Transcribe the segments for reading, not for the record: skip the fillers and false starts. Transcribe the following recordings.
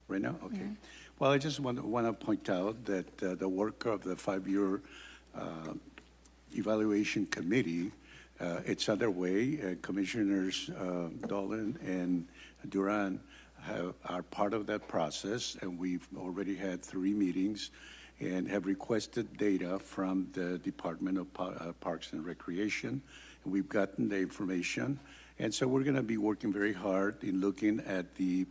Right now? Okay. Well, I just want to point out that the work of the 5-year evaluation committee, it's underway. Commissioners Dolan and Duran are part of that process, and we've already had 3 meetings and have requested data from the Department of Parks and Recreation. And we've gotten the information. And so we're going to be working very hard in looking at the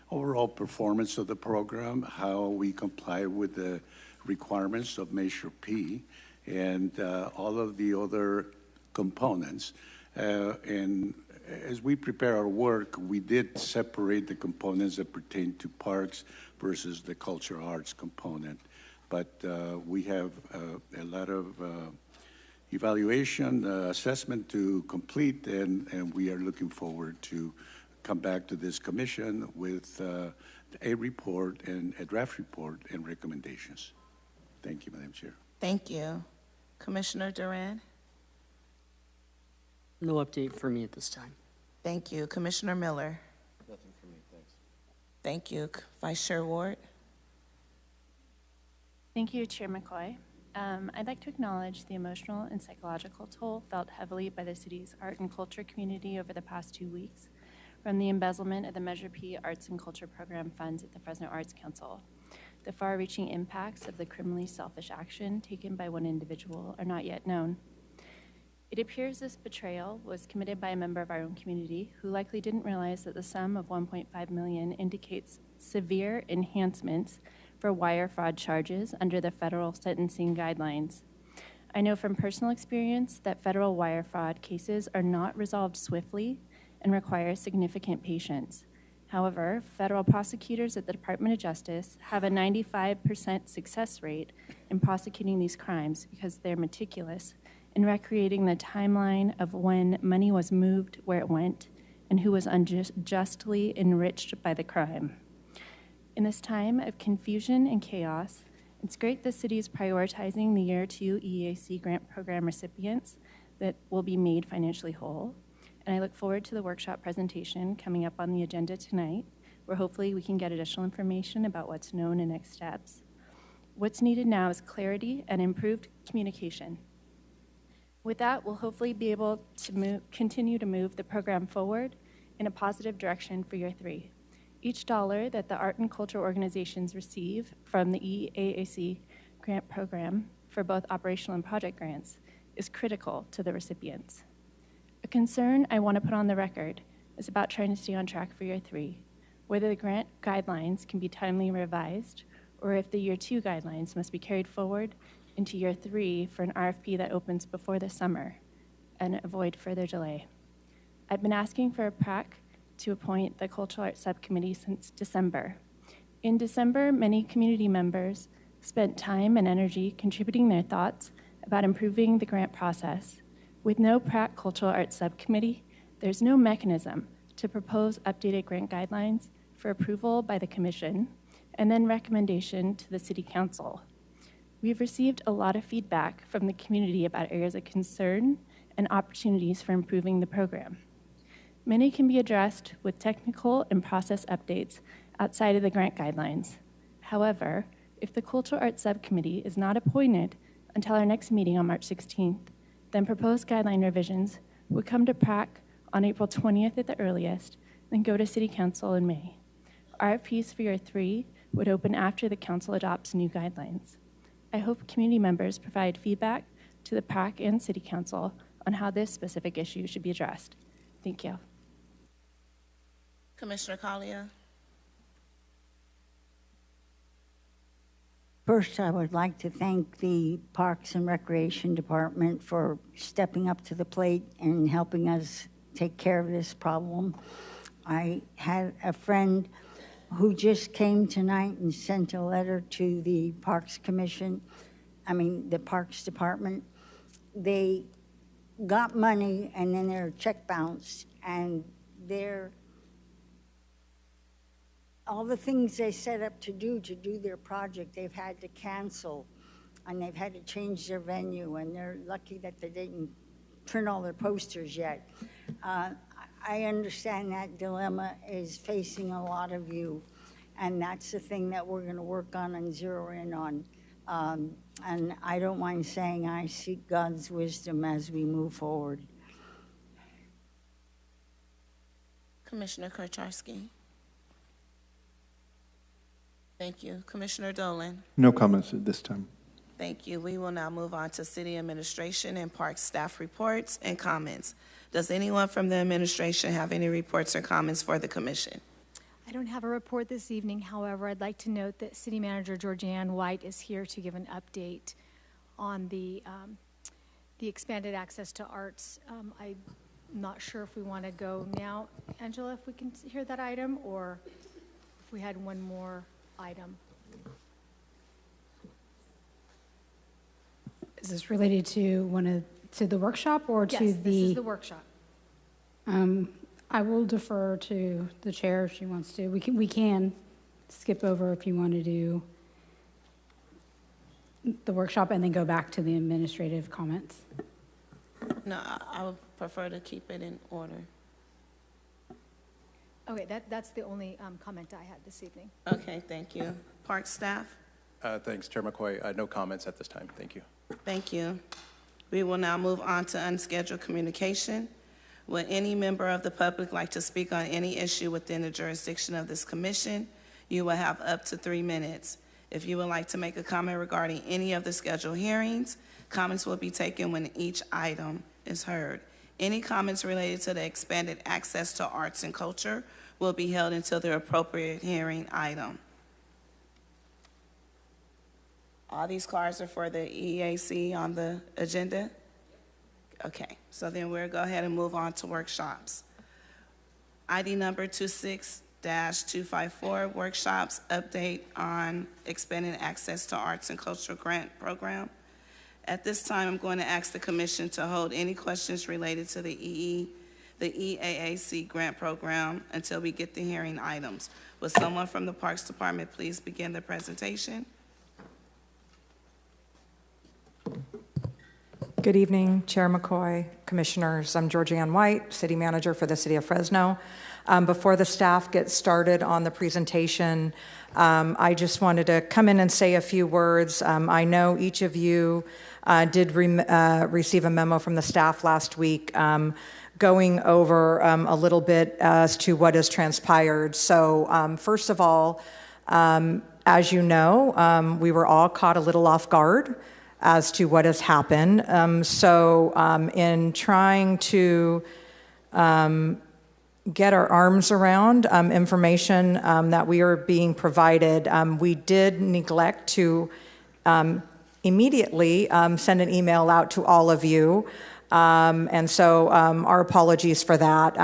overall performance of the program, how we comply with the requirements of Measure P, and all of the other components. And as we prepare our work, we did separate the components that pertain to parks versus the cultural arts component. But we have a lot of evaluation, assessment to complete, and we are looking forward to come back to this commission with a report and a draft report and recommendations. Thank you, Madam Chair. Thank you. Commissioner Duran? No update for me at this time. Thank you. Commissioner Miller? Nothing for me, thanks. Thank you. Vice Chair Ward? Thank you, Chair McCoy. I'd like to acknowledge the emotional and psychological toll felt heavily by the city's art and culture community over the past 2 weeks from the embezzlement of the Measure P Arts and Culture Program funds at the Fresno Arts Council. The far-reaching impacts of the criminally selfish action taken by one individual are not yet known. It appears this betrayal was committed by a member of our own community who likely didn't realize that the sum of $1.5 million indicates severe enhancements for wire fraud charges under the federal sentencing guidelines. I know from personal experience that federal wire fraud cases are not resolved swiftly and require significant patience. However, federal prosecutors at the Department of Justice have a 95% success rate in prosecuting these crimes because they're meticulous in recreating the timeline of when money was moved, where it went, and who was unjustly enriched by the crime. In this time of confusion and chaos, it's great the city is prioritizing the Year 2 EAC grant program recipients that will be made financially whole. And I look forward to the workshop presentation coming up on the agenda tonight, where hopefully we can get additional information about what's known and next steps. What's needed now is clarity and improved communication. With that, we'll hopefully be able to continue to move the program forward in a positive direction for Year 3. Each dollar that the art and culture organizations receive from the EAAC grant program for both operational and project grants is critical to the recipients. A concern I want to put on the record is about trying to stay on track for Year 3, whether the grant guidelines can be timely revised or if the Year 2 guidelines must be carried forward into Year 3 for an RFP that opens before the summer and avoid further delay. I've been asking for a PRAC to appoint the Cultural Arts Subcommittee since December. In December, many community members spent time and energy contributing their thoughts about improving the grant process. With no PRAC Cultural Arts Subcommittee, there's no mechanism to propose updated grant guidelines for approval by the Commission and then recommendation to the City Council. We've received a lot of feedback from the community about areas of concern and opportunities for improving the program. Many can be addressed with technical and process updates outside of the grant guidelines. However, if the Cultural Arts Subcommittee is not appointed until our next meeting on March 16th, then proposed guideline revisions would come to PRAC on April 20th at the earliest, then go to City Council in May. RFPs for Year 3 would open after the Council adopts new guidelines. I hope community members provide feedback to the PRAC and City Council on how this specific issue should be addressed. Thank you. Commissioner Collier? First, I would like to thank the Parks and Recreation Department for stepping up to the plate and helping us take care of this problem. I had a friend who just came tonight and sent a letter to the Parks Commission, the Parks Department. They got money and then their check bounced, and all the things they set up to do their project, they've had to cancel, and they've had to change their venue, and they're lucky that they didn't print all their posters yet. I understand that dilemma is facing a lot of you, And that's the thing that we're going to work on and zero in on. And I don't mind saying I seek God's wisdom as we move forward. Commissioner Kurcharski. Thank you. Commissioner Dolan. No comments at this time. Thank you. We will now move on to City Administration and Park staff reports and comments. Does anyone from the administration have any reports or comments for the commission? I don't have a report this evening. However, I'd like to note that City Manager Georgianne White is here to give an update on the expanded access to arts. I'm not sure if we want to go now, Angela, if we can hear that item, or if we had one more item. Is this related to the workshop or to Yes, the? this is the workshop. I will defer to the chair if she wants to. We can skip over if you want to do the workshop and then go back to the administrative comments. No, I would prefer to keep it in order. Okay, that's the only comment I had this evening. Okay, thank you. Park staff? Thanks, Chair McCoy. No comments at this time. Thank you. Thank you. We will now move on to unscheduled communication. Would any member of the public like to speak on any issue within the jurisdiction of this commission? You will have up to 3 minutes. If you would like to make a comment regarding any of the scheduled hearings, comments will be taken when each item is heard. Any comments related to the expanded access to arts and culture will be held until the appropriate hearing item. All these cards are for the EAC on the agenda? Okay, so then we'll go ahead and move on to workshops. ID number 26-254, workshops, update on expanding access to arts and cultural grant program. At this time, I'm going to ask the commission to hold any questions related to the EAAC grant program until we get the hearing items. Will someone from the Parks Department please begin the presentation? Good evening, Chair McCoy, Commissioners. I'm Georgianne White, City Manager for the City of Fresno. Before the staff gets started on the presentation, I just wanted to come in and say a few words. I know each of you did receive a memo from the staff last week going over a little bit as to what has transpired. So first of all, as you know, we were all caught a little off guard as to what has happened. In trying to get our arms around information that we are being provided, we did neglect to immediately send an email out to all of you. Our apologies for that.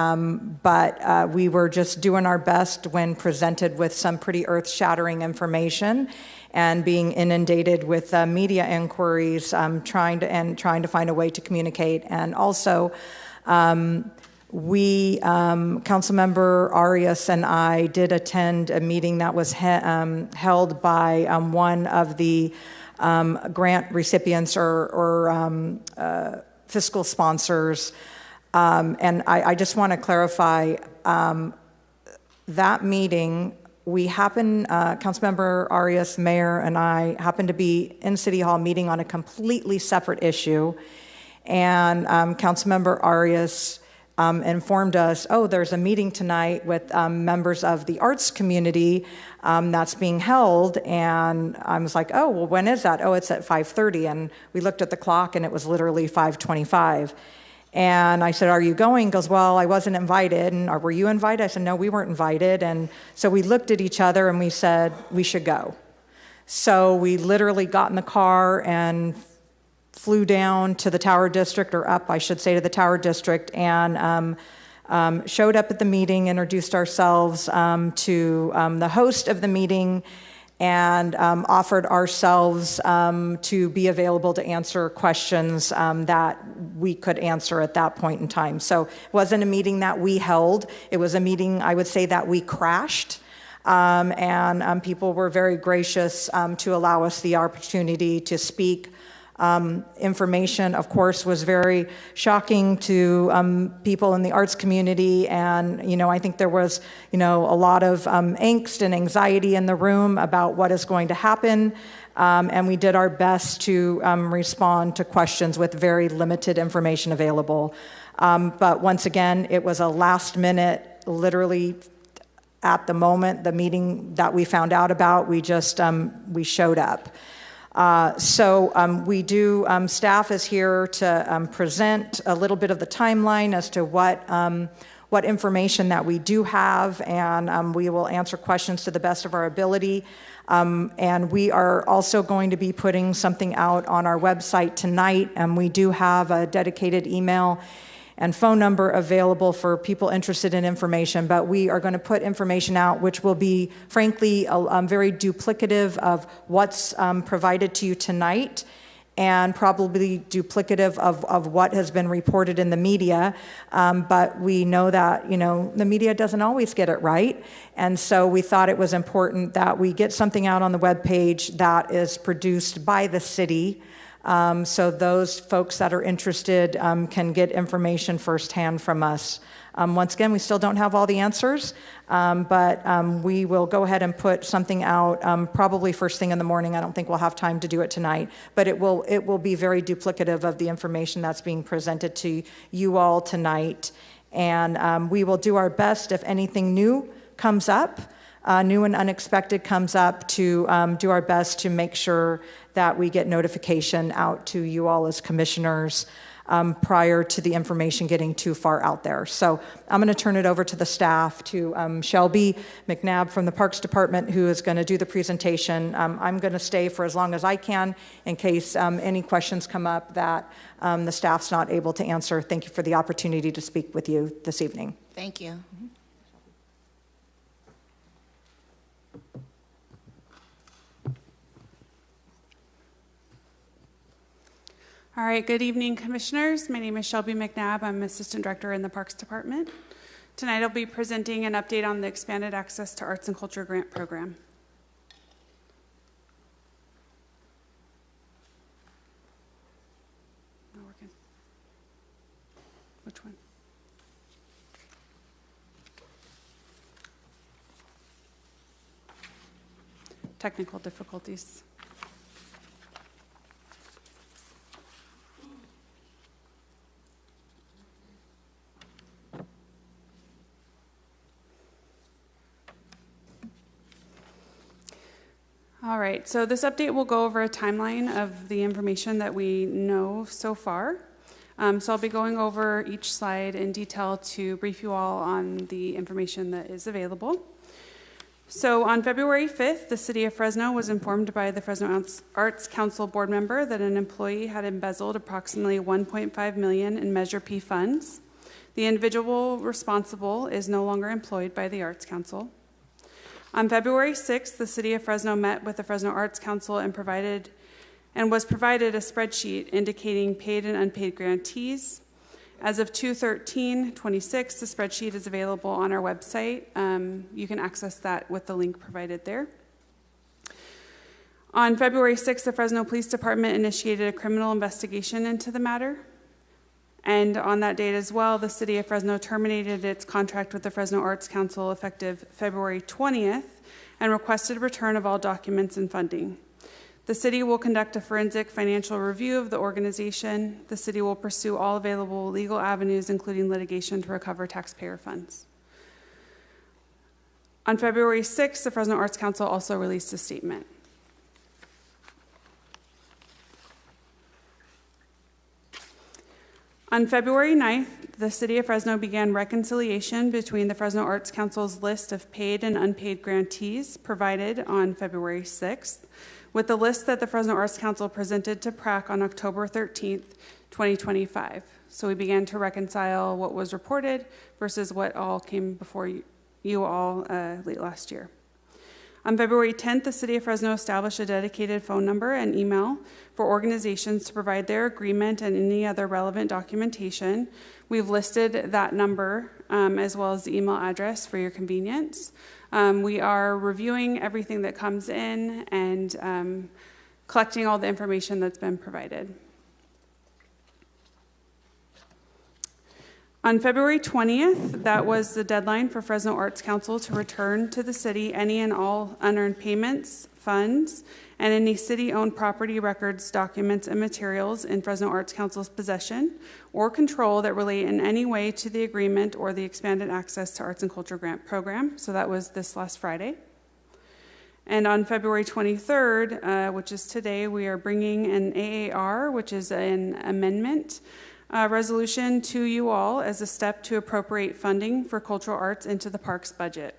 But we were just doing our best when presented with some pretty earth-shattering information and being inundated with media inquiries, trying to find a way to communicate. And also, Councilmember Arias and I did attend a meeting that was held by one of the grant recipients or fiscal sponsors. And I just want to clarify, that meeting, we happened, Councilmember Arias, Mayor, and I happened to be in City Hall meeting on a completely separate issue. And Councilmember Arias informed us, there's a meeting tonight with members of the arts community that's being held. And I was like, well, when is that? It's at 5:30. And we looked at the clock and it was literally 5:25. And I said, are you going? He goes, well, I wasn't invited. And were you invited? I said, no, we weren't invited. And so we looked at each other and we said, we should go. So we literally got in the car and flew down to the Tower District, or up, I should say, to the Tower District, and showed up at the meeting, introduced ourselves to the host of the meeting, and offered ourselves to be available to answer questions that we could answer at that point in time. So it wasn't a meeting that we held. It was a meeting, I would say, that we crashed. And people were very gracious to allow us the opportunity to speak Information, of course, was very shocking to people in the arts community, and I think there was a lot of angst and anxiety in the room about what is going to happen, and we did our best to respond to questions with very limited information available. But once again, it was a last minute, literally at the moment, the meeting that we found out about, we showed up. Staff is here to present a little bit of the timeline as to what information that we do have, and we will answer questions to the best of our ability. And we are also going to be putting something out on our website tonight, and we do have a dedicated email and phone number available for people interested in information, but we are going to put information out which will be, frankly, very duplicative of what's provided to you tonight, and probably duplicative of what has been reported in the media. But we know that, the media doesn't always get it right, and so we thought it was important that we get something out on the webpage that is produced by the city, so those folks that are interested can get information firsthand from us. Once again, we still don't have all the answers, but we will go ahead and put something out probably first thing in the morning. I don't think we'll have time to do it tonight, but it will be very duplicative of the information that's being presented to you all tonight. And we will do our best, if anything new comes up, new and unexpected comes up, to do our best to make sure that we get notification out to you all as commissioners prior to the information getting too far out there. So I'm going to turn it over to the staff, to Shelby McNabb from the Parks Department, who is going to do the presentation. I'm going to stay for as long as I can in case any questions come up that the staff's not able to answer. Thank you for the opportunity to speak with you this evening. Thank you. All right, good evening, commissioners. My name is Shelby McNabb. I'm Assistant Director in the Parks Department. Tonight I'll be presenting an update on the Expanded Access to Arts and Culture Grant Program. Not working. Which one? Technical difficulties. All right, so this update will go over a timeline of the information that we know so far. So I'll be going over each slide in detail to brief you all on the information that is available. So on February 5th, the City of Fresno was informed by the Fresno Arts Council board member that an employee had embezzled approximately $1.5 million in Measure P funds. The individual responsible is no longer employed by the Arts Council. On February 6th, the City of Fresno met with the Fresno Arts Council and was provided a spreadsheet indicating paid and unpaid grantees. As of 2/13/26, the spreadsheet is available on our website. You can access that with the link provided there. On February 6th, the Fresno Police Department initiated a criminal investigation into the matter. And on that date as well, the City of Fresno terminated its contract with the Fresno Arts Council effective February 20th and requested return of all documents and funding. The city will conduct a forensic financial review of the organization. The city will pursue all available legal avenues, including litigation, to recover taxpayer funds. On February 6th, the Fresno Arts Council also released a statement. On February 9th, the City of Fresno began reconciliation between the Fresno Arts Council's list of paid and unpaid grantees provided on February 6th with the list that the Fresno Arts Council presented to PRAC on October 13th, 2025. So we began to reconcile what was reported versus what all came before you all late last year. On February 10th, the City of Fresno established a dedicated phone number and email for organizations to provide their agreement and any other relevant documentation. We've listed that number as well as the email address for your convenience. We are reviewing everything that comes in and collecting all the information that's been provided. On February 20th, that was the deadline for Fresno Arts Council to return to the city any and all unearned payments, funds, and any city-owned property records, documents, and materials in Fresno Arts Council's possession or control that relate in any way to the agreement or the expanded access to arts and culture grant program. So that was this last Friday. And on February 23rd, which is today, we are bringing an AAR, which is an amendment resolution to you all as a step to appropriate funding for cultural arts into the parks budget.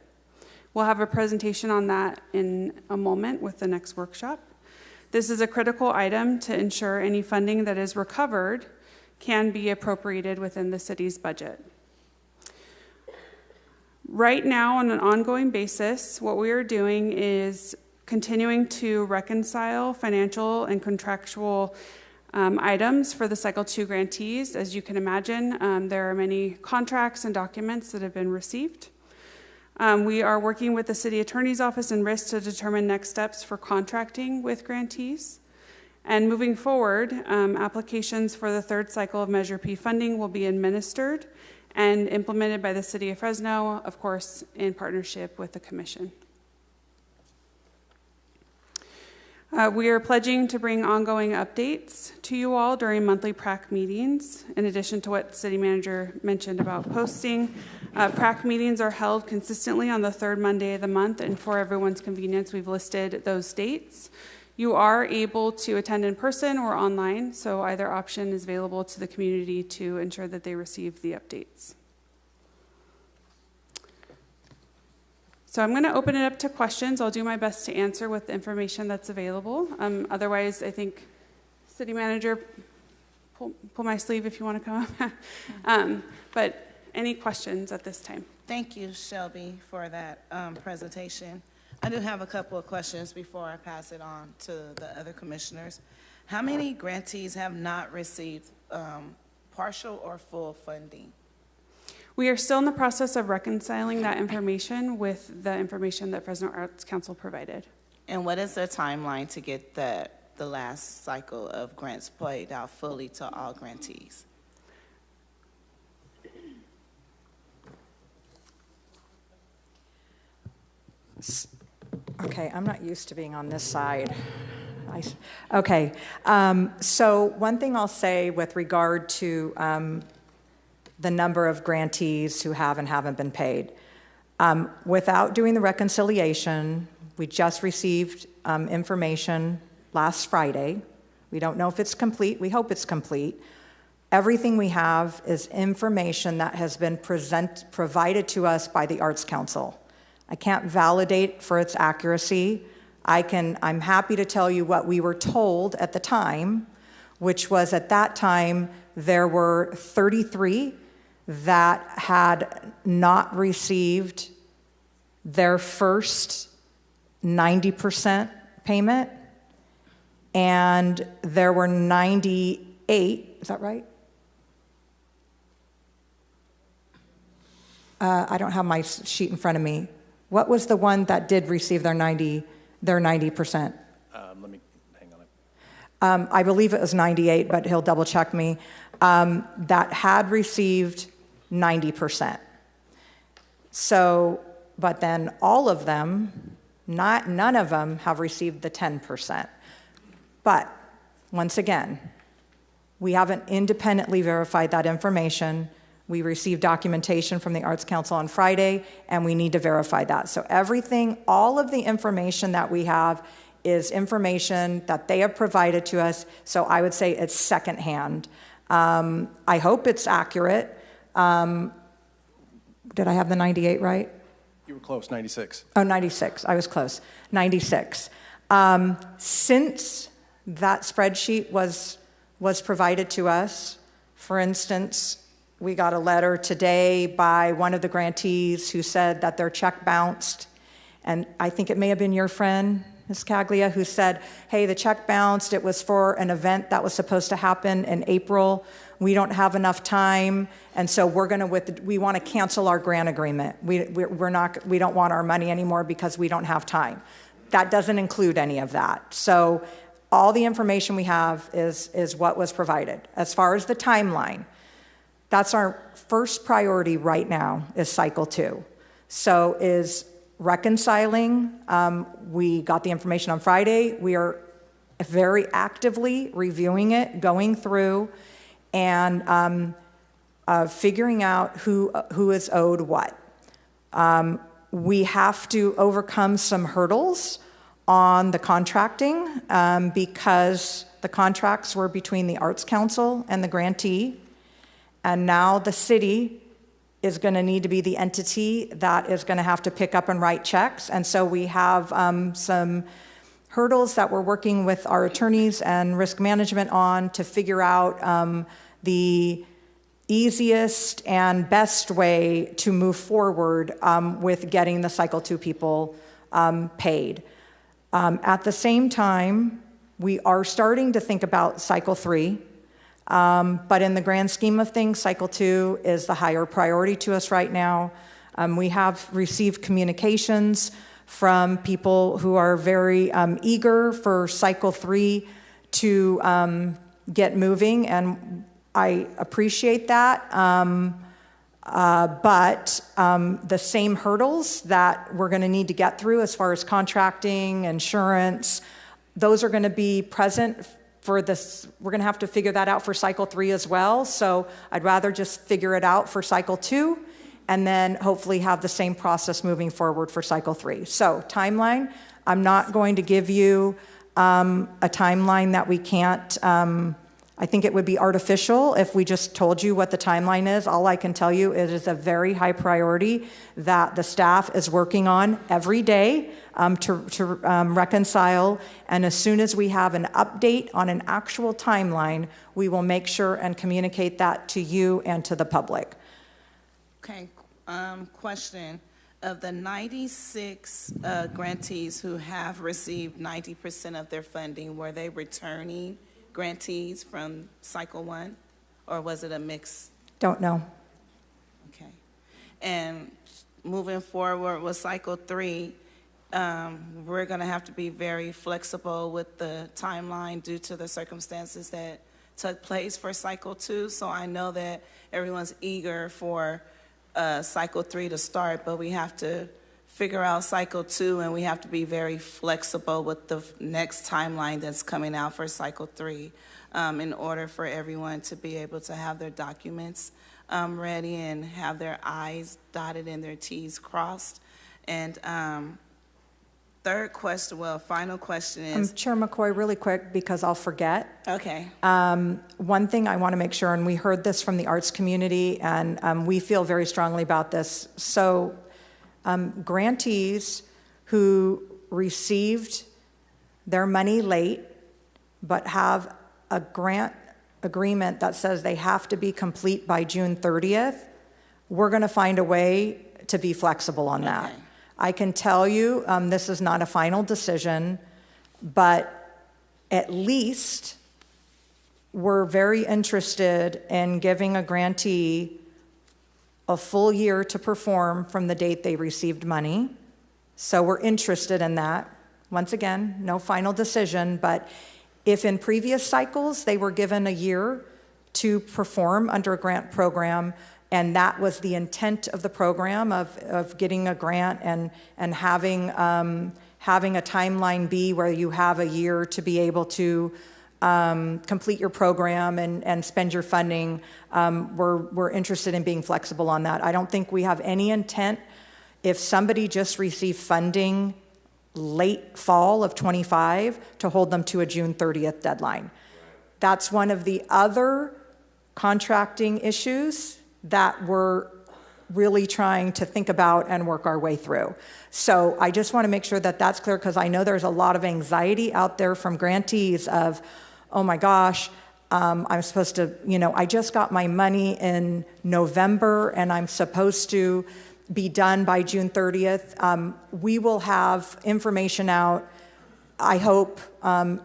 We'll have a presentation on that in a moment with the next workshop. This is a critical item to ensure any funding that is recovered can be appropriated within the city's budget. Right now, on an ongoing basis, what we are doing is continuing to reconcile financial and contractual items for the Cycle 2 grantees. As you can imagine, there are many contracts and documents that have been received. We are working with the City Attorney's Office and RISC to determine next steps for contracting with grantees. And moving forward, applications for the third cycle of Measure P funding will be administered and implemented by the City of Fresno, of course, in partnership with the Commission. We are pledging to bring ongoing updates to you all during monthly PRAC meetings. In addition to what City Manager mentioned about posting, PRAC meetings are held consistently on the third Monday of the month, and for everyone's convenience, we've listed those dates. You are able to attend in person or online, so either option is available to the community to ensure that they receive the updates. So I'm going to open it up to questions. I'll do my best to answer with the information that's available. Otherwise, I think City Manager, pull my sleeve if you want to come up. But any questions at this time? Thank you, Shelby, for that presentation. I do have a couple of questions before I pass it on to the other commissioners. How many grantees have not received partial or full funding? We are still in the process of reconciling that information with the information that Fresno Arts Council provided. And what is the timeline to get the last cycle of grants paid out fully to all grantees? Okay, I'm not used to being on this side. Okay, so one thing I'll say with regard to the number of grantees who have and haven't been paid. Without doing the reconciliation, we just received information last Friday. We don't know if it's complete. We hope it's complete. Everything we have is information that has been provided to us by the Arts Council. I can't validate for its accuracy. I'm happy to tell you what we were told at the time, which was at that time there were 33 that had not received their first 90% payment, and there were 98, is that right? I don't have my sheet in front of me. What was the one that did receive their 90%? Let me hang on. I believe it was 98, but he'll double check me. That had received 90%. So, but then all of them, none of them have received the 10%. But once again, we haven't independently verified that information. We received documentation from the Arts Council on Friday, and we need to verify that. So everything, all of the information that we have is information that they have provided to us. So I would say it's secondhand. I hope it's accurate. Did I have the 98 right? You were close, 96. Oh, 96. I was close. 96. Since that spreadsheet was provided to us, for instance, we got a letter today by one of the grantees who said that their check bounced. And I think it may have been your friend, Ms. Caglia, who said, hey, the check bounced. It was for an event that was supposed to happen in April. We don't have enough time, and so we want to cancel our grant agreement. We don't want our money anymore because we don't have time. That doesn't include any of that. So all the information we have is what was provided. As far as the timeline, that's our first priority right now is cycle 2. So is reconciling. We got the information on Friday. We are very actively reviewing it, going through, and figuring out who is owed what. We have to overcome some hurdles on the contracting because the contracts were between the Arts Council and the grantee, and now the city is going to need to be the entity that is going to have to pick up and write checks. And so we have some hurdles that we're working with our attorneys and risk management on to figure out the easiest and best way to move forward with getting the Cycle 2 people paid. At the same time, we are starting to think about Cycle 3. But in the grand scheme of things, Cycle 2 is the higher priority to us right now. We have received communications from people who are very eager for Cycle 3 to get moving, and I appreciate that. But the same hurdles that we're going to need to get through as far as contracting, insurance, those are going to be present for this. We're going to have to figure that out for Cycle 3 as well. So I'd rather just figure it out for Cycle 2 and then hopefully have the same process moving forward for Cycle 3. So timeline, I'm not going to give you a timeline that we can't. I think it would be artificial if we just told you what the timeline is. All I can tell you is it is a very high priority that the staff is working on every day to reconcile. And as soon as we have an update on an actual timeline, we will make sure and communicate that to you and to the public. Okay, question. Of the 96 grantees who have received 90% of their funding, were they returning grantees from Cycle 1, or was it a mix? Don't know. Okay. And moving forward with Cycle 3, we're going to have to be very flexible with the timeline due to the circumstances that took place for Cycle 2. So I know that everyone's eager for Cycle 3 to start, but we have to figure out Cycle 2, and we have to be very flexible with the next timeline that's coming out for Cycle 3 in order for everyone to be able to have their documents ready and have their I's dotted and their T's crossed. And third question, well, final question is... Chair McCoy, really quick, because I'll forget. Okay. One thing I want to make sure, and we heard this from the arts community, and we feel very strongly about this. So grantees who received their money late but have a grant agreement that says they have to be complete by June 30th, we're going to find a way to be flexible on that. Okay. I can tell you this is not a final decision, but at least we're very interested in giving a grantee a full year to perform from the date they received money. So we're interested in that. Once again, no final decision, but if in previous cycles they were given a year to perform under a grant program, and that was the intent of the program of getting a grant and having a timeline be where you have a year to be able to complete your program and spend your funding, we're interested in being flexible on that. I don't think we have any intent, if somebody just received funding late fall of 25, to hold them to a June 30th deadline. That's one of the other contracting issues that we're really trying to think about and work our way through. So I just want to make sure that that's clear, because I know there's a lot of anxiety out there from grantees of, oh my gosh, I'm supposed to, I just got my money in November and I'm supposed to be done by June 30th. We will have information out, I hope,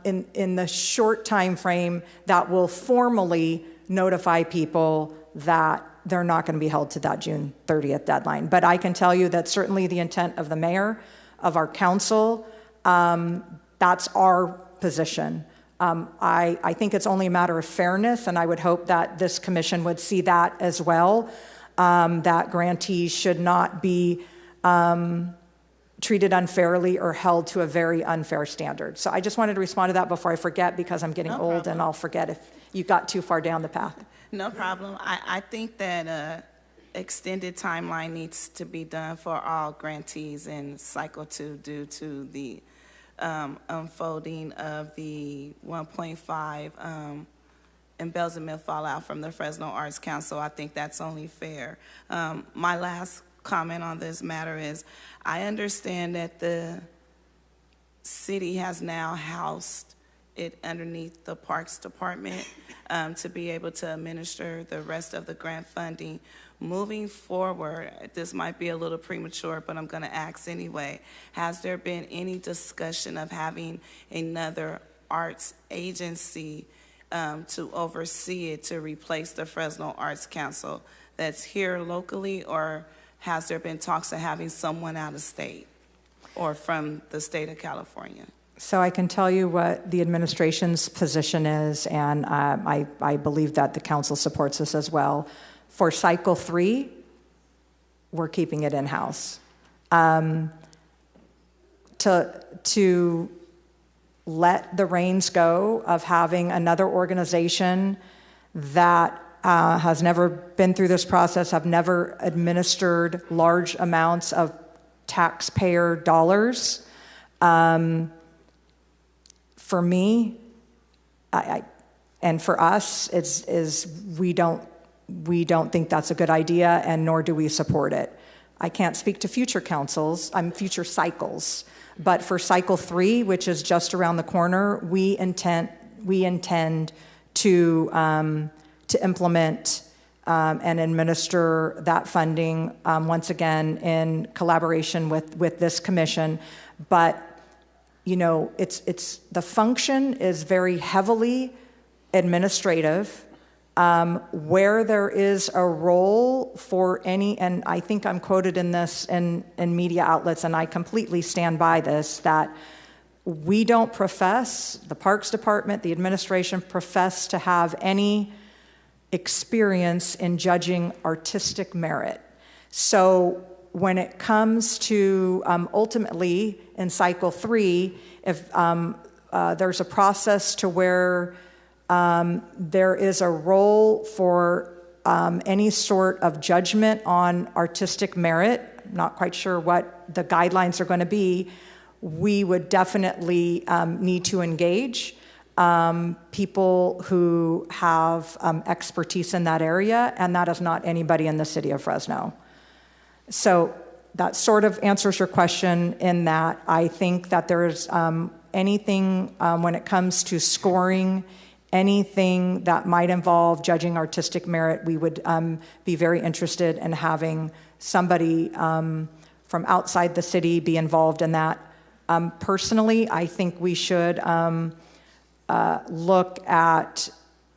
in the short time frame that will formally notify people that they're not going to be held to that June 30th deadline. But I can tell you that certainly the intent of the mayor, of our council, that's our position. I think it's only a matter of fairness, and I would hope that this commission would see that as well, that grantees should not be treated unfairly or held to a very unfair standard. So I just wanted to respond to that before I forget, because I'm getting old and I'll forget if you got too far down the path. No problem. I think that extended timeline needs to be done for all grantees in cycle 2 due to the unfolding of the 1.5 embezzlement fallout from the Fresno Arts Council. I think that's only fair. My last comment on this matter is, I understand that the city has now housed it underneath the Parks Department to be able to administer the rest of the grant funding. Moving forward, this might be a little premature, but I'm going to ask anyway, has there been any discussion of having another arts agency to oversee it, to replace the Fresno Arts Council that's here locally, or has there been talks of having someone out of state or from the state of California? So I can tell you what the administration's position is, and I believe that the council supports this as well. For cycle 3, we're keeping it in-house. To let the reins go of having another organization that has never been through this process, have never administered large amounts of taxpayer dollars, for me, and for us, we don't think that's a good idea, and nor do we support it. I can't speak to future future cycles, but for cycle 3, which is just around the corner, we intend to implement and administer that funding once again in collaboration with this commission. But you know, it's the function is very heavily administrative. Where there is a role for any, and I think I'm quoted in this in media outlets, and I completely stand by this, that we don't profess, the Parks Department, the administration profess to have any experience in judging artistic merit. So when it comes to ultimately in cycle 3, if there's a process to where there is a role for any sort of judgment on artistic merit, I'm not quite sure what the guidelines are going to be, we would definitely need to engage people who have expertise in that area, and that is not anybody in the city of Fresno. So that sort of answers your question in that I think that there's anything when it comes to scoring, anything that might involve judging artistic merit, we would be very interested in having somebody from outside the city be involved in that. Personally, I think we should look at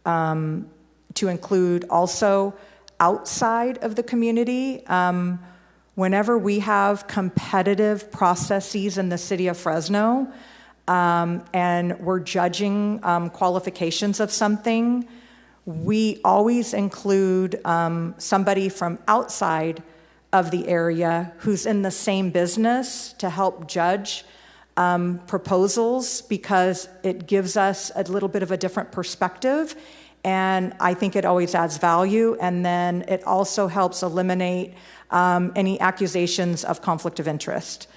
to include also outside of the community. Whenever we have competitive processes in the city of Fresno, and we're judging qualifications of something, we always include somebody from outside of the area who's in the same business to help judge proposals, because it gives us a little bit of a different perspective, and I think it always adds value, and then it also helps eliminate any accusations of conflict of interest.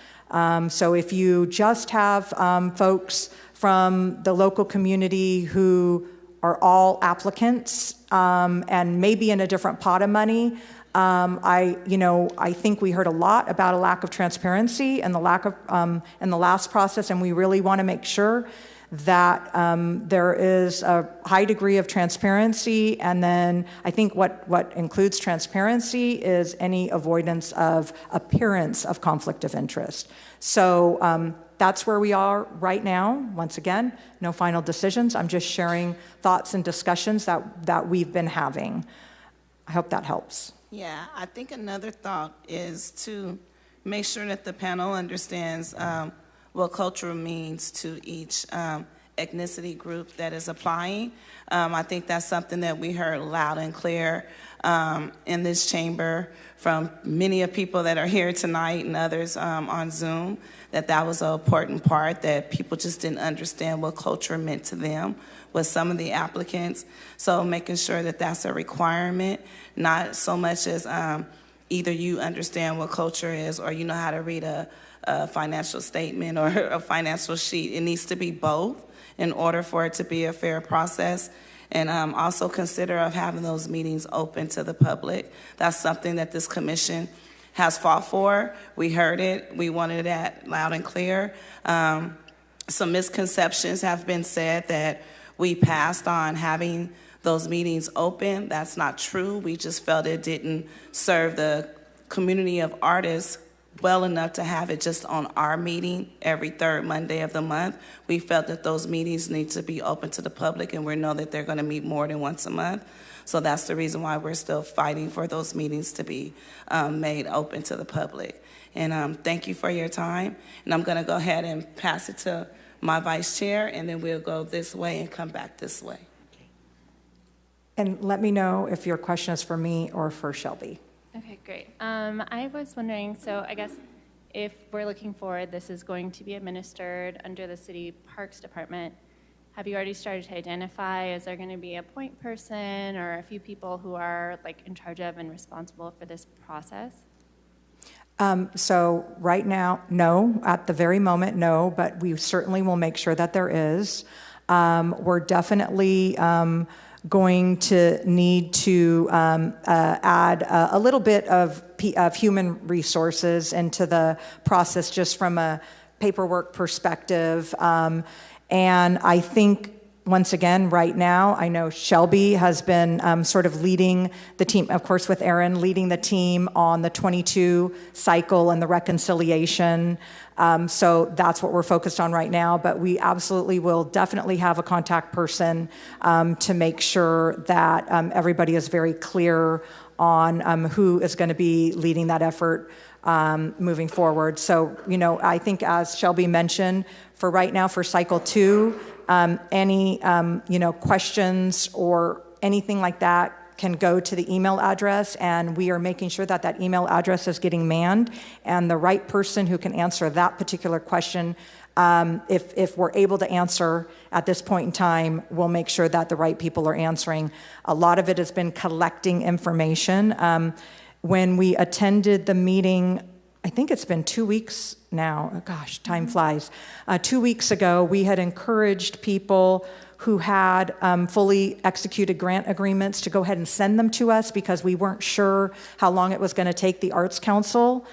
So if you just have folks from the local community who are all applicants and maybe in a different pot of money, I think we heard a lot about a lack of transparency and the lack of in the last process, and we really want to make sure that there is a high degree of transparency, and then I think what includes transparency is any avoidance of appearance of conflict of interest. So that's where we are right now. Once again, no final decisions. I'm just sharing thoughts and discussions that we've been having. I hope that helps. Yeah, I think another thought is to make sure that the panel understands what cultural means to each ethnicity group that is applying. I think that's something that we heard loud and clear in this chamber from many of people that are here tonight and others on Zoom, that was an important part, that people just didn't understand what culture meant to them with some of the applicants. So making sure that that's a requirement, not so much as either you understand what culture is or you know how to read a financial statement or a financial sheet. It needs to be both in order for it to be a fair process. And also consider of having those meetings open to the public. That's something that this commission has fought for. We heard it. We wanted that loud and clear. Some misconceptions have been said that we passed on having those meetings open. That's not true. We just felt it didn't serve the community of artists well enough to have it just on our meeting every third Monday of the month. We felt that those meetings need to be open to the public, and we know that they're going to meet more than once a month. So that's the reason why we're still fighting for those meetings to be made open to the public. And thank you for your time. And I'm going to go ahead and pass it to my vice chair, and then we'll go this way and come back this way. And let me know if your question is for me or for Shelby. Okay, great. I was wondering, so I guess if we're looking forward, this is going to be administered under the City Parks Department. Have you already started to identify, is there going to be a point person or a few people who are like in charge of and responsible for this process? So right now, no. At the very moment, no, but we certainly will make sure that there is. We're definitely going to need to add a little bit of human resources into the process just from a paperwork perspective. And I think, once again, right now, I know Shelby has been sort of leading the team, of course, with Aaron, leading the team on the 22 cycle and the reconciliation. So that's what we're focused on right now. But we absolutely will definitely have a contact person to make sure that everybody is very clear on who is going to be leading that effort moving forward. So, I think as Shelby mentioned, for right now, for cycle 2, any, questions or anything like that can go to the email address, and we are making sure that that email address is getting manned, and the right person who can answer that particular question, if we're able to answer at this point in time, we'll make sure that the right people are answering. A lot of it has been collecting information. When we attended the meeting, I think it's been 2 weeks now. Gosh, time flies. 2 weeks ago, we had encouraged people who had fully executed grant agreements to go ahead and send them to us because we weren't sure how long it was going to take the Arts Council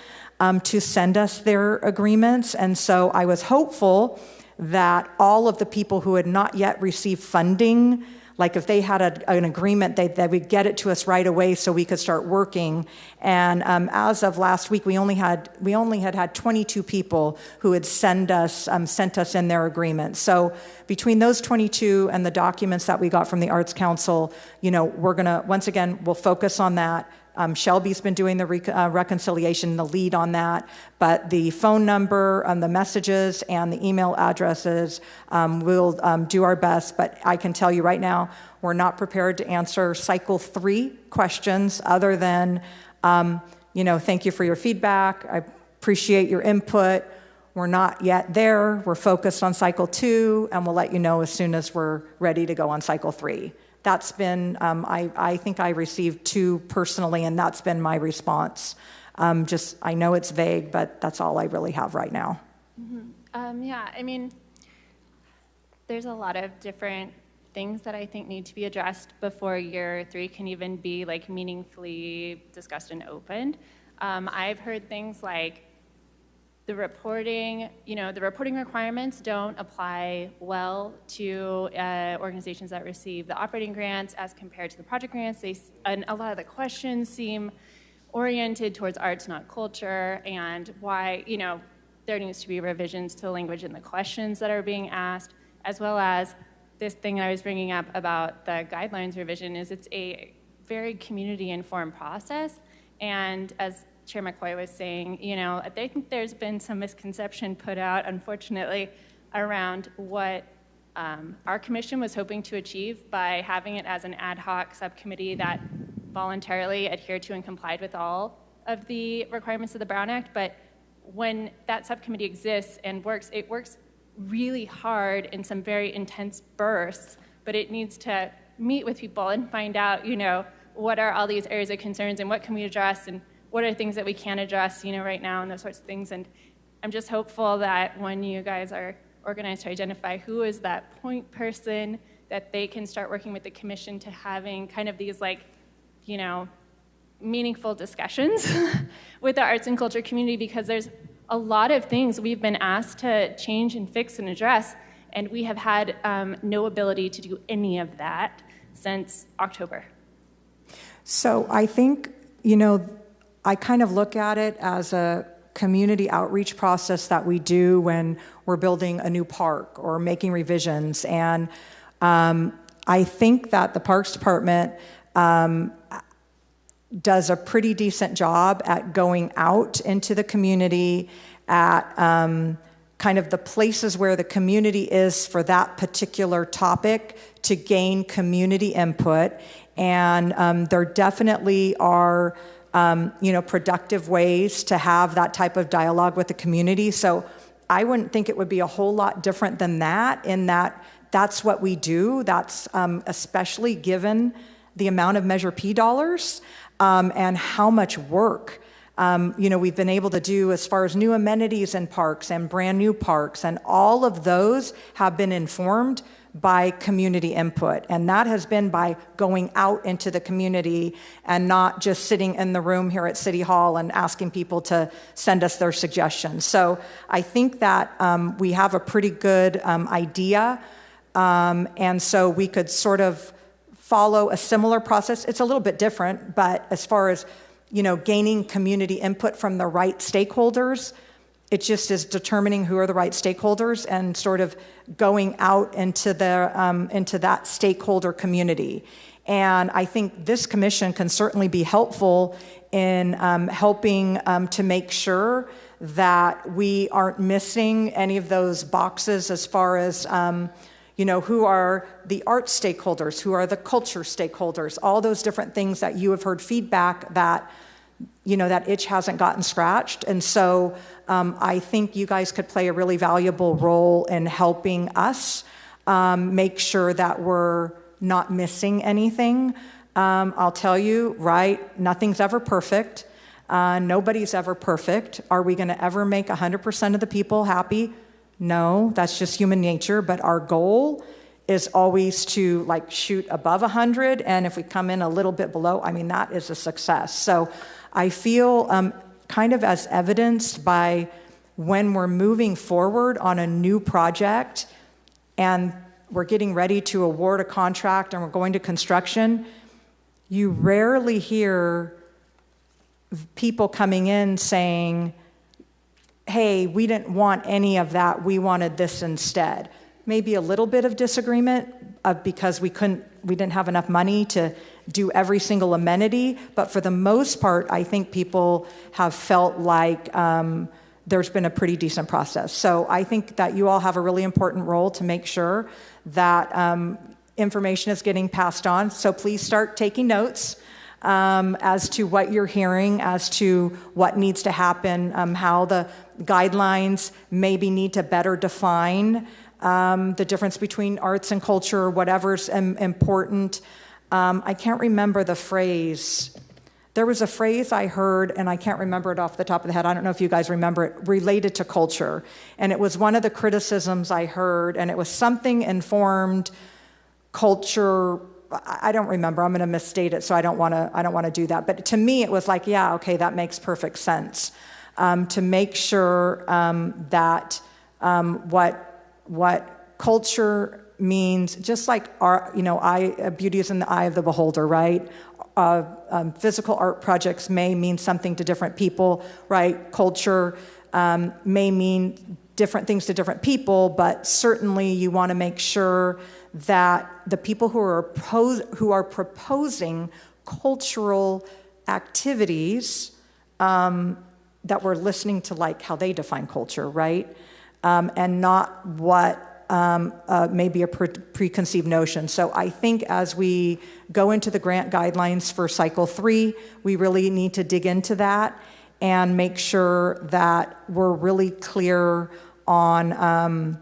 to send us their agreements. And so I was hopeful that all of the people who had not yet received funding, like if they had an agreement, they would get it to us right away so we could start working. And as of last week, we only had 22 people who had sent us in their agreement. So between those 22 and the documents that we got from the Arts Council, we're gonna, once again, we'll focus on that. Shelby's been doing the reconciliation, the lead on that, but the phone number, the messages, and the email addresses, we'll do our best. But I can tell you right now, we're not prepared to answer cycle 3 questions other than, thank you for your feedback. I appreciate your input. We're not yet there. We're focused on cycle 2, and we'll let you know as soon as we're ready to go on cycle 3. That's been, I think I received 2 personally, and that's been my response. I know it's vague, but that's all I really have right now. Mm-hmm. Yeah, I mean, there's a lot of different things that I think need to be addressed before year 3 can even be like meaningfully discussed and opened. I've heard things like the reporting requirements don't apply well to organizations that receive the operating grants as compared to the project grants. And a lot of the questions seem oriented towards arts, not culture, and why, there needs to be revisions to the language in the questions that are being asked, as well as this thing I was bringing up about the guidelines revision is it's a very community-informed process, and as Chair McCoy was saying, I think there's been some misconception put out, unfortunately, around what our commission was hoping to achieve by having it as an ad hoc subcommittee that voluntarily adhered to and complied with all of the requirements of the Brown Act. But when that subcommittee exists and works, it works really hard in some very intense bursts, but it needs to meet with people and find out, what are all these areas of concerns and what can we address and what are things that we can address, right now and those sorts of things. And I'm just hopeful that when you guys are organized to identify who is that point person, that they can start working with the commission to having kind of these meaningful discussions with the arts and culture community, because there's a lot of things we've been asked to change and fix and address, and we have had no ability to do any of that since October. So I think, I kind of look at it as a community outreach process that we do when we're building a new park or making revisions. And I think that the Parks Department does a pretty decent job at going out into the community at kind of the places where the community is for that particular topic to gain community input. And there definitely are productive ways to have that type of dialogue with the community. So I wouldn't think it would be a whole lot different than that, in that that's what we do. That's especially given the amount of Measure P dollars and how much work we've been able to do as far as new amenities in parks and brand new parks, and all of those have been informed by community input. And that has been by going out into the community and not just sitting in the room here at City Hall and asking people to send us their suggestions. So I think that we have a pretty good idea. And so we could sort of follow a similar process. It's a little bit different, but as far as, gaining community input from the right stakeholders, it just is determining who are the right stakeholders and sort of going out into that stakeholder community. And I think this commission can certainly be helpful in helping to make sure that we aren't missing any of those boxes as far as who are the art stakeholders, who are the culture stakeholders, all those different things that you have heard feedback that, that itch hasn't gotten scratched. And so I think you guys could play a really valuable role in helping us make sure that we're not missing anything. I'll tell you, right, nothing's ever perfect. Nobody's ever perfect. Are we going to ever make 100% of the people happy? No, that's just human nature, but our goal is always to shoot above 100, and if we come in a little bit below, that is a success. So I feel kind of as evidenced by when we're moving forward on a new project and we're getting ready to award a contract and we're going to construction, you rarely hear people coming in saying, hey, we didn't want any of that, we wanted this instead. Maybe a little bit of disagreement because we didn't have enough money to do every single amenity, but for the most part, I think people have felt like there's been a pretty decent process. So I think that you all have a really important role to make sure that information is getting passed on. So please start taking notes as to what you're hearing, as to what needs to happen, how the guidelines maybe need to better define the difference between arts and culture, whatever's important. I can't remember the phrase. There was a phrase I heard, and I can't remember it off the top of the head. I don't know if you guys remember it, related to culture. And it was one of the criticisms I heard, and it was something informed culture. I don't remember. I'm going to misstate it, so I don't want to do that. But to me, it was like, yeah, okay, that makes perfect sense. To make sure that what culture means, just like beauty is in the eye of the beholder, right? Physical art projects may mean something to different people, right? Culture may mean different things to different people, but certainly you want to make sure that the people who are proposing cultural activities, that we're listening to how they define culture, right? And not what maybe a preconceived notion. So I think as we go into the grant guidelines for cycle 3, we really need to dig into that and make sure that we're really clear on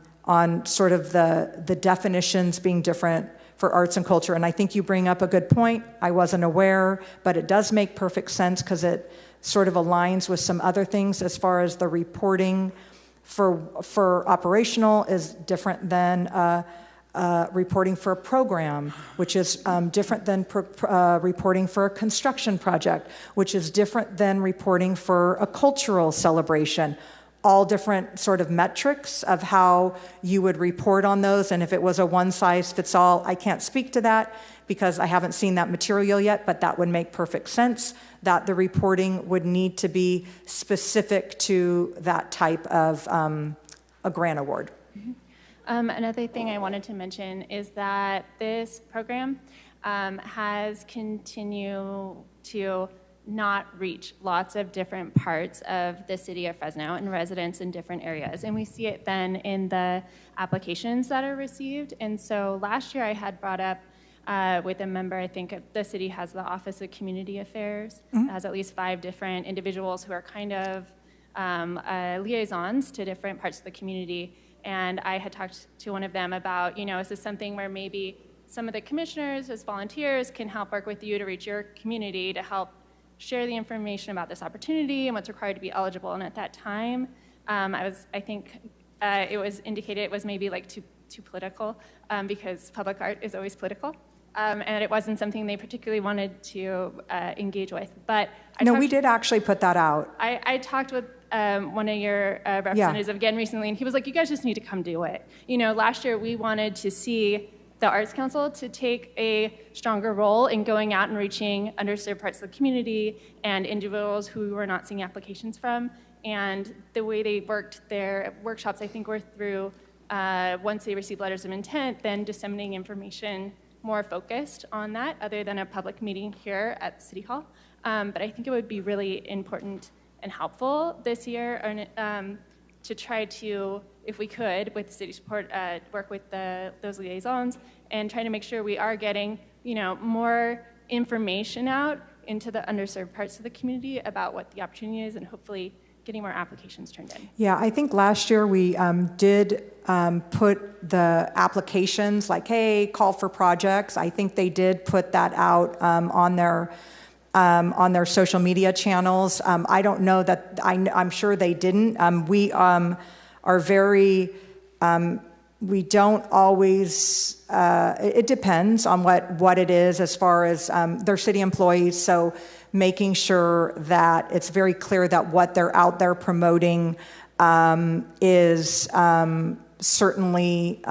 sort of the definitions being different for arts and culture. And I think you bring up a good point. I wasn't aware, but it does make perfect sense because it sort of aligns with some other things as far as the reporting for operational is different than reporting for a program, which is different than reporting for a construction project, which is different than reporting for a cultural celebration. All different sort of metrics of how you would report on those. And if it was a one-size-fits-all, I can't speak to that because I haven't seen that material yet, but that would make perfect sense that the reporting would need to be specific to that type of a grant award. Another thing I wanted to mention is that this program has continued to not reach lots of different parts of the city of Fresno and residents in different areas. And we see it then in the applications that are received. And so last year I had brought up with a member, I think the city has the Office of Community Affairs. It has at least 5 different individuals who are kind of liaisons to different parts of the community. And I had talked to one of them about, is this something where maybe some of the commissioners as volunteers can help work with you to reach your community to help share the information about this opportunity and what's required to be eligible. And at that time, I think it was indicated it was maybe like too political because public art is always political. And it wasn't something they particularly wanted to engage with. But we did actually put that out. I talked with one of your representatives again recently, and he was like, you guys just need to come do it. Last year we wanted to see the Arts Council to take a stronger role in going out and reaching underserved parts of the community and individuals who were not seeing applications from. And the way they worked their workshops, I think, were through, once they received letters of intent, then disseminating information more focused on that, other than a public meeting here at City Hall. But I think it would be really important and helpful this year to try to, if we could, with the city support, work with those liaisons and try to make sure we are getting, more information out into the underserved parts of the community about what the opportunity is and hopefully getting more applications turned in. Yeah, I think last year we did put the applications like, hey, call for projects. I think they did put that out on their social media channels. I don't know that, I'm sure they didn't. We are very, we don't always, it depends on what it is as far as they're city employees, so making sure that it's very clear that what they're out there promoting is certainly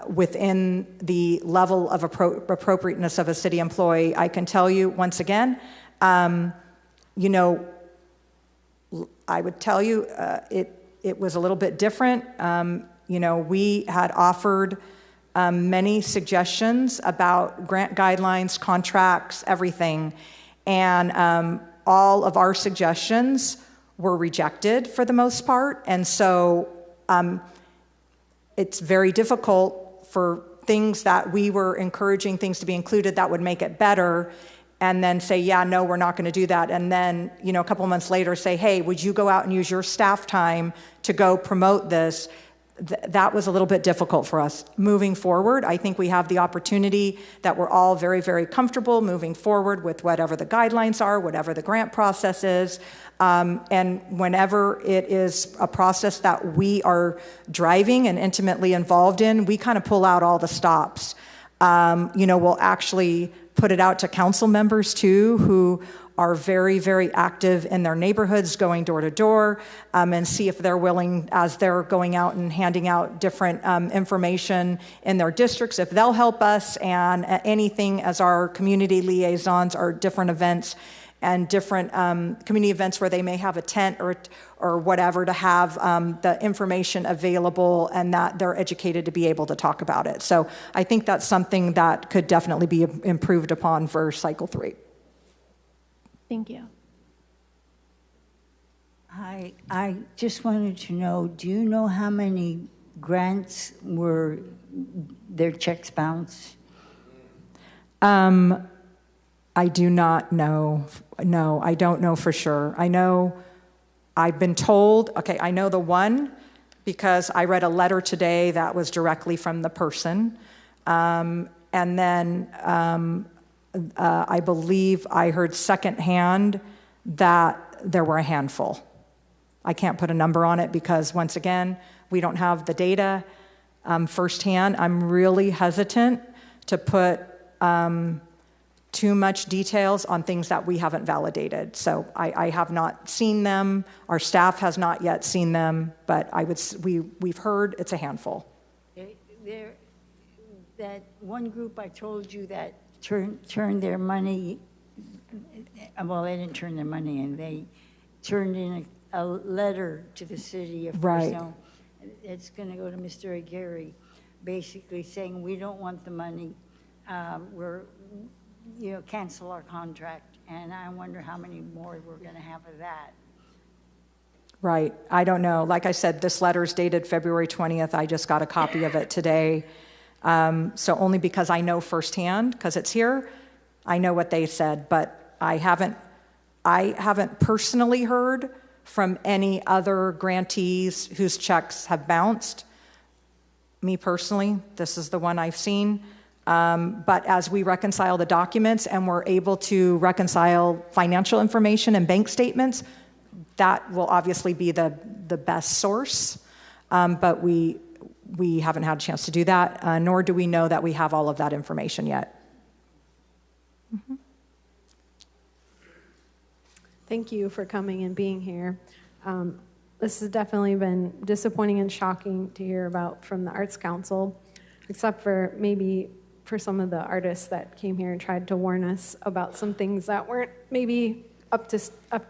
within the level of appropriateness of a city employee. I can tell you once again, I would tell you it was a little bit different. We had offered many suggestions about grant guidelines, contracts, everything, and all of our suggestions were rejected for the most part. And so it's very difficult for things that we were encouraging things to be included that would make it better, and then say, yeah, no, we're not going to do that. And then, a couple of months later say, hey, would you go out and use your staff time to go promote this? That was a little bit difficult for us. Moving forward, I think we have the opportunity that we're all very, very comfortable moving forward with whatever the guidelines are, whatever the grant process is. And whenever it is a process that we are driving and intimately involved in, we kind of pull out all the stops. We'll actually put it out to council members too, who are very, very active in their neighborhoods, going door to door, and see if they're willing, as they're going out and handing out different information in their districts, if they'll help us, and anything as our community liaisons or different events and different community events where they may have a tent or whatever, to have the information available and that they're educated to be able to talk about it. So I think that's something that could definitely be improved upon for cycle 3. Thank you. I just wanted to know, do you know how many grants were their checks bounced? I do not know. No, I don't know for sure. I know I've been told, okay, I know the one because I read a letter today that was directly from the person. And then I believe I heard secondhand that there were a handful. I can't put a number on it because, once again, we don't have the data firsthand. I'm really hesitant to put too much details on things that we haven't validated. So I have not seen them. Our staff has not yet seen them, but we've heard it's a handful. That one group I told you that turned their money, well, they didn't turn their money in. They turned in a letter to the city of Fresno. Right. It's going to go to Mr. Aguirre, basically saying we don't want the money. Cancel our contract. And I wonder how many more we're going to have of that. Right. I don't know. Like I said, this letter is dated February 20th. I just got a copy of it today. So only because I know firsthand, because it's here, I know what they said, but I haven't personally heard from any other grantees whose checks have bounced. Me personally, this is the one I've seen. But as we reconcile the documents and we're able to reconcile financial information and bank statements, that will obviously be the best source. But we haven't had a chance to do that, nor do we know that we have all of that information yet. Mm-hmm. Thank you for coming and being here. This has definitely been disappointing and shocking to hear about from the Arts Council, except for maybe for some of the artists that came here and tried to warn us about some things that weren't maybe up to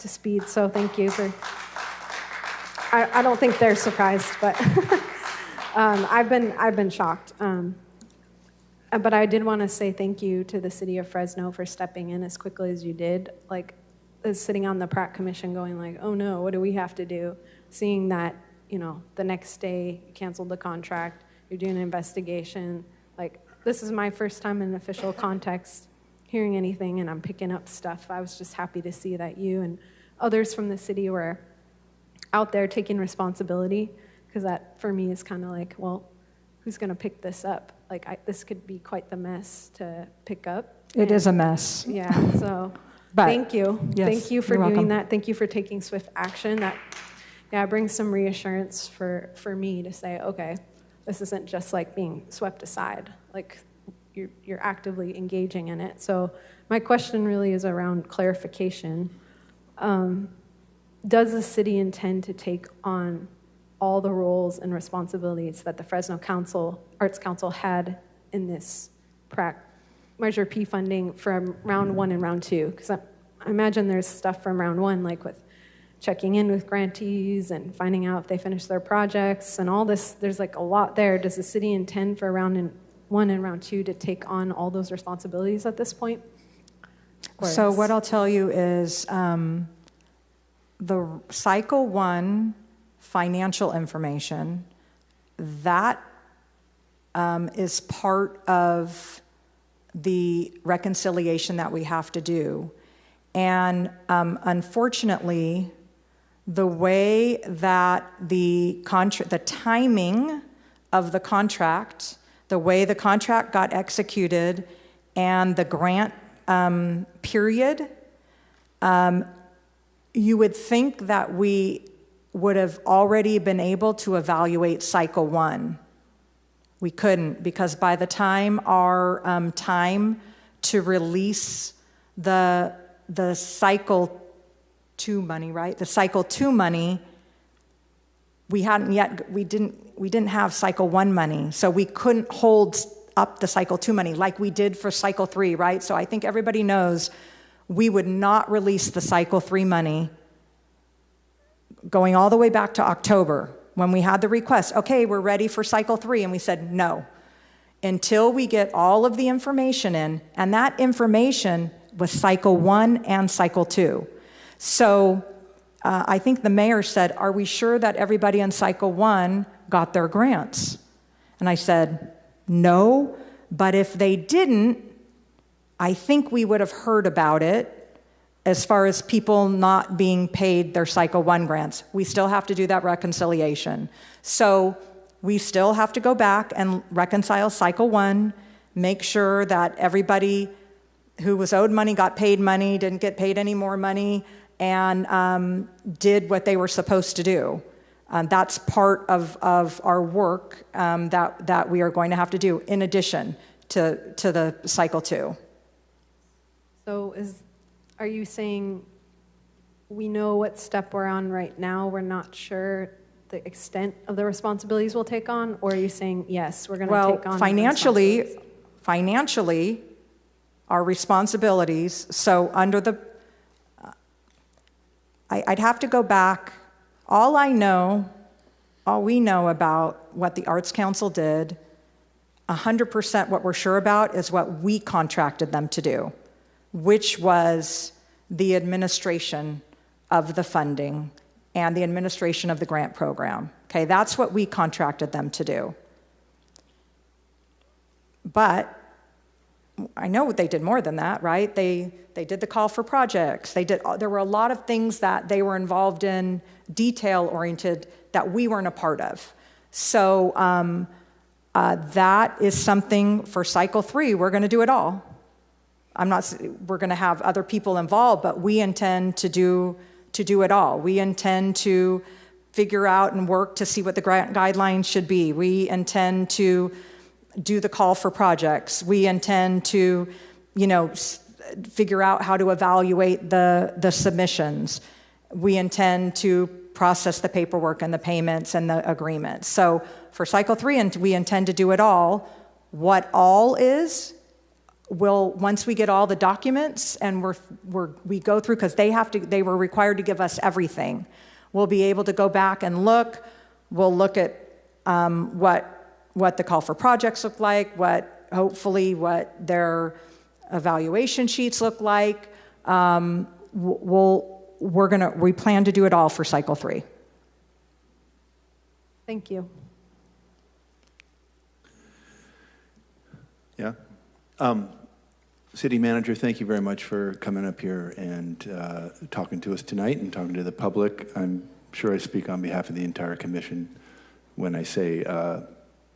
speed. So thank you for. I don't think they're surprised, but I've been shocked. But I did want to say thank you to the city of Fresno for stepping in as quickly as you did. Like, sitting on the Pratt Commission going like, oh no, what do we have to do? Seeing that, the next day you canceled the contract, you're doing an investigation. Like, this is my first time in an official context hearing anything, and I'm picking up stuff. I was just happy to see that you and others from the city were out there taking responsibility, because that for me is kind of like, well, who's going to pick this up? Like, this could be quite the mess to pick up. It is a mess. Yeah, so but, thank you. Yes, thank you for you're doing welcome. that. Thank you for taking swift action. That brings some reassurance for me to say, okay, this isn't just like being swept aside. Like, you're actively engaging in it. So my question really is around clarification. Does the city intend to take on all the roles and responsibilities that the Fresno Arts Council had in this Measure P funding from round 1 and round 2? Because I imagine there's stuff from round 1, like with checking in with grantees and finding out if they finished their projects and all this. There's like a lot there. Does the city intend for round 1 and round 2 to take on all those responsibilities at this point? So what I'll tell you is the cycle 1 financial information, that is part of the reconciliation that we have to do. And unfortunately, the way that the timing of the contract, the way the contract got executed, and the grant period, you would think that we would have already been able to evaluate cycle 1. We couldn't, because by the time our time to release the cycle 2 money, right? The cycle 2 money, we didn't have cycle 1 money, so we couldn't hold up the cycle 2 money like we did for cycle 3, right? So I think everybody knows we would not release the cycle 3 money going all the way back to October when we had the request, okay, we're ready for cycle 3, and we said no. Until we get all of the information in, and that information was cycle 1 and cycle 2. So I think the mayor said, are we sure that everybody in cycle 1 got their grants? And I said, no, but if they didn't, I think we would have heard about it as far as people not being paid their Cycle 1 grants. We still have to do that reconciliation. So we still have to go back and reconcile Cycle 1, make sure that everybody who was owed money got paid money, didn't get paid any more money, and did what they were supposed to do. That's part of our work that we are going to have to do in addition to the Cycle 2. So are you saying we know what step we're on right now, we're not sure the extent of the responsibilities we'll take on? Or are you saying, yes, we're going to take on financially, our responsibilities, so under the, I'd have to go back. All we know about what the Arts Council did, 100% what we're sure about is what we contracted them to do, which was the administration of the funding and the administration of the grant program. Okay, that's what we contracted them to do. But I know they did more than that, right? They did the call for projects. There were a lot of things that they were involved in, detail-oriented, that we weren't a part of. So that is something for Cycle 3, we're going to do it all. We're going to have other people involved, but we intend to do it all. We intend to figure out and work to see what the grant guidelines should be. We intend to do the call for projects. We intend to, figure out how to evaluate the submissions. We intend to process the paperwork and the payments and the agreements. So for Cycle 3, we intend to do it all. What all is, once we get all the documents and we go through, because they were required to give us everything, we'll be able to go back and look. We'll look at what the call for projects look like, hopefully what their evaluation sheets look like. We plan to do it all for Cycle 3. Thank you. Yeah. City Manager, thank you very much for coming up here and talking to us tonight and talking to the public. I'm sure I speak on behalf of the entire commission when I say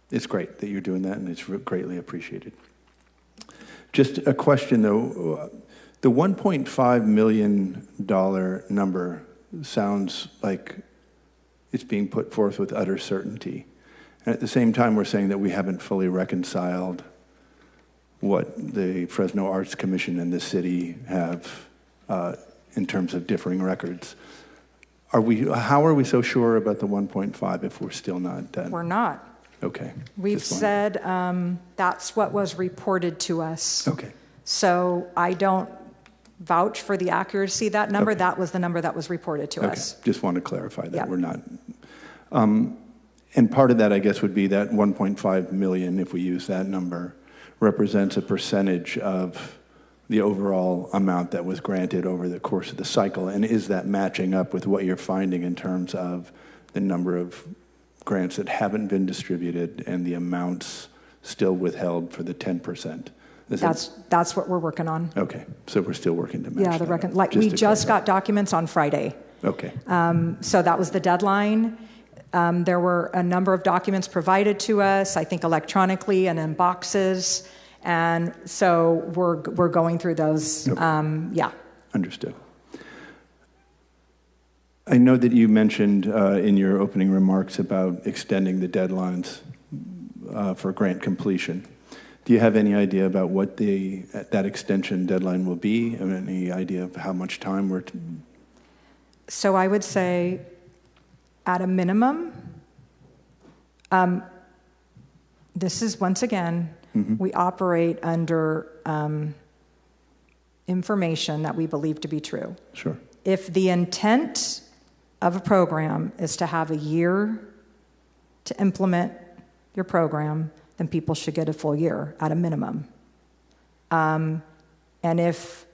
it's great that you're doing that, and it's greatly appreciated. Just a question, though. The $1.5 million number sounds like it's being put forth with utter certainty. And at the same time, we're saying that we haven't fully reconciled what the Fresno Arts Commission and the city have in terms of differing records. How are we so sure about the 1.5 if we're still not done? We're not. Okay. We've said that's what was reported to us. Okay. So I don't vouch for the accuracy of that number. Okay. That was the number that was reported to us. Just want to clarify that. Yep. We're not. And part of that, I guess, would be that 1.5 million, if we use that number, represents a percentage of the overall amount that was granted over the course of the cycle. And is that matching up with what you're finding in terms of the number of grants that haven't been distributed and the amounts still withheld for the 10%? That's what we're working on. Okay, so we're still working to match that. We just got documents on Friday. Okay. So that was the deadline. There were a number of documents provided to us, I think electronically and in boxes, and so we're going through those. Okay. Yeah. Understood. I know that you mentioned in your opening remarks about extending the deadlines for grant completion. Do you have any idea about what that extension deadline will be? Any idea of how much time we're? So I would say, at a minimum, this is once again, we operate under information that we believe to be true. Sure. If the intent of a program is to have a year to implement your program, then people should get a full year at a minimum. So if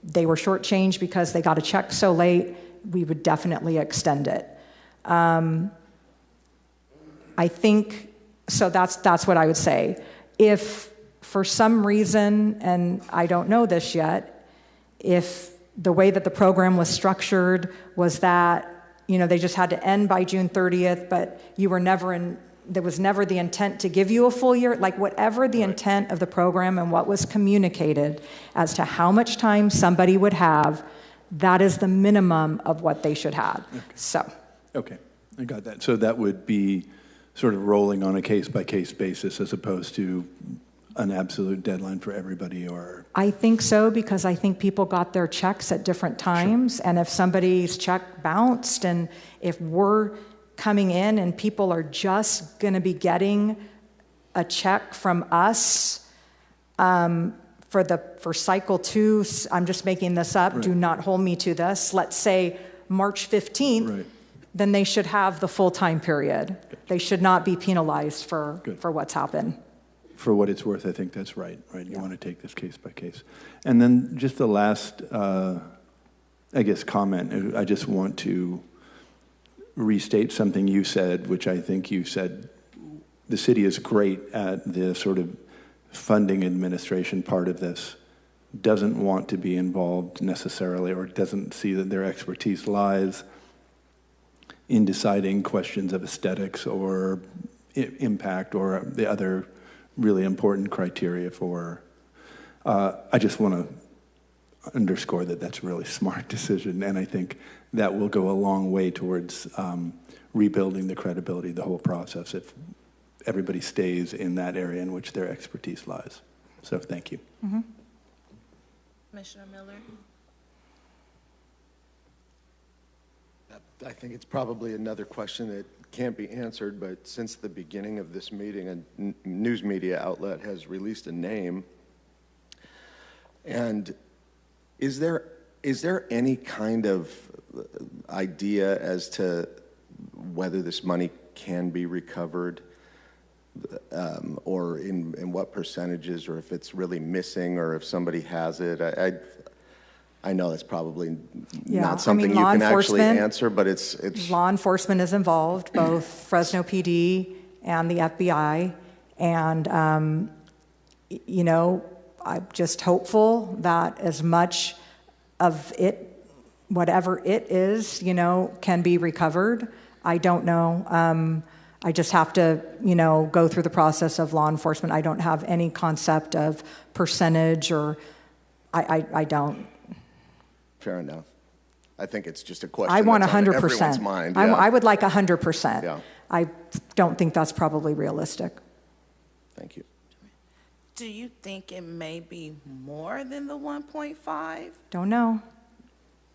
they were shortchanged because they got a check so late, we would definitely extend it. I think, so that's what I would say. If for some reason, and I don't know this yet, if the way that the program was structured was that, they just had to end by June 30th, but you were there was never the intent to give you a full year, like whatever the intent of the program and what was communicated as to how much time somebody would have, that is the minimum of what they should have. Okay, I got that. So that would be sort of rolling on a case-by-case basis as opposed to an absolute deadline for everybody, or? I think so, because I think people got their checks at different times, and if somebody's check bounced, and if we're coming in and people are just going to be getting a check from us for cycle 2, I'm just making this up, do not hold me to this, let's say March 15th, then they should have the full time period. They should not be penalized for what's happened. For what it's worth, I think that's right? You want to take this case by case. And then just the last, comment, I just want to restate something you said, which I think you said, the city is great at the sort of funding administration part of this, doesn't want to be involved necessarily, or doesn't see that their expertise lies in deciding questions of aesthetics or impact or the other really important criteria for, I just want to underscore that that's a really smart decision, and I think that will go a long way towards rebuilding the credibility of the whole process if everybody stays in that area in which their expertise lies. So thank you. Mm-hmm. Commissioner Miller? I think it's probably another question that can't be answered, but since the beginning of this meeting, a news media outlet has released a name. And is there any kind of idea as to whether this money can be recovered, or in what percentages, or if it's really missing, or if somebody has it? I know that's probably not something you can actually answer, but it's... Law enforcement is involved, both Fresno PD and the FBI, and, I'm just hopeful that as much of it, whatever it is, can be recovered. I don't know. I just have to, go through the process of law enforcement. I don't have any concept of percentage, or I don't. Fair enough. I think it's just a question I want that's on 100%. everyone's mind. I would like 100%. Yeah. I don't think that's probably realistic. Thank you. Do you think it may be more than the 1.5? Don't know.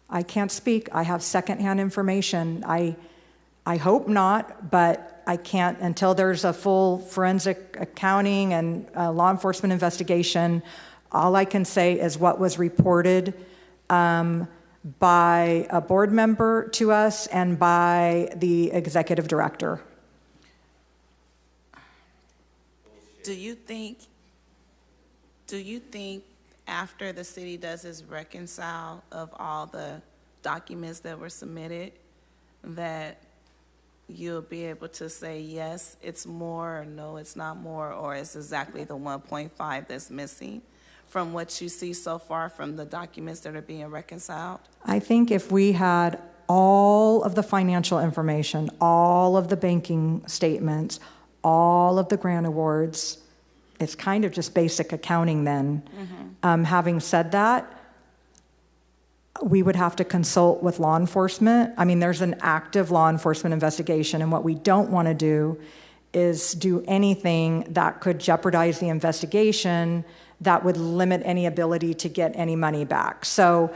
I can't speak. I have secondhand information. I hope not, but I can't until there's a full forensic accounting and law enforcement investigation. All I can say is what was reported by a board member to us and by the executive director. Do you think after the city does its reconcile of all the documents that were submitted, that you'll be able to say, yes, it's more, or no, it's not more, or it's exactly the 1.5 that's missing from what you see so far from the documents that are being reconciled? I think if we had all of the financial information, all of the banking statements, all of the grant awards, it's kind of just basic accounting then. Mm-hmm. Having said that, we would have to consult with law enforcement. I mean, there's an active law enforcement investigation, and what we don't want to do is do anything that could jeopardize the investigation, that would limit any ability to get any money back. So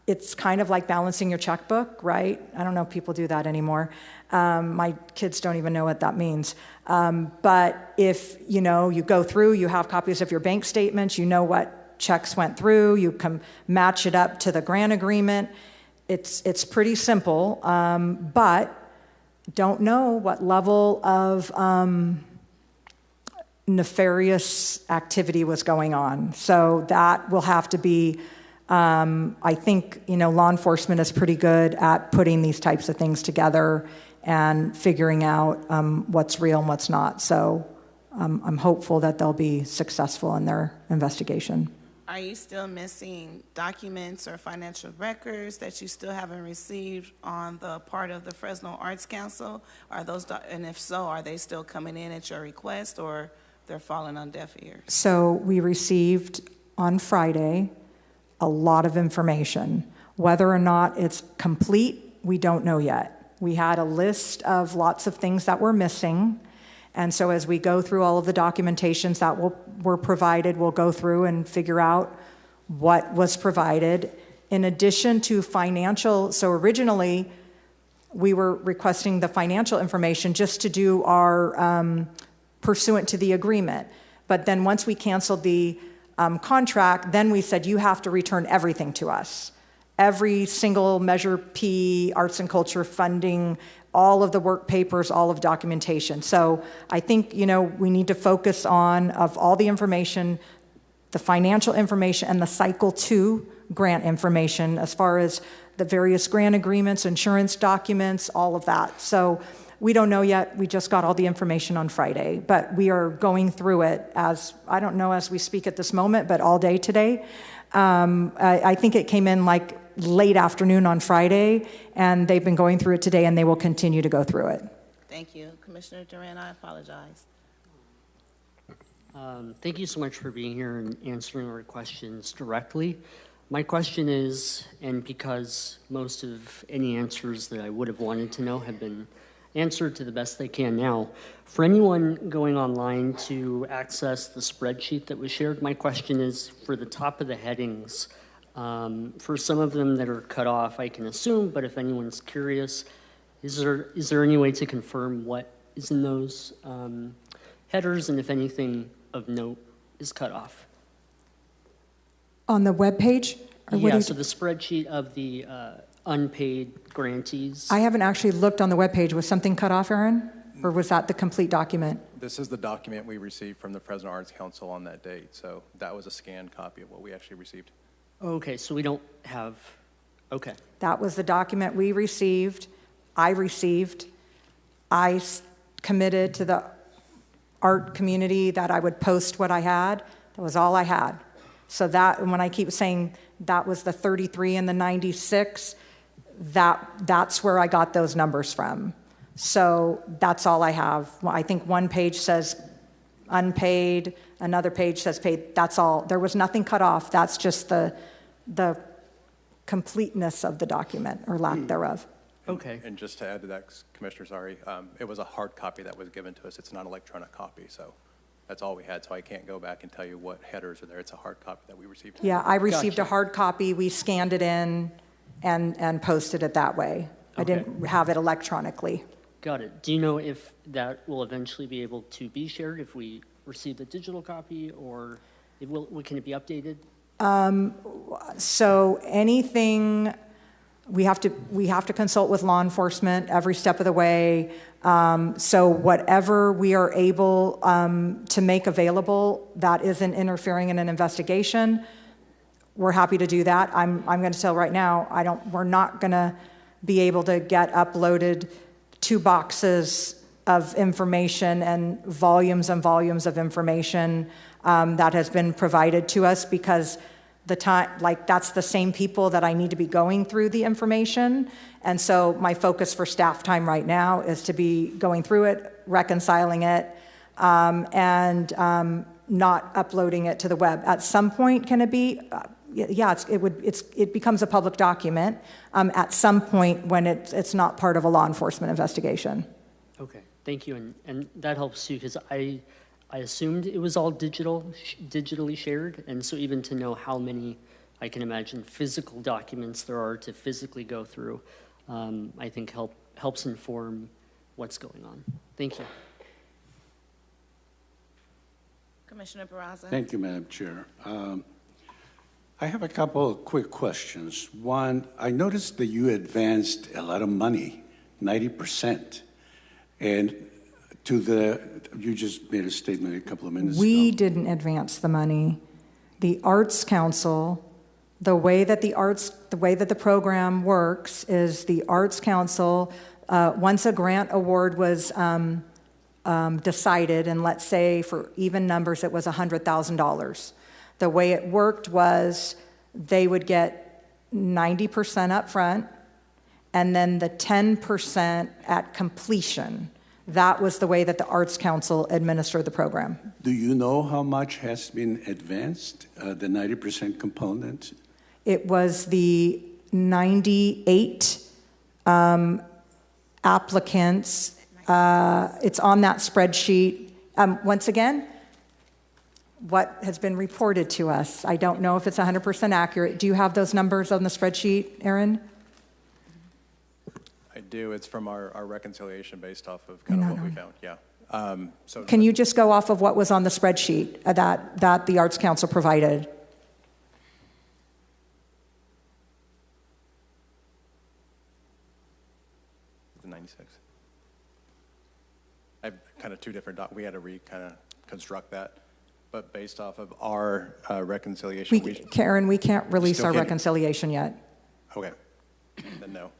it's kind of like balancing your checkbook, right? I don't know if people do that anymore. My kids don't even know what that means. But if, you go through, you have copies of your bank statements, you know what checks went through, you can match it up to the grant agreement. It's pretty simple, but don't know what level of nefarious activity was going on. So that will have to be, I think, law enforcement is pretty good at putting these types of things together and figuring out what's real and what's not. So I'm hopeful that they'll be successful in their investigation. Are you still missing documents or financial records that you still haven't received on the part of the Fresno Arts Council? Are those, and if so, are they still coming in at your request, or they're falling on deaf ears? So we received on Friday a lot of information. Whether or not it's complete, we don't know yet. We had a list of lots of things that were missing. And so as we go through all of the documentations that were provided, we'll go through and figure out what was provided. In addition to financial, so originally we were requesting the financial information just to do our pursuant to the agreement. But then once we canceled the contract, then we said, you have to return everything to us. Every single Measure P, arts and culture funding, all of the work papers, all of documentation. So I think, we need to focus on, of all the information, the financial information and the Cycle 2 grant information as far as the various grant agreements, insurance documents, all of that. So we don't know yet. We just got all the information on Friday, but we are going through it as we speak at this moment, but all day today. I think it came in like late afternoon on Friday, and they've been going through it today, and they will continue to go through it. Thank you. Commissioner Duran, I apologize. Thank you so much for being here and answering our questions directly. My question is, and because most of any answers that I would have wanted to know have been answered to the best they can now, for anyone going online to access the spreadsheet that was shared, my question is for the top of the headings. For some of them that are cut off, I can assume, but if anyone's curious, is there any way to confirm what is in those headers and if anything of note is cut off? On the webpage? So the spreadsheet of the unpaid grantees. I haven't actually looked on the webpage. Was something cut off, Aaron? Or was that the complete document? This is the document we received from the Fresno Arts Council on that date. So that was a scanned copy of what we actually received. Okay, so we don't have, okay. That was the document we received. I committed to the art community that I would post what I had. That was all I had. So that, when I keep saying that was the 33 and the 96, that's where I got those numbers from. So that's all I have. I think one page says unpaid, another page says paid. That's all. There was nothing cut off. That's just the completeness of the document, or lack thereof. Okay. And just to add to that, Commissioner Zari, it was a hard copy that was given to us. It's not an electronic copy, so that's all we had. So I can't go back and tell you what headers are there. It's a hard copy that we received. Yeah, I received a hard copy. We scanned it in and posted it that way. I didn't have it electronically. Got it. Do you know if that will eventually be able to be shared if we receive the digital copy, or can it be updated? So anything, we have to consult with law enforcement every step of the way. So whatever we are able to make available that isn't interfering in an investigation, we're happy to do that. I'm going to tell right now, we're not going to be able to get uploaded 2 boxes of information and volumes of information that has been provided to us, because that's the same people that I need to be going through the information. And so my focus for staff time right now is to be going through it, reconciling it, and not uploading it to the web. At some point, can it be? It becomes a public document at some point when it's not part of a law enforcement investigation. Okay, thank you, and that helps too, because I assumed it was all digitally shared, and so even to know how many, I can imagine, physical documents there are to physically go through, I think helps inform what's going on. Thank you. Commissioner Barraza. Thank you, Madam Chair. I have a couple of quick questions. One, I noticed that you advanced a lot of money, 90%. And you just made a statement a couple of minutes ago. We didn't advance the money. The Arts Council, the way that the program works is the Arts Council once a grant award was decided, and let's say for even numbers it was $100,000, the way it worked was they would get 90% up front, and then the 10% at completion. That was the way that the Arts Council administered the program. Do you know how much has been advanced, the 90% component? It was the 98 applicants. It's on that spreadsheet. Once again, what has been reported to us. I don't know if it's 100% accurate. Do you have those numbers on the spreadsheet, Aaron? I do. It's from our reconciliation based off of kind of what we found. Yeah. So can you just go off of what was on the spreadsheet that the Arts Council provided? The 96. I have kind of two different we had to kind of construct that. But based off of our reconciliation, Karen, we can't release our reconciliation yet. Okay, then no.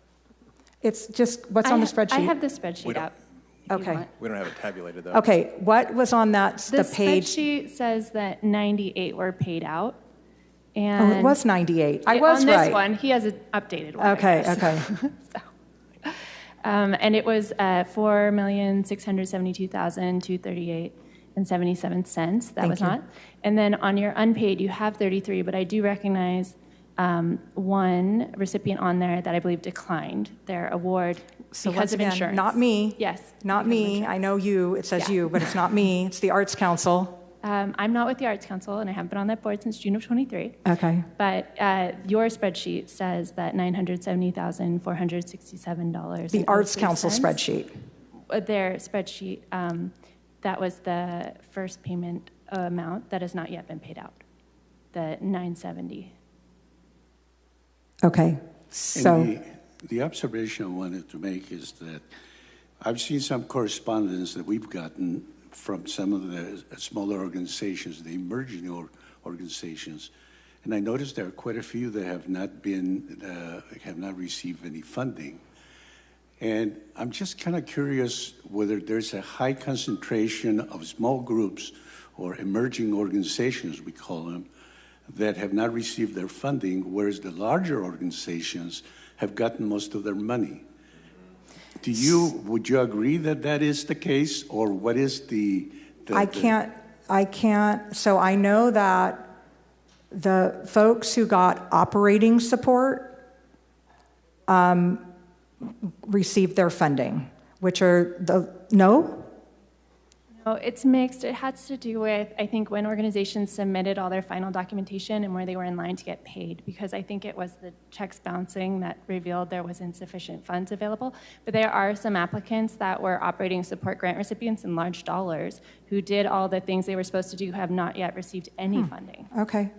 It's just what's on the spreadsheet. I have the spreadsheet up. Okay. We don't have it tabulated though. Okay, what was on that? The page? spreadsheet says that 98 were paid out. And it was 98. I was on right. On this one, he has an updated one. Okay, so, and it was $4,672,238.77. That was not. And then on your unpaid, you have 33, but I do recognize one recipient on there that I believe declined their award because of insurance. Not me. Yes. Not me. I know you. It says you, but it's not me. It's the Arts Council. I'm not with the Arts Council, and I haven't been on that board since June of 23. Okay. But your spreadsheet says that $970,467. The Arts Council spreadsheet. Their spreadsheet, that was the first payment amount that has not yet been paid out, the $970. Okay. So the observation I wanted to make is that I've seen some correspondence that we've gotten from some of the smaller organizations, the emerging organizations, and I noticed there are quite a few that have not received any funding. And I'm just kind of curious whether there's a high concentration of small groups or emerging organizations, we call them, that have not received their funding, whereas the larger organizations have gotten most of their money. Would you agree that that is the case, or what is I can't, so I know that the folks who got operating support received their funding, which are no? No, it's mixed. It has to do with, I think, when organizations submitted all their final documentation and where they were in line to get paid, because I think it was the checks bouncing that revealed there was insufficient funds available. But there are some applicants that were operating support grant recipients in large dollars who did all the things they were supposed to do who have not yet received any funding. Okay.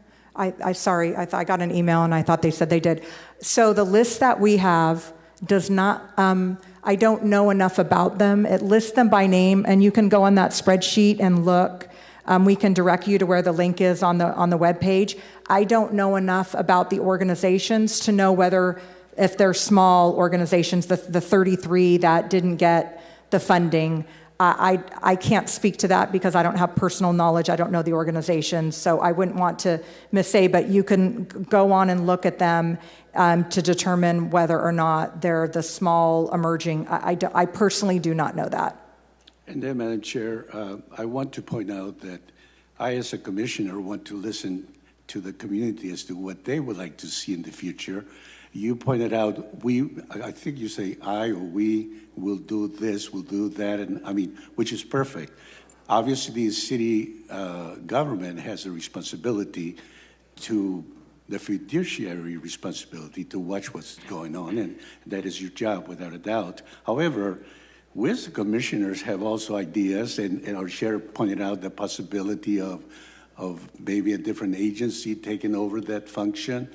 Sorry, I got an email and I thought they said they did. So the list that we have does not, I don't know enough about them. It lists them by name, and you can go on that spreadsheet and look. We can direct you to where the link is on the web page. I don't know enough about the organizations to know if they're small organizations, the 33 that didn't get the funding. I can't speak to that because I don't have personal knowledge. I don't know the organizations, so I wouldn't want to missay, but you can go on and look at them to determine whether or not they're the small emerging. I personally do not know that. And then, Madam Chair, I want to point out that I, as a commissioner, want to listen to the community as to what they would like to see in the future. You pointed out, I think you say I or we will do this, we'll do that, and which is perfect. Obviously, the city government has a responsibility the fiduciary responsibility to watch what's going on, and that is your job, without a doubt. However, we as the commissioners have also ideas, and our chair pointed out the possibility of maybe a different agency taking over that function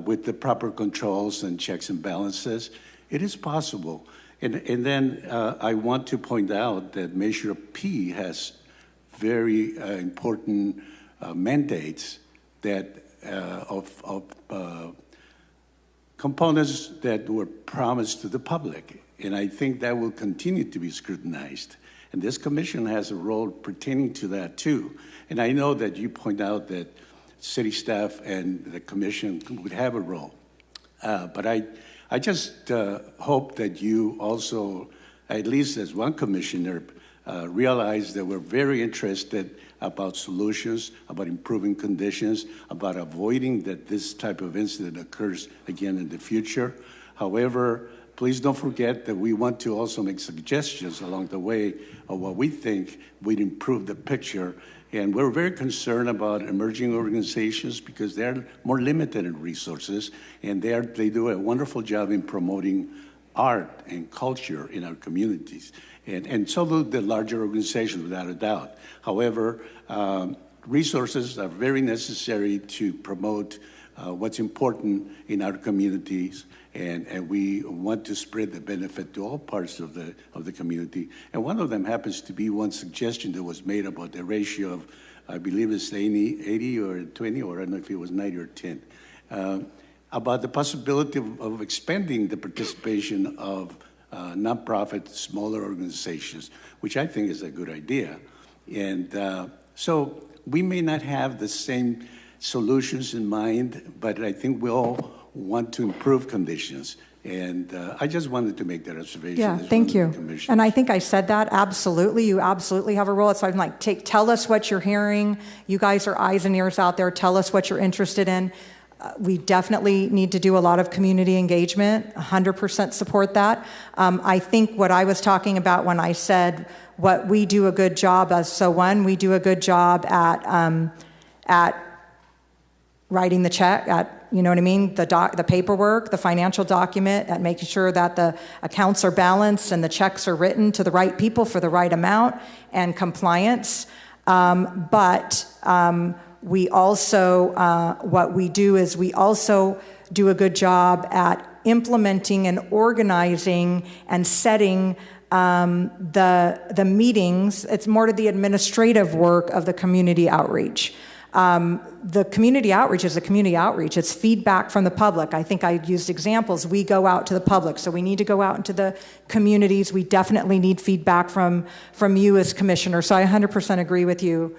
with the proper controls and checks and balances. It is possible. And then I want to point out that Measure P has very important mandates that components that were promised to the public. And I think that will continue to be scrutinized. And this commission has a role pertaining to that too. And I know that you point out that city staff and the commission would have a role. But I just hope that you also, at least as one commissioner, realize that we're very interested about solutions, about improving conditions, about avoiding that this type of incident occurs again in the future. However, please don't forget that we want to also make suggestions along the way of what we think would improve the picture. And we're very concerned about emerging organizations because they're more limited in resources, and they do a wonderful job in promoting art and culture in our communities. And so do the larger organizations, without a doubt. However, resources are very necessary to promote what's important in our communities, and we want to spread the benefit to all parts of the community. And one of them happens to be one suggestion that was made about the ratio of, I believe it's 80 or 20, or I don't know if it was 90 or 10, about the possibility of expanding the participation of nonprofit, smaller organizations, which I think is a good idea. And so we may not have the same solutions in mind, but I think we all want to improve conditions. And I just wanted to make that observation. Yeah, thank you. And I think I said that, absolutely. You absolutely have a role. So I'm like, tell us what you're hearing. You guys are eyes and ears out there. Tell us what you're interested in. We definitely need to do a lot of community engagement, 100% support that. I think what I was talking about when I said what we do a good job as, so one, we do a good job at writing the check, at, you know what I mean, the paperwork, the financial document, at making sure that the accounts are balanced and the checks are written to the right people for the right amount and compliance. We also, what we do is we also do a good job at implementing and organizing and setting the meetings. It's more to the administrative work of the community outreach. The community outreach is a community outreach. It's feedback from the public. I think I used examples. We go out to the public, so we need to go out into the communities. We definitely need feedback from you as commissioner. So I 100% agree with you,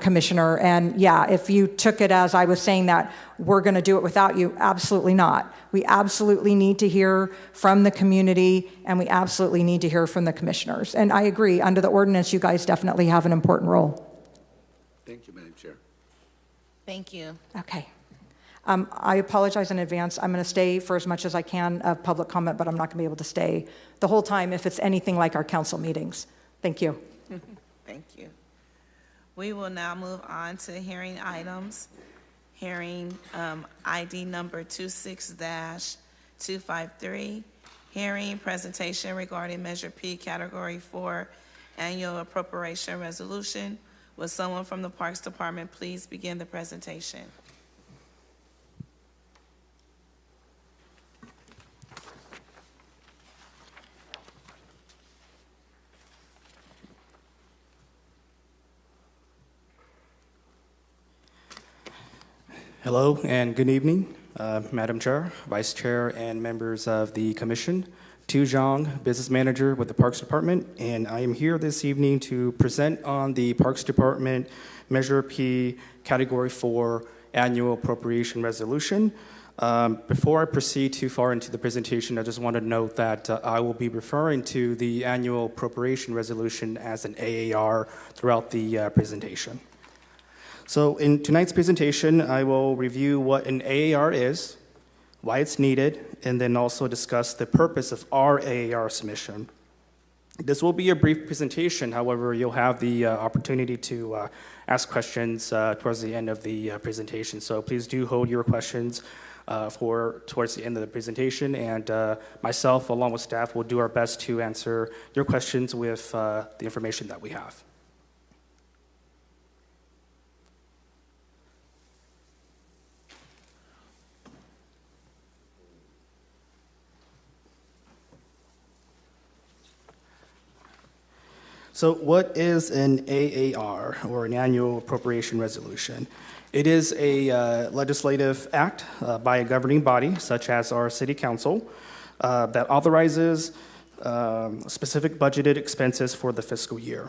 Commissioner. And yeah, if you took it as I was saying that we're going to do it without you, absolutely not. We absolutely need to hear from the community, and we absolutely need to hear from the commissioners. And I agree, under the ordinance, you guys definitely have an important role. Thank you, Madam Chair. Thank you. Okay. I apologize in advance. I'm going to stay for as much as I can of public comment, but I'm not going to be able to stay the whole time if it's anything like our council meetings. Thank you. Thank you. We will now move on to hearing items. Hearing ID number 26-253. Hearing presentation regarding Measure P Category 4 Annual Appropriation Resolution. Will someone from the Parks Department please begin the presentation? Hello and good evening, Madam Chair, Vice Chair, and members of the Commission. Tu Zhang, Business Manager with the Parks Department, and I am here this evening to present on the Parks Department Measure P Category 4 Annual Appropriation Resolution. Before I proceed too far into the presentation, I just want to note that I will be referring to the Annual Appropriation Resolution as an AAR throughout the presentation. So in tonight's presentation, I will review what an AAR is, why it's needed, and then also discuss the purpose of our AAR submission. This will be a brief presentation, however, you'll have the opportunity to ask questions towards the end of the presentation. So please do hold your questions towards the end of the presentation, and myself, along with staff, will do our best to answer your questions with the information that we have. So what is an AAR, or an Annual Appropriation Resolution? It is a legislative act by a governing body, such as our city council, that authorizes specific budgeted expenses for the fiscal year.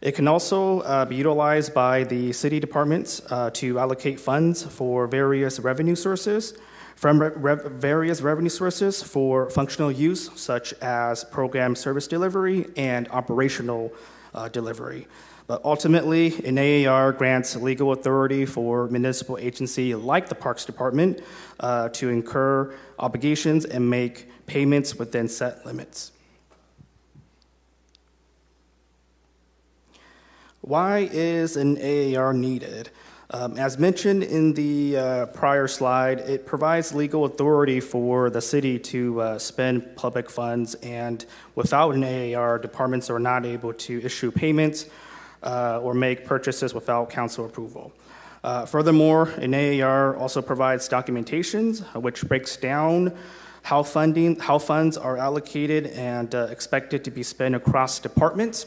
It can also be utilized by the city departments to allocate funds for various revenue sources, various revenue sources for functional use, such as program service delivery and operational delivery. But ultimately, an AAR grants legal authority for municipal agency like the Parks Department to incur obligations and make payments within set limits. Why is an AAR needed? As mentioned in the prior slide, it provides legal authority for the city to spend public funds, and without an AAR, departments are not able to issue payments or make purchases without council approval. Furthermore, an AAR also provides documentations which breaks down how funds are allocated and expected to be spent across departments.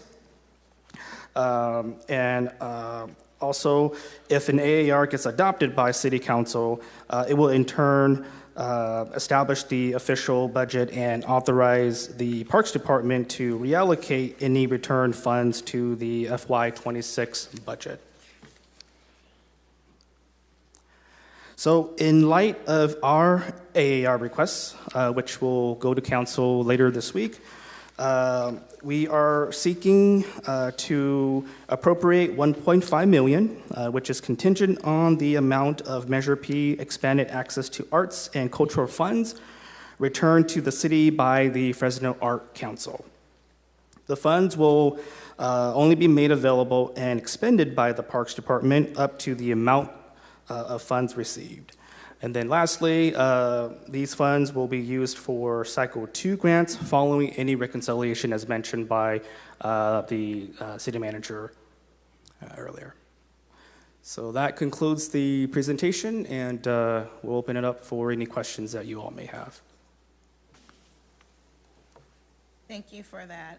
Also, if an AAR gets adopted by City Council, it will in turn establish the official budget and authorize the Parks Department to reallocate any returned funds to the FY26 budget. So in light of our AAR requests, which will go to Council later this week, we are seeking to appropriate $1.5 million, which is contingent on the amount of Measure P expanded access to arts and cultural funds returned to the city by the Fresno Art Council. The funds will only be made available and expended by the Parks Department up to the amount of funds received. And then lastly, these funds will be used for Cycle 2 grants following any reconciliation as mentioned by the city manager earlier. So that concludes the presentation, and we'll open it up for any questions that you all may have. Thank you for that.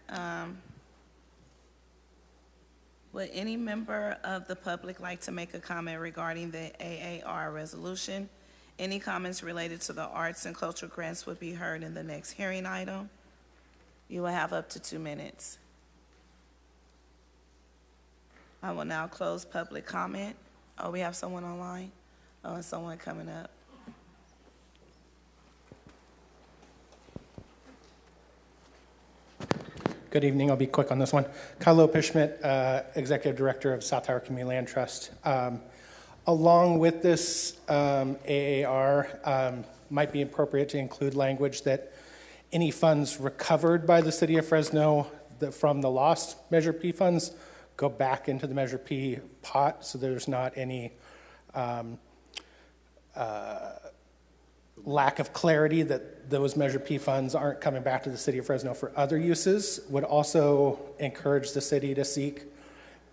Would any member of the public like to make a comment regarding the AAR resolution? Any comments related to the arts and cultural grants would be heard in the next hearing item. You will have up to 2 minutes. I will now close public comment. Oh, we have someone online? Oh, and someone coming up. Good evening. I'll be quick on this one. Kyle Lopez-Schmidt, Executive Director of South Tower Community Land Trust. Along with this AAR, might be appropriate to include language that any funds recovered by the city of Fresno from the lost Measure P funds go back into the Measure P pot, so there's not any lack of clarity that those Measure P funds aren't coming back to the city of Fresno for other uses. Would also encourage the city to seek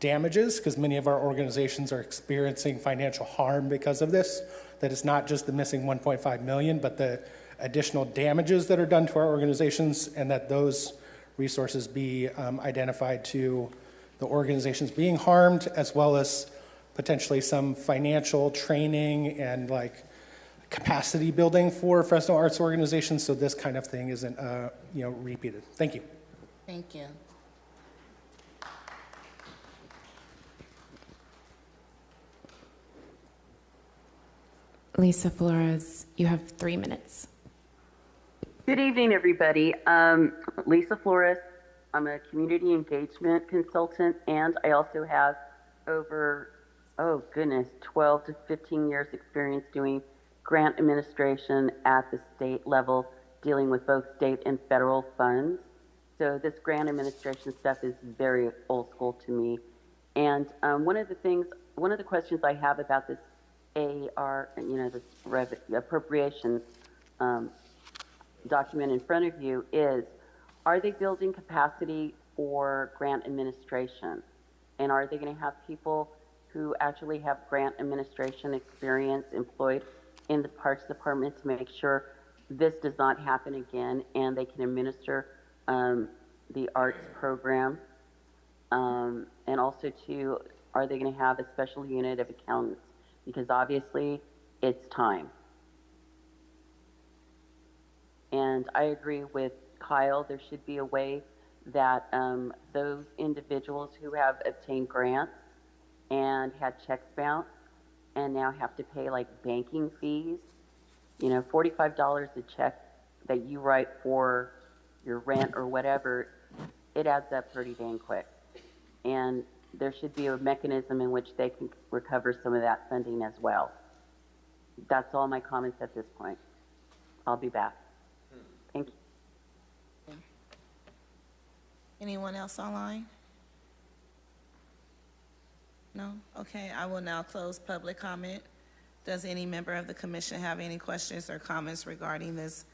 damages, because many of our organizations are experiencing financial harm because of this, that it's not just the missing 1.5 million, but the additional damages that are done to our organizations, and that those resources be identified to the organizations being harmed, as well as potentially some financial training and like capacity building for Fresno arts organizations, so this kind of thing isn't repeated. Thank you. Thank you. Lisa Flores, you have 3 minutes. Good evening, everybody. Lisa Flores. I'm a community engagement consultant, and I also have over, 12 to 15 years experience doing grant administration at the state level, dealing with both state and federal funds. So this grant administration stuff is very old school to me. And one of the questions I have about this AR, this appropriation document in front of you is, are they building capacity for grant administration? And are they going to have people who actually have grant administration experience employed in the Parks Department to make sure this does not happen again, and they can administer the arts program? And also, are they going to have a special unit of accountants because obviously it's time. And I agree with Kyle, there should be a way that those individuals who have obtained grants and had checks bounce and now have to pay like banking fees, you know, $45 a check that you write for your rent or whatever, it adds up pretty dang quick. And there should be a mechanism in which they can recover some of that funding as well. That's all my comments at this point. I'll be back. Thank you. Anyone else online? No? Okay, I will now close public comment. Does any member of the commission have any questions or comments regarding this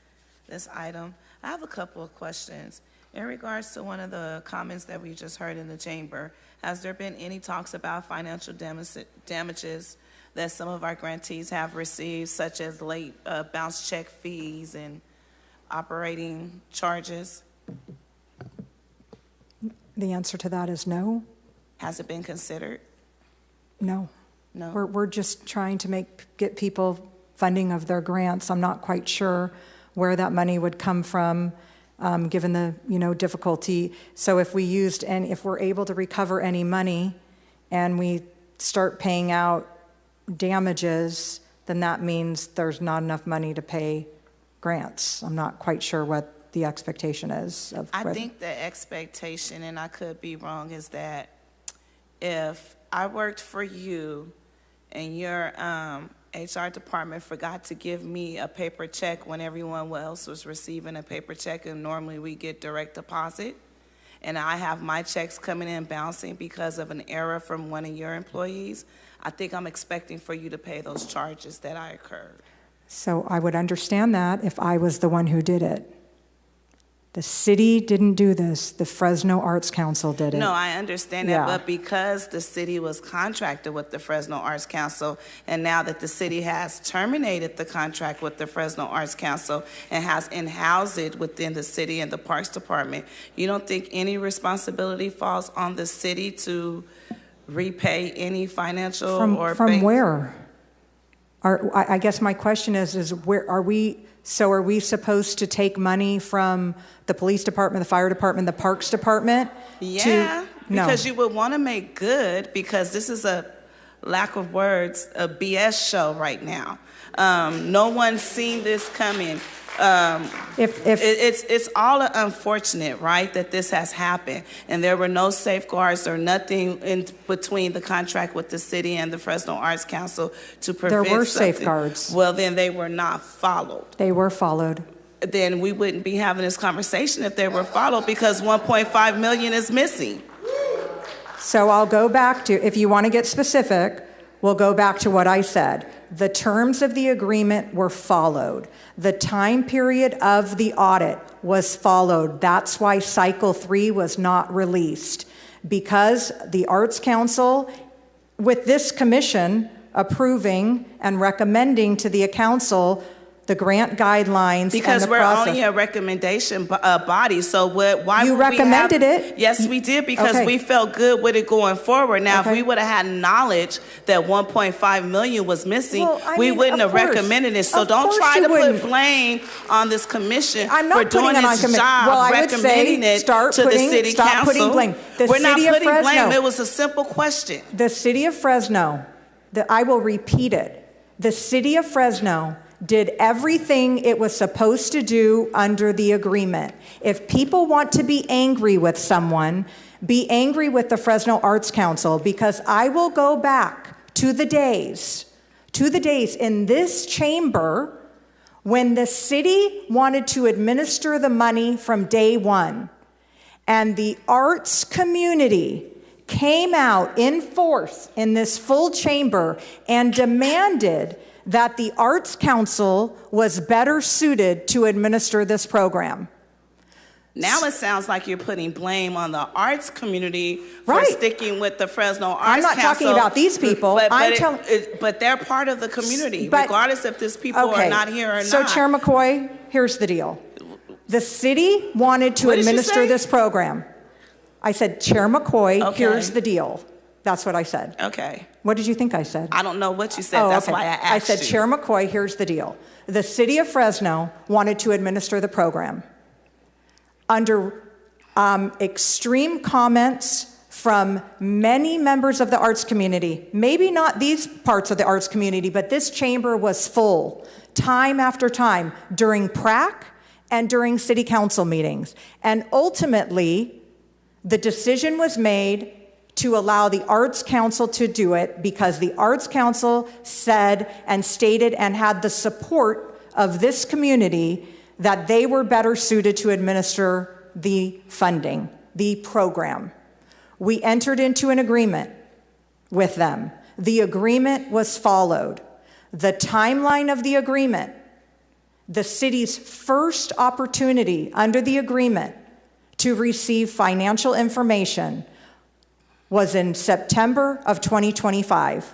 item? I have a couple of questions. In regards to one of the comments that we just heard in the chamber, has there been any talks about financial damages that some of our grantees have received, such as late bounce check fees and operating charges? The answer to that is no. Has it been considered? No. No. We're just trying to get people funding of their grants. I'm not quite sure where that money would come from, given the difficulty. So if if we're able to recover any money, and we start paying out damages, then that means there's not enough money to pay grants. I'm not quite sure what the expectation is. I think the expectation, and I could be wrong, is that if I worked for you and your HR department forgot to give me a paper check when everyone else was receiving a paper check, and normally we get direct deposit, and I have my checks coming in bouncing because of an error from one of your employees, I think I'm expecting for you to pay those charges that I incurred. So I would understand that if I was the one who did it. The city didn't do this. The Fresno Arts Council did it. No, I understand Yeah. that, but because the city was contracted with the Fresno Arts Council, and now that the city has terminated the contract with the Fresno Arts Council and has in-housed it within the city and the Parks Department, you don't think any responsibility falls on the city to repay any financial from where? I guess my question is where are we? So are we supposed to take money from the police department, the fire department, the parks department? Yeah, No. because you would want to make good, because this is a lack of words, a BS show right now. No one's seen this coming. It's all unfortunate, right, that this has happened, and there were no safeguards or nothing in between the contract with the city and the Fresno Arts Council to prevent There were something. safeguards. Well, then they were not followed. They were followed. Then we wouldn't be having this conversation if they were followed, because 1.5 million is missing. So I'll go back to, if you want to get specific, we'll go back to what I said. The terms of the agreement were followed. The time period of the audit was followed. That's why Cycle 3 was not released, because the Arts Council, with this commission approving and recommending to the council the grant guidelines because and the we're process. only a recommendation body, so why You would recommended we have, it. Yes, we did, because Okay. we felt good with it going forward. Now, Okay. if we would have had knowledge that 1.5 million was missing, Well, I we mean, wouldn't of have course. recommended it. So Of don't course try you to wouldn't. put blame on this commission I'm not for doing putting it on its commission. job, Well, I would recommending say it start to putting- the city stop council. putting blame. The We're not city of putting Fresno- blame. It was a simple question. The city of Fresno, I will repeat it, the city of Fresno did everything it was supposed to do under the agreement. If people want to be angry with someone, be angry with the Fresno Arts Council, because I will go back to the days in this chamber when the city wanted to administer the money from day one, and the arts community came out in force in this full chamber and demanded that the Arts Council was better suited to administer this program. Now it sounds like you're putting blame on the arts community for Right. sticking with the Fresno Arts I'm not Council. talking about these people. But they're part of the community, But- regardless if these people are not here or so not. Chair McCoy, here's the deal. The city wanted to What did you administer say? this program. I said, Chair McCoy, Okay. here's the deal. That's what I said. Okay. What did you think I said? I don't know what you said. That's okay. why I asked I said, you. Chair McCoy, here's the deal. The city of Fresno wanted to administer the program. Under extreme comments from many members of the arts community, maybe not these parts of the arts community, but this chamber was full time after time during PRAC and during city council meetings. And ultimately, the decision was made to allow the Arts Council to do it because the Arts Council said and stated and had the support of this community that they were better suited to administer the funding, the program. We entered into an agreement with them. The agreement was followed. The timeline of the agreement, the city's first opportunity under the agreement to receive financial information was in September of 2025.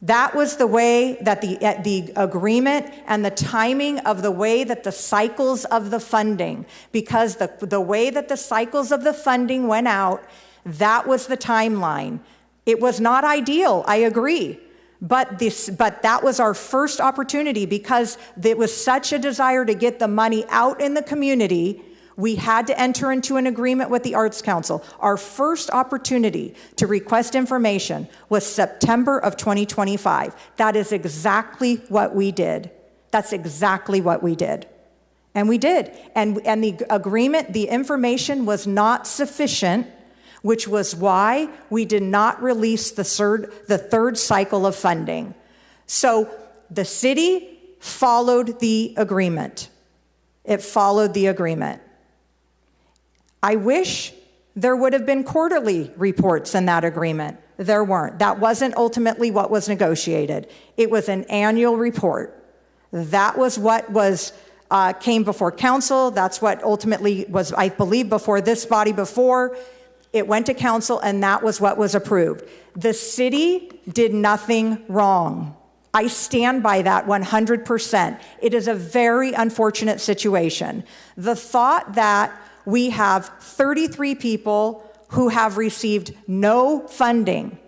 That was the way that the agreement and the timing of the way that the cycles of the funding, because the way that the cycles of the funding went out, that was the timeline. It was not ideal, I agree. But that was our first opportunity because there was such a desire to get the money out in the community. We had to enter into an agreement with the Arts Council. Our first opportunity to request information was September of 2025. That is exactly what we did. That's exactly what we did. And we did. And the agreement, the information was not sufficient, which was why we did not release the third cycle of funding. So the city followed the agreement. It followed the agreement. I wish there would have been quarterly reports in that agreement. There weren't. That wasn't ultimately what was negotiated. It was an annual report. That was what came before council. That's what ultimately was, I believe, before this body before. It went to council, and that was what was approved. The city did nothing wrong. I stand by that 100%. It is a very unfortunate situation. The thought that we have 33 people who have received no funding.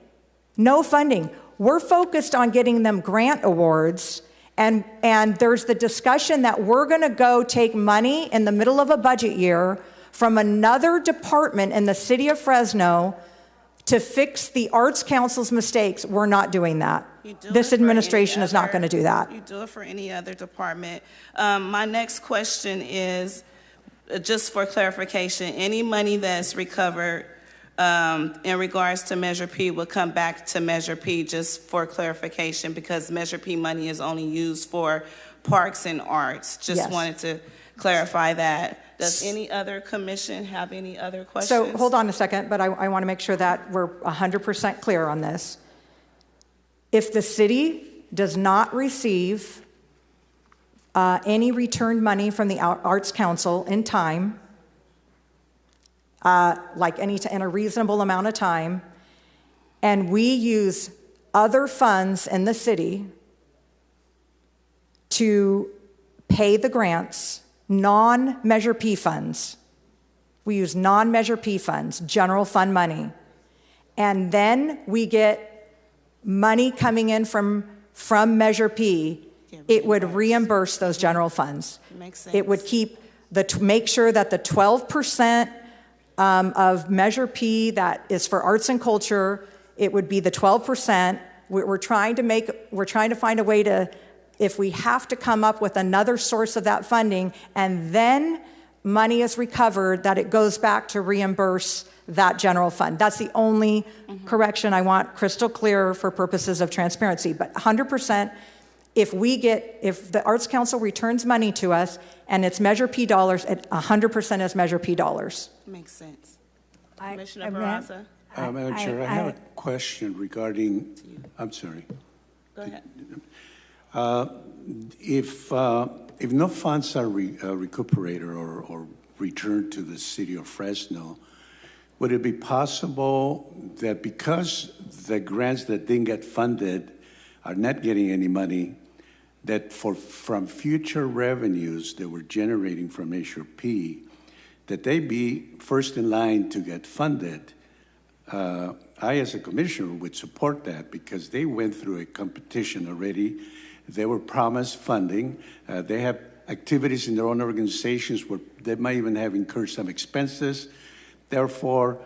No funding. We're focused on getting them grant awards, and there's the discussion that we're going to go take money in the middle of a budget year from another department in the city of Fresno to fix the Arts Council's mistakes. We're not doing that. This administration is not going to do that. You do it for any other department. My next question is, just for clarification, any money that's recovered in regards to Measure P will come back to Measure P, just for clarification, because Measure P money is only used for parks and arts. Just Yes. wanted to clarify that. Does any other commission have any other questions? So hold on a second, but I want to make sure that we're 100% clear on this. If the city does not receive any returned money from the Arts Council in time, in a reasonable amount of time, and we use other funds in the city to pay the grants, non-Measure P funds. We use non-Measure P funds, general fund money. And then we get money coming in from Measure P. It would reimburse those general funds. Makes sense. It would keep make sure that the 12% of Measure P that is for arts and culture, it would be the 12%. We're trying to find a way to, if we have to come up with another source of that funding, and then money is recovered, that it goes back to reimburse that general fund. That's the only correction I want crystal clear for purposes of transparency. But 100%, if the Arts Council returns money to us and it's Measure P dollars, it 100% is Measure P dollars. Makes sense. Commissioner Barraza? Madam Chair, I have a question regarding, I'm sorry. Go ahead. If no funds are recuperated or returned to the city of Fresno, would it be possible that because the grants that didn't get funded are not getting any money, that from future revenues that we're generating from Measure P, that they be first in line to get funded I, as a commissioner, would support that because they went through a competition already. They were promised funding. They have activities in their own organizations where they might even have incurred some expenses. Therefore,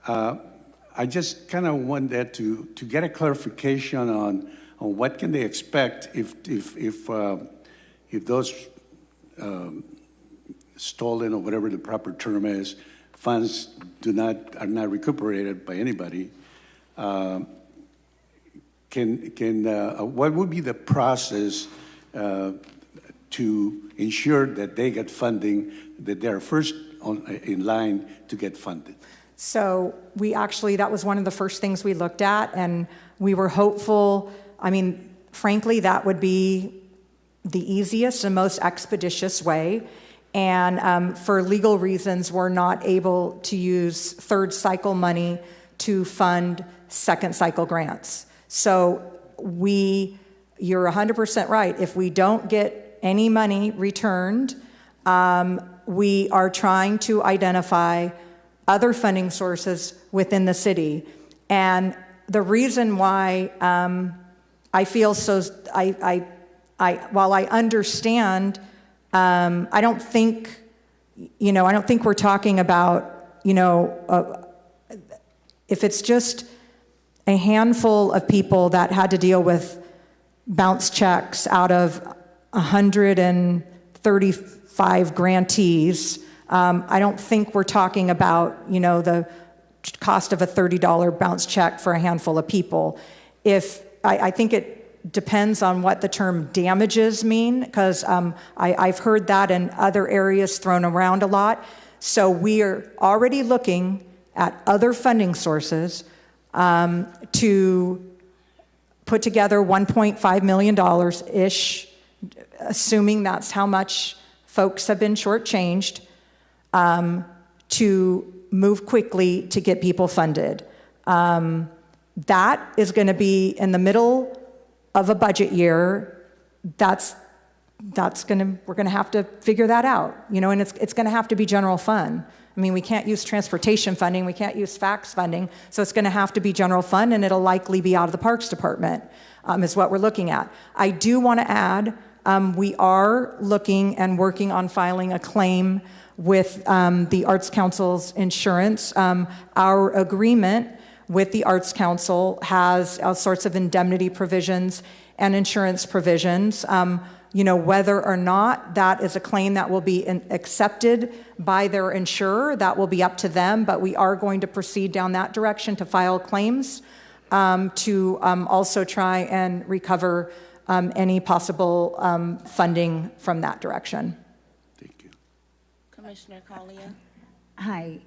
I just kind of want that to get a clarification on what can they expect if those stolen, or whatever the proper term is, funds are not recuperated by anybody. What would be the process to ensure that they get funding, that they're first in line to get funded? So that was one of the first things we looked at, and we were hopeful. I mean, frankly, that would be the easiest and most expeditious way. And for legal reasons, we're not able to use third cycle money to fund second cycle grants. So you're 100% right. If we don't get any money returned, we are trying to identify other funding sources within the city. And the reason why I feel so, while I understand, I don't think we're talking about, if it's just a handful of people that had to deal with bounce checks out of 135 grantees, I don't think we're talking about, the cost of a $30 bounce check for a handful of people. I think it depends on what the term damages mean, because I've heard that in other areas thrown around a lot. So we are already looking at other funding sources to put together $1.5 million-ish, assuming that's how much folks have been shortchanged, to move quickly to get people funded. That is going to be in the middle of a budget year. We're going to have to figure that out, and it's going to have to be general fund. I mean, we can't use transportation funding, we can't use fax funding, so it's going to have to be general fund, and it'll likely be out of the Parks Department, is what we're looking at. I do want to add, we are looking and working on filing a claim with the Arts Council's insurance. Our agreement with the Arts Council has all sorts of indemnity provisions and insurance provisions. Whether or not that is a claim that will be accepted by their insurer, that will be up to them, but we are going to proceed down that direction to file claims to also try and recover any possible funding from that direction. Thank you. Commissioner Collier. Hi.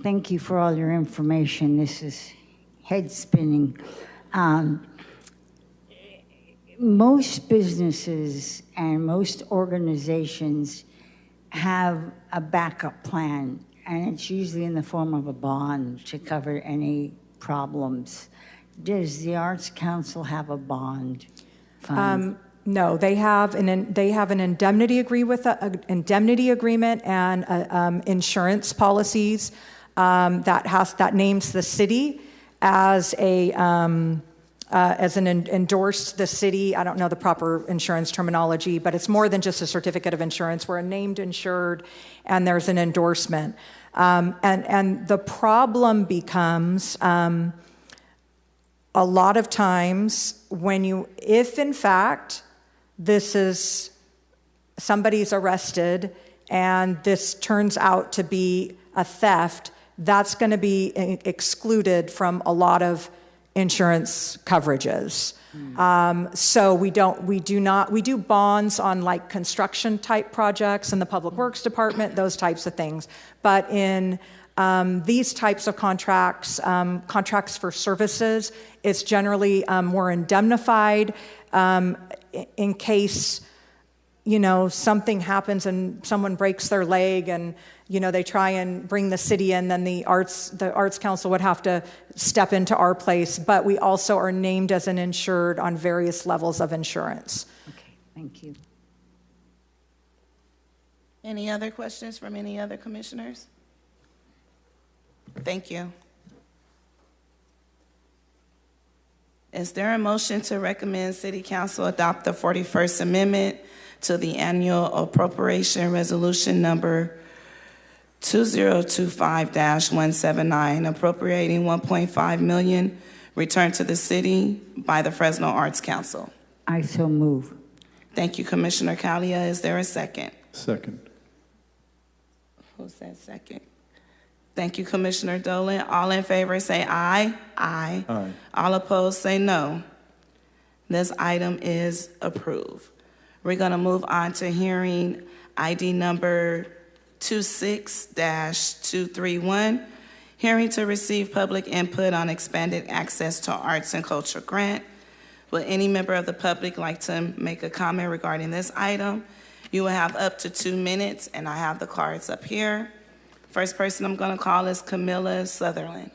Thank you for all your information. This is head spinning. Most businesses and most organizations have a backup plan, and it's usually in the form of a bond to cover any problems. Does the Arts Council have a bond fund? No, they have an indemnity agreement and insurance policies that names the city as an endorsed the city. I don't know the proper insurance terminology, but it's more than just a certificate of insurance. We're a named insured, and there's an endorsement. And the problem becomes a lot of times if in fact somebody's arrested and this turns out to be a theft, that's going to be excluded from a lot of insurance coverages. So we do bonds on like construction type projects in the Public Works Department, those types of things. But in these types of contracts for services, it's generally more indemnified in case something happens and someone breaks their leg and they try and bring the city in, then the Arts Council would have to step into our place. But we also are named as an insured on various levels of insurance. Okay, thank you. Any other questions from any other commissioners? Thank you. Is there a motion to recommend City Council adopt the 41st Amendment to the Annual Appropriation Resolution Number 2025-179, appropriating $1.5 million returned to the city by the Fresno Arts Council? I so move. Thank you, Commissioner Kalia. Is there a second? Second. Who said second? Thank you, Commissioner Dolan. All in favor say aye. Aye. Aye. All opposed say no. This item is approved. We're going to move on to hearing ID number 26-231, hearing to receive public input on expanded access to arts and culture grant. Would any member of the public like to make a comment regarding this item? You will have up to 2 minutes, and I have the cards up here. First person I'm going to call is Camilla Sutherland.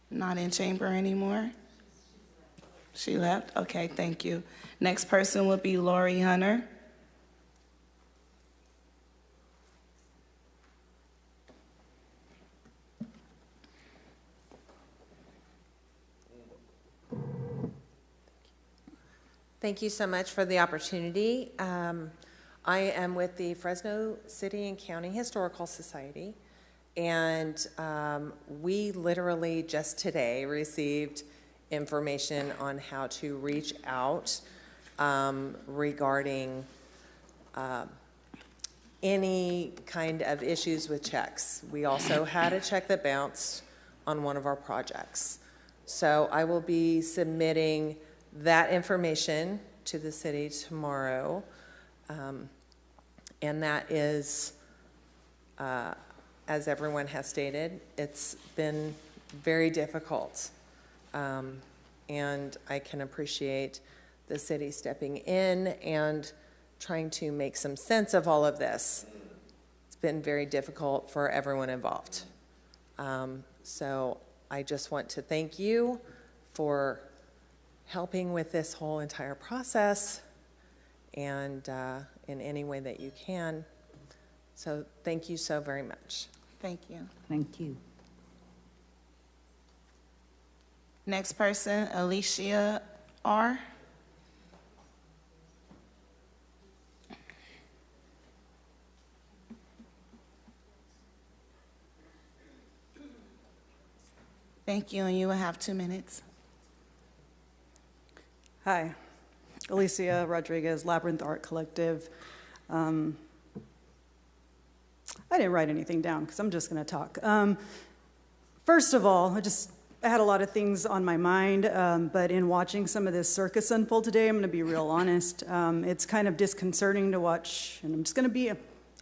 Not in chamber anymore? She left? Okay, thank you. Next person would be Lori Hunter. Thank you so much for the opportunity. I am with the Fresno City and County Historical Society, and we literally just today received information on how to reach out regarding any kind of issues with checks. We also had a check that bounced on one of our projects. So I will be submitting that information to the city tomorrow. And that is, as everyone has stated, it's been very difficult. And I can appreciate the city stepping in and trying to make some sense of all of this. It's been very difficult for everyone involved. So I just want to thank you for helping with this whole entire process and in any way that you can. So thank you so very much. Thank you. Thank you. Next person, Alicia R. Thank you, and you will have 2 minutes. Hi, Alicia Rodriguez, Labyrinth Art Collective. I didn't write anything down because I'm just going to talk. First of all, I had a lot of things on my mind, but in watching some of this circus unfold today, I'm going to be real honest. It's kind of disconcerting to watch, and I'm just going to be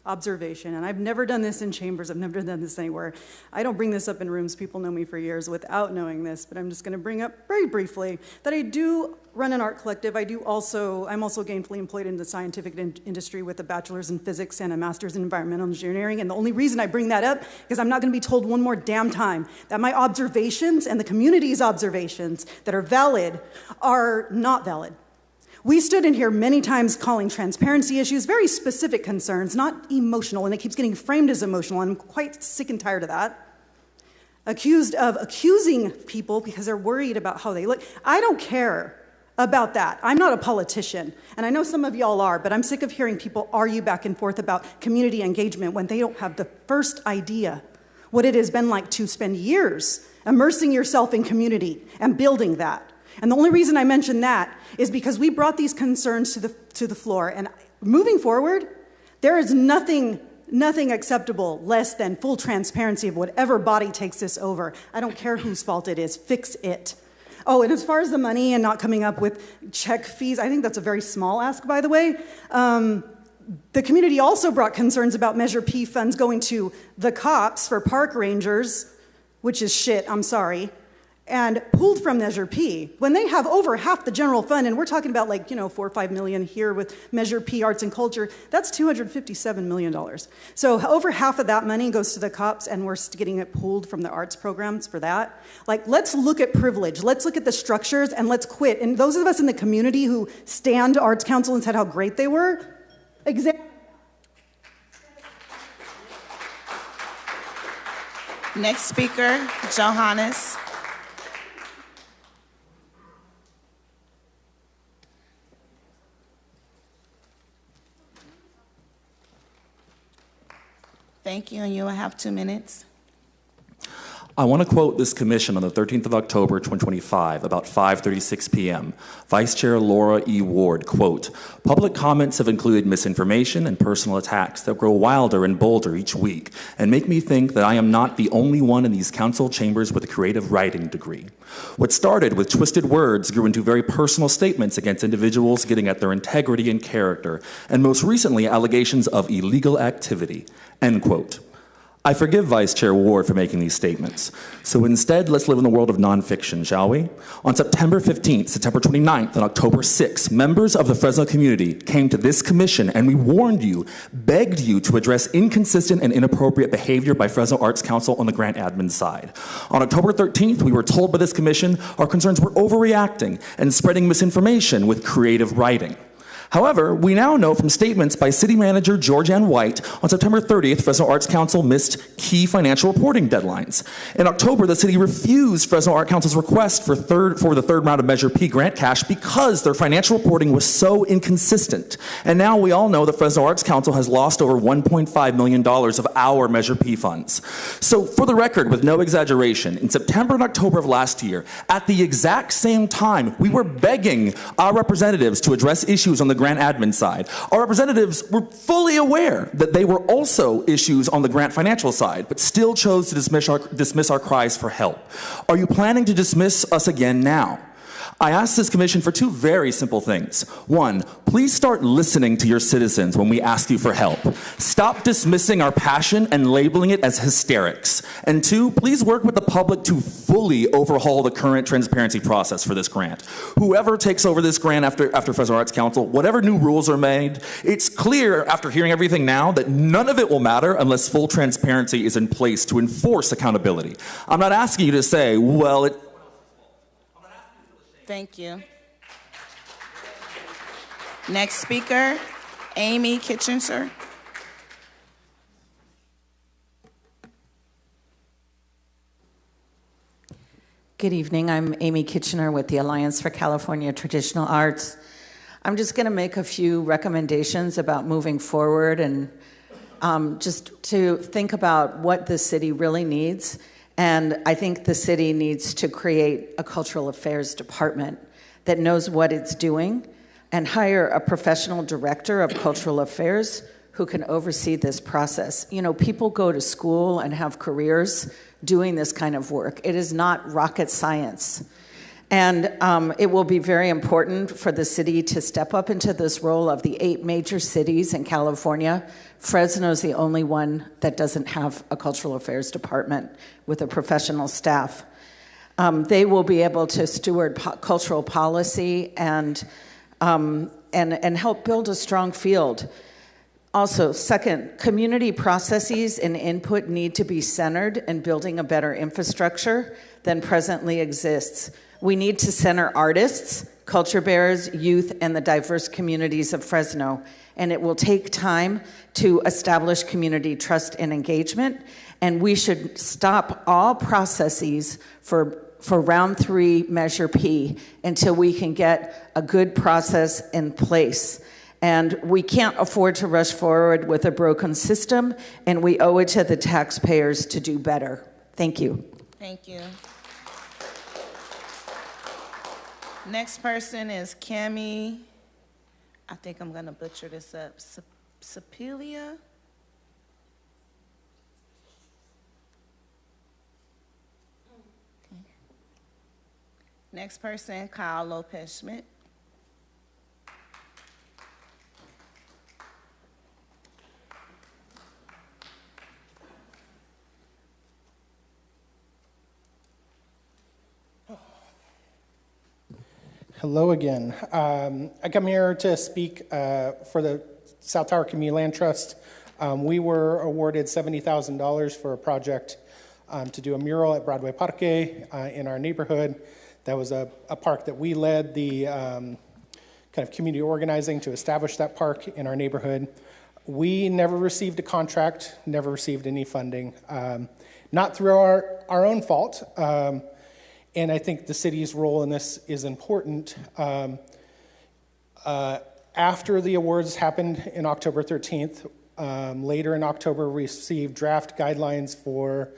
observation. And I've never done this in chambers. I've never done this anywhere. I don't bring this up in rooms. People know me for years without knowing this, but I'm just going to bring up very briefly that I do run an art collective. I'm also gainfully employed in the scientific industry with a bachelor's in physics and a master's in environmental engineering. And the only reason I bring that up is I'm not going to be told one more damn time that my observations and the community's observations that are valid are not valid. We stood in here many times calling transparency issues very specific concerns, not emotional, and it keeps getting framed as emotional, and I'm quite sick and tired of that. Accused of accusing people because they're worried about how they look. I don't care about that. I'm not a politician, and I know some of y'all are, but I'm sick of hearing people argue back and forth about community engagement when they don't have the first idea what it has been like to spend years immersing yourself in community and building that. And the only reason I mention that is because we brought these concerns to the floor. And moving forward, there is nothing acceptable less than full transparency of whatever body takes this over. I don't care whose fault it is. Fix it. Oh, and as far as the money and not coming up with check fees, I think that's a very small ask, by the way. The community also brought concerns about Measure P funds going to the cops for park rangers, which is shit, I'm sorry, and pulled from Measure P, when they have over half the general fund, and we're talking about like, $4 or $5 million here with Measure P, arts and culture, that's $257 million. So over half of that money goes to the cops, and we're getting it pulled from the arts programs for that. Like, let's look at privilege, let's look at the structures, and let's quit. And those of us in the community who stand Arts Council and said how great they were, Next speaker, Johannes. Thank you, and you will have 2 minutes. I want to quote this commission on the 13th of October, 2025, about 5:36 p.m. Vice Chair Laura E. Ward, quote, "Public comments have included misinformation and personal attacks that grow wilder and bolder each week and make me think that I am not the only one in these council chambers with a creative writing degree. What started with twisted words grew into very personal statements against individuals getting at their integrity and character, and most recently, allegations of illegal activity," end quote. I forgive Vice Chair Ward for making these statements. So instead, let's live in the world of nonfiction, shall we? On September 15th, September 29th, and October 6th, members of the Fresno community came to this commission and we warned you, begged you to address inconsistent and inappropriate behavior by Fresno Arts Council on the grant admin side. On October 13th, we were told by this commission our concerns were overreacting and spreading misinformation with creative writing. However, we now know from statements by City Manager Georgianne White on September 30th, Fresno Arts Council missed key financial reporting deadlines. In October, the city refused Fresno Arts Council's request for the third round of Measure P grant cash because their financial reporting was so inconsistent. And now we all know that Fresno Arts Council has lost over $1.5 million of our Measure P funds. So for the record, with no exaggeration, in September and October of last year, at the exact same time, we were begging our representatives to address issues on the grant admin side. Our representatives were fully aware that they were also issues on the grant financial side, but still chose to dismiss our cries for help. Are you planning to dismiss us again now? I asked this commission for two very simple things. One, please start listening to your citizens when we ask you for help. Stop dismissing our passion and labeling it as hysterics. And two, please work with the public to fully overhaul the current transparency process for this grant. Whoever takes over this grant after Fresno Arts Council, whatever new rules are made, it's clear after hearing everything now that none of it will matter unless full transparency is in place to enforce accountability. I'm not asking you to say, well, Thank you. Next speaker, Amy Kitchener. Good evening. I'm Amy Kitchener with the Alliance for California Traditional Arts. I'm just going to make a few recommendations about moving forward and just to think about what the city really needs. And I think the city needs to create a cultural affairs department that knows what it's doing and hire a professional director of cultural affairs who can oversee this process. You know, people go to school and have careers doing this kind of work. It is not rocket science. And it will be very important for the city to step up into this role of the 8 major cities in California. Fresno is the only one that doesn't have a cultural affairs department with a professional staff. They will be able to steward cultural policy and help build a strong field. Also, second, community processes and input need to be centered in building a better infrastructure than presently exists. We need to center artists, culture bearers, youth, and the diverse communities of Fresno. And it will take time to establish community trust and engagement. And we should stop all processes for round 3 Measure P until we can get a good process in place. And we can't afford to rush forward with a broken system, and we owe it to the taxpayers to do better. Thank you. Thank you. Next person is Cami, I think I'm going to butcher this up, Sapilia? Okay. Next person, Kyle Lopez-Schmidt. Hello again. I come here to speak for the South Tower Community Land Trust. We were awarded $70,000 for a project to do a mural at Broadway Parque in our neighborhood. That was a park that we led the kind of community organizing to establish that park in our neighborhood. We never received a contract, never received any funding, not through our own fault. And I think the city's role in this is important. After the awards happened in October 13th, later in October, we received draft guidelines for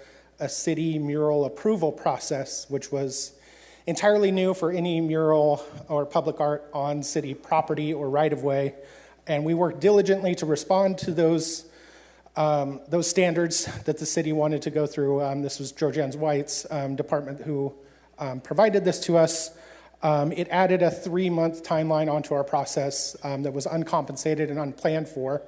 a city mural approval process, which was entirely new for any mural or public art on city property or right-of-way. And we worked diligently to respond to those standards that the city wanted to go through. This was Georgianne White's department who provided this to us. It added a 3-month timeline onto our process that was uncompensated and unplanned for.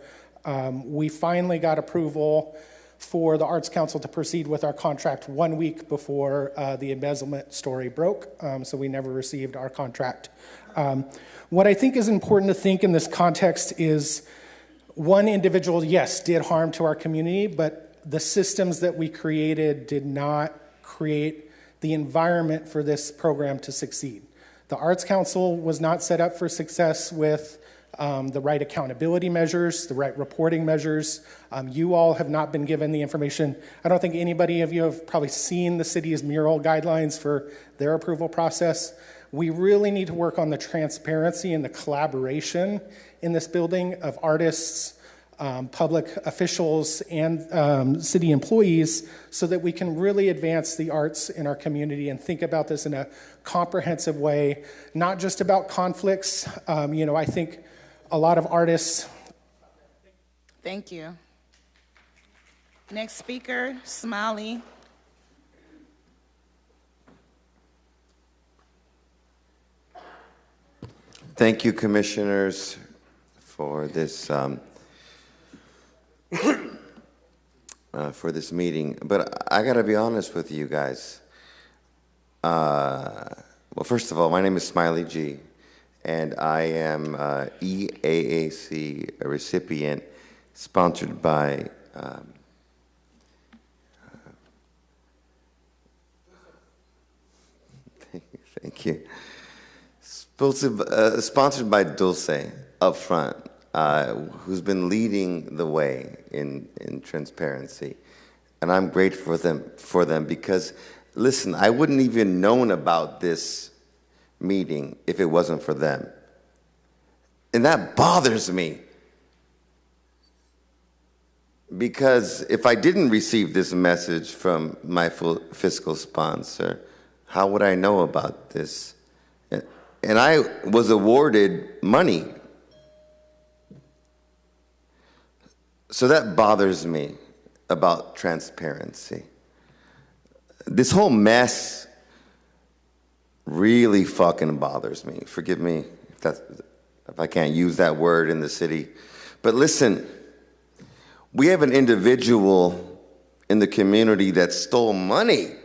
We finally got approval for the Arts Council to proceed with our contract 1 week before the embezzlement story broke, so we never received our contract. What I think is important to think in this context is one individual, yes, did harm to our community, but the systems that we created did not create the environment for this program to succeed. The Arts Council was not set up for success with the right accountability measures, the right reporting measures. You all have not been given the information. I don't think anybody of you have probably seen the city's mural guidelines for their approval process. We really need to work on the transparency and the collaboration in this building of artists, public officials, and city employees so that we can really advance the arts in our community and think about this in a comprehensive way, not just about conflicts. I think a lot of artists. Thank you. Next speaker, Smiley. Thank you, commissioners, for this meeting. But I got to be honest with you guys. Well, first of all, my name is Smiley G, and I am EAAC a recipient sponsored by thank you. Sponsored by Dulce up front, who's been leading the way in transparency. And I'm grateful for them because, listen, I wouldn't even known about this meeting if it wasn't for them. And that bothers me. Because if I didn't receive this message from my fiscal sponsor, how would I know about this? And I was awarded money. So that bothers me about transparency. This whole mess really fucking bothers me. Forgive me if I can't use that word in the city. But listen, we have an individual in the community that stole money.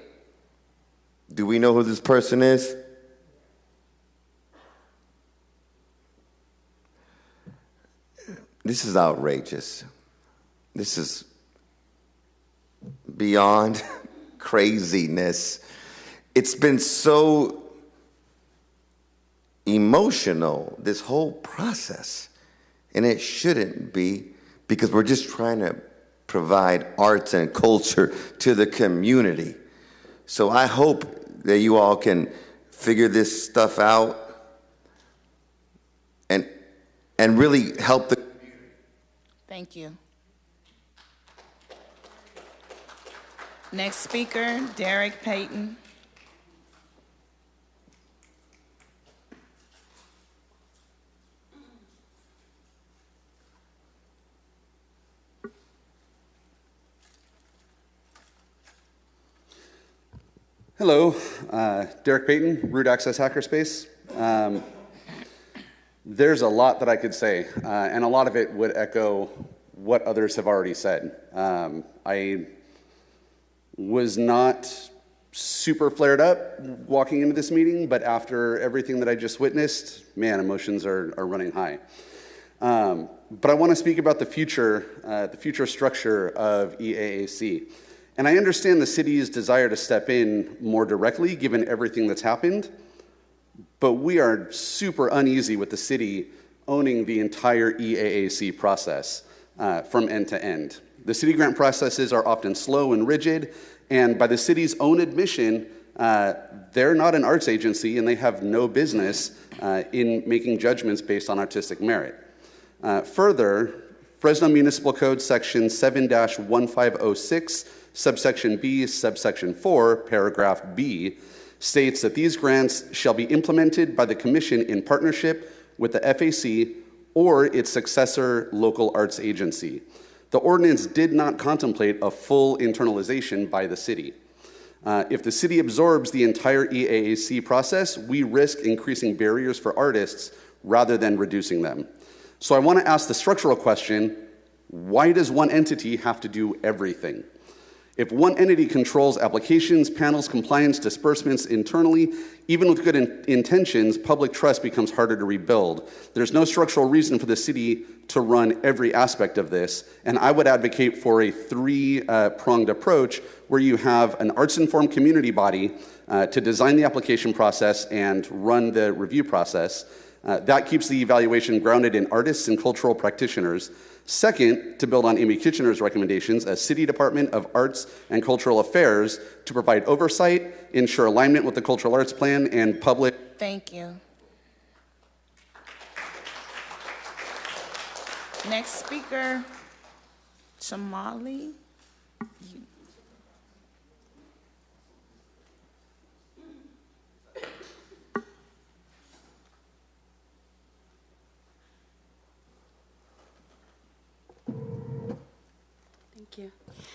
Do we know who this person is? This is outrageous. This is beyond craziness. It's been so emotional, this whole process. And it shouldn't be, because we're just trying to provide arts and culture to the community. So I hope that you all can figure this stuff out and really help the community. Thank you. Next speaker, Derek Payton. Hello, Derek Payton, Root Access Hackerspace. There's a lot that I could say, and a lot of it would echo what others have already said. I was not super flared up walking into this meeting, but after everything that I just witnessed, man, emotions are running high. But I want to speak about the future structure of EAAC. And I understand the city's desire to step in more directly, given everything that's happened, but we are super uneasy with the city owning the entire EAAC process. from end to end. The city grant processes are often slow and rigid, and by the city's own admission, they're not an arts agency and they have no business in making judgments based on artistic merit. Further, Fresno Municipal Code Section 7-1506, subsection B, subsection 4, paragraph B, states that these grants shall be implemented by the Commission in partnership with the FAC or its successor local arts agency. The ordinance did not contemplate a full internalization by the city. If the city absorbs the entire EAAC process, we risk increasing barriers for artists rather than reducing them. So I want to ask the structural question, why does one entity have to do everything? If one entity controls applications, panels, compliance, disbursements internally, even with good intentions, public trust becomes harder to rebuild. There's no structural reason for the city to run every aspect of this, and I would advocate for a three-pronged approach where you have an arts-informed community body to design the application process and run the review process. That keeps the evaluation grounded in artists and cultural practitioners. Second, to build on Amy Kitchener's recommendations, a City Department of Arts and Cultural Affairs to provide oversight, ensure alignment with the Cultural Arts Plan, and public. Thank you. Next speaker, Shamali.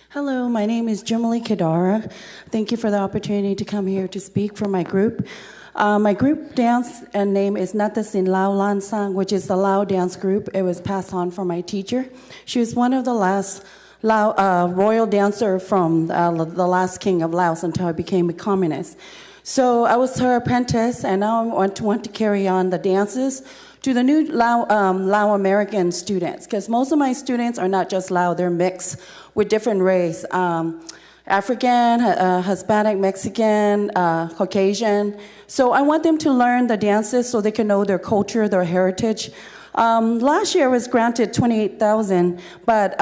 Hello, my name is Jimali Kadara. Thank you for the opportunity to come here to speak for my group. My group dance and name is Natasin Lao Lan Sang, which is the Lao dance group. It was passed on from my teacher. She was one of the last Lao, royal dancer from the last king of Laos until I became a communist. So I was her apprentice, and now I want to carry on the dances to the new Lao American students, because most of my students are not just Lao, they're mixed with different race, African, Hispanic, Mexican, Caucasian. So I want them to learn the dances so they can know their culture, their heritage. Last year I was granted $28,000, but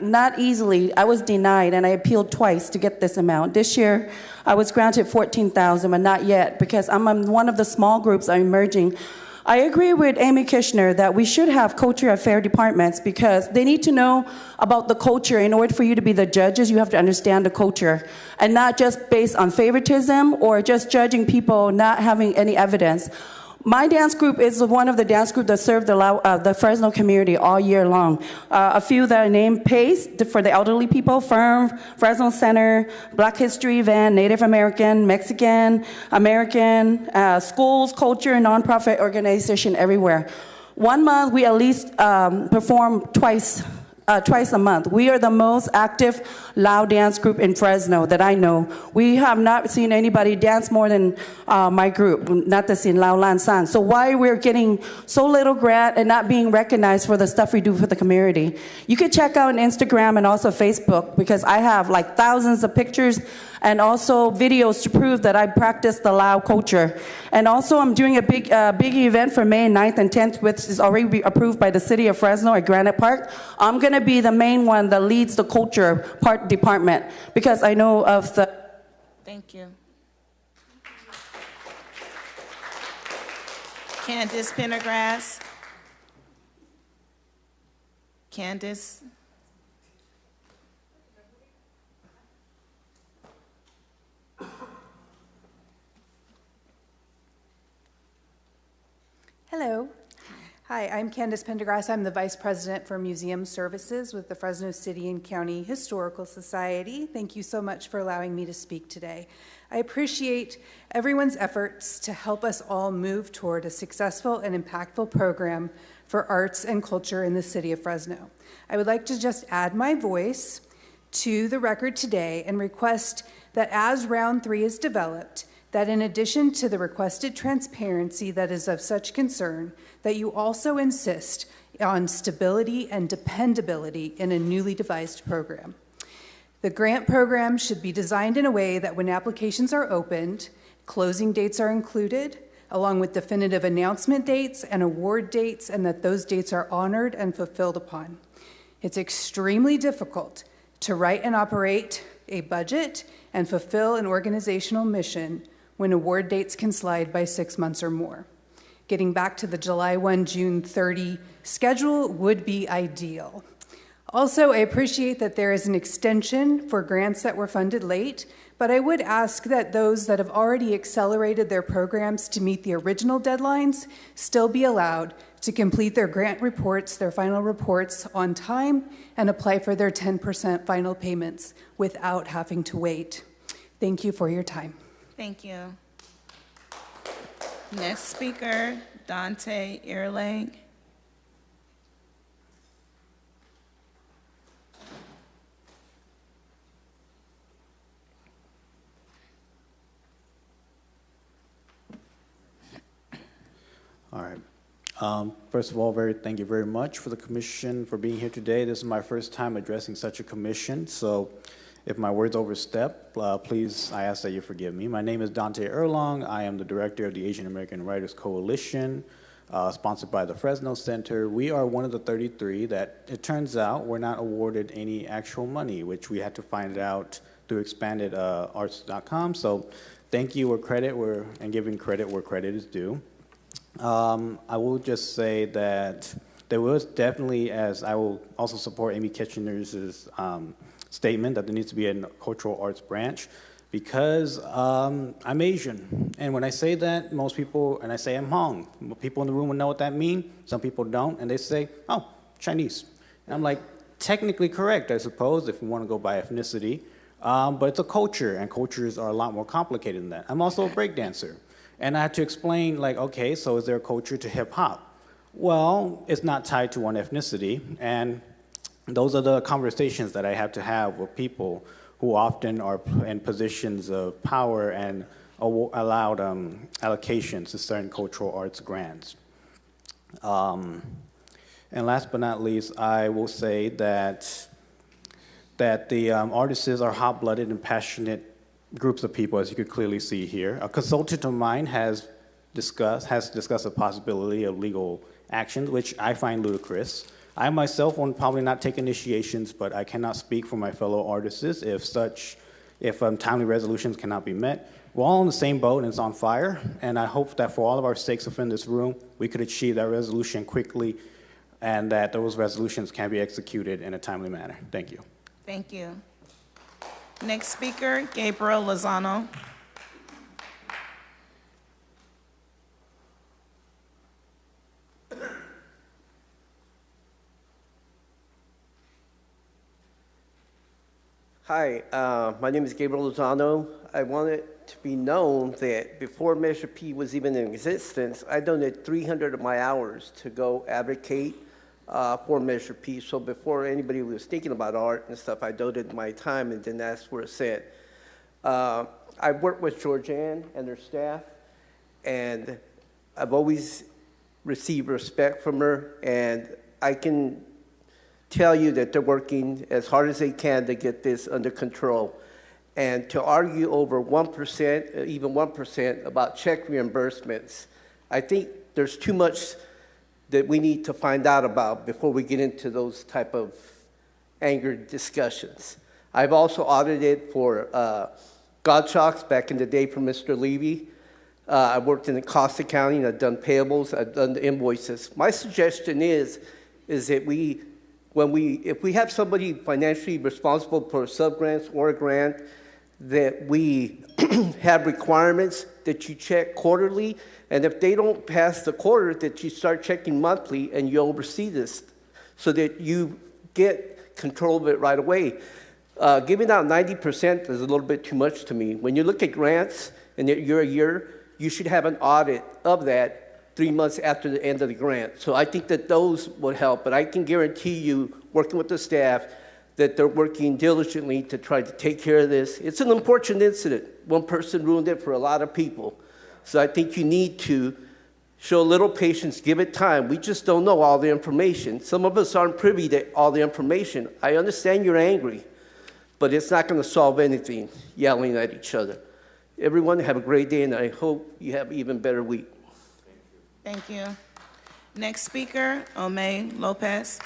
not easily. I was denied, and I appealed twice to get this amount. This year I was granted $14,000, but not yet, because I'm one of the small groups I'm emerging. I agree with Amy Kitchener that we should have culture affair departments because they need to know about the culture. In order for you to be the judges, you have to understand the culture, and not just based on favoritism or just judging people not having any evidence. My dance group is one of the dance groups that serve the Fresno community all year long. A few that I named: PACE for the elderly people, FIRM, Fresno Center, Black History Event, Native American, Mexican, American, schools, culture, nonprofit organization everywhere. 1 month, we at least perform twice a month. We are the most active Lao dance group in Fresno that I know. We have not seen anybody dance more than my group, not the Sin Lao Lan San. So why we're getting so little grant and not being recognized for the stuff we do for the community? You can check out on Instagram and also Facebook, because I have like thousands of pictures and also videos to prove that I practice the Lao culture. And also I'm doing a big event for May 9th and 10th, which is already approved by the city of Fresno at Granite Park. I'm gonna be the main one that leads the culture part department, because I know of the... Thank you. Candace Pendergrass. Candace. Hello. Hi, I'm Candace Pendergrass. I'm the Vice President for Museum Services with the Fresno City and County Historical Society. Thank you so much for allowing me to speak today. I appreciate everyone's efforts to help us all move toward a successful and impactful program for arts and culture in the city of Fresno. I would like to just add my voice to the record today and request that as round 3 is developed, that in addition to the requested transparency that is of such concern, that you also insist on stability and dependability in a newly devised program. The grant program should be designed in a way that when applications are opened, closing dates are included, along with definitive announcement dates and award dates, and that those dates are honored and fulfilled upon. It's extremely difficult to write and operate a budget and fulfill an organizational mission when award dates can slide by 6 months or more. Getting back to the July 1, June 30 schedule would be ideal. Also, I appreciate that there is an extension for grants that were funded late, but I would ask that those that have already accelerated their programs to meet the original deadlines still be allowed to complete their grant reports, their final reports on time, and apply for their 10% final payments without having to wait. Thank you for your time. Thank you. Next speaker, Dante Earleg. All right. First of all, thank you very much for the commission for being here today. This is my first time addressing such a commission, so if my words overstep, please, I ask that you forgive me. My name is Dante Erlong. I am the director of the Asian American Writers Coalition, sponsored by the Fresno Center. We are one of the 33 that, it turns out, were not awarded any actual money, which we had to find out through expandedarts.com. So thank you and giving credit where credit is due. I will just say that there was definitely, as I will also support Amy Kitchener's statement that there needs to be a cultural arts branch, because I'm Asian. And when I say that, most people, and I say I'm Hmong, people in the room will know what that means. Some people don't, and they say, oh, Chinese. And I'm like, technically correct, I suppose, if you want to go by ethnicity. But it's a culture, and cultures are a lot more complicated than that. I'm also a breakdancer. And I had to explain, like, okay, so is there a culture to hip hop? Well, it's not tied to one ethnicity, and those are the conversations that I have to have with people who often are in positions of power and allowed allocations to certain cultural arts grants. And last but not least, I will say that the artists are hot-blooded and passionate groups of people, as you could clearly see here. A consultant of mine has discussed a possibility of legal action, which I find ludicrous. I myself will probably not take initiations, but I cannot speak for my fellow artists if timely resolutions cannot be met. We're all in the same boat and it's on fire, and I hope that for all of our sakes within this room, we could achieve that resolution quickly and that those resolutions can be executed in a timely manner. Thank you. Thank you. Next speaker, Gabriel Lozano. Hi, my name is Gabriel Lozano. I want it to be known that before Measure P was even in existence, I donated 300 of my hours to go advocate for Measure P. So before anybody was thinking about art and stuff, I donated my time, and then that's where it said. I've worked with Georgianne and her staff, and I've always received respect from her, and I can tell you that they're working as hard as they can to get this under control. And to argue over 1%, even 1% about check reimbursements, I think there's too much that we need to find out about before we get into those type of angered discussions. I've also audited for Gottschalks back in the day for Mr. Levy. I worked in the cost accounting, I've done payables, I've done the invoices. My suggestion is that if we have somebody financially responsible for subgrants or a grant, that we have requirements that you check quarterly, and if they don't pass the quarter, that you start checking monthly and you oversee this so that you get control of it right away. Giving out 90% is a little bit too much to me. When you look at grants and you're a year, you should have an audit of that 3 months after the end of the grant. So I think that those would help, but I can guarantee you, working with the staff, that they're working diligently to try to take care of this. It's an unfortunate incident. One person ruined it for a lot of people. So I think you need to show a little patience, give it time. We just don't know all the information. Some of us aren't privy to all the information. I understand you're angry, but it's not going to solve anything yelling at each other. Everyone have a great day, and I hope you have an even better week. Thank you. Next speaker, Omay Lopez.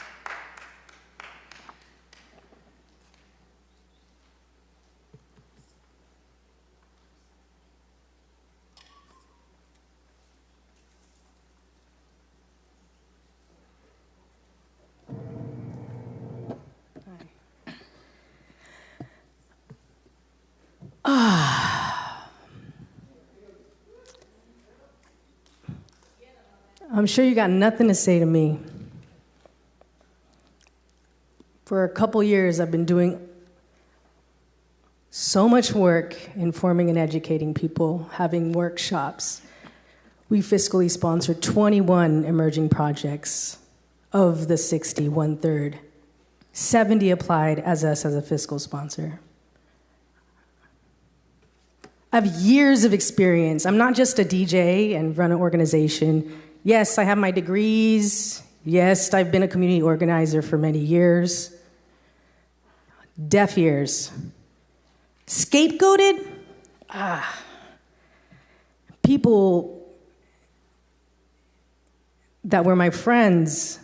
I'm sure you got nothing to say to me. For a couple years, I've been doing so much work informing and educating people, having workshops. We fiscally sponsored 21 emerging projects of the 60, 1/3. 70 applied as us as a fiscal sponsor. I have years of experience. I'm not just a DJ and run an organization. Yes, I have my degrees. Yes, I've been a community organizer for many years. Deaf ears. Scapegoated? People that were my friends,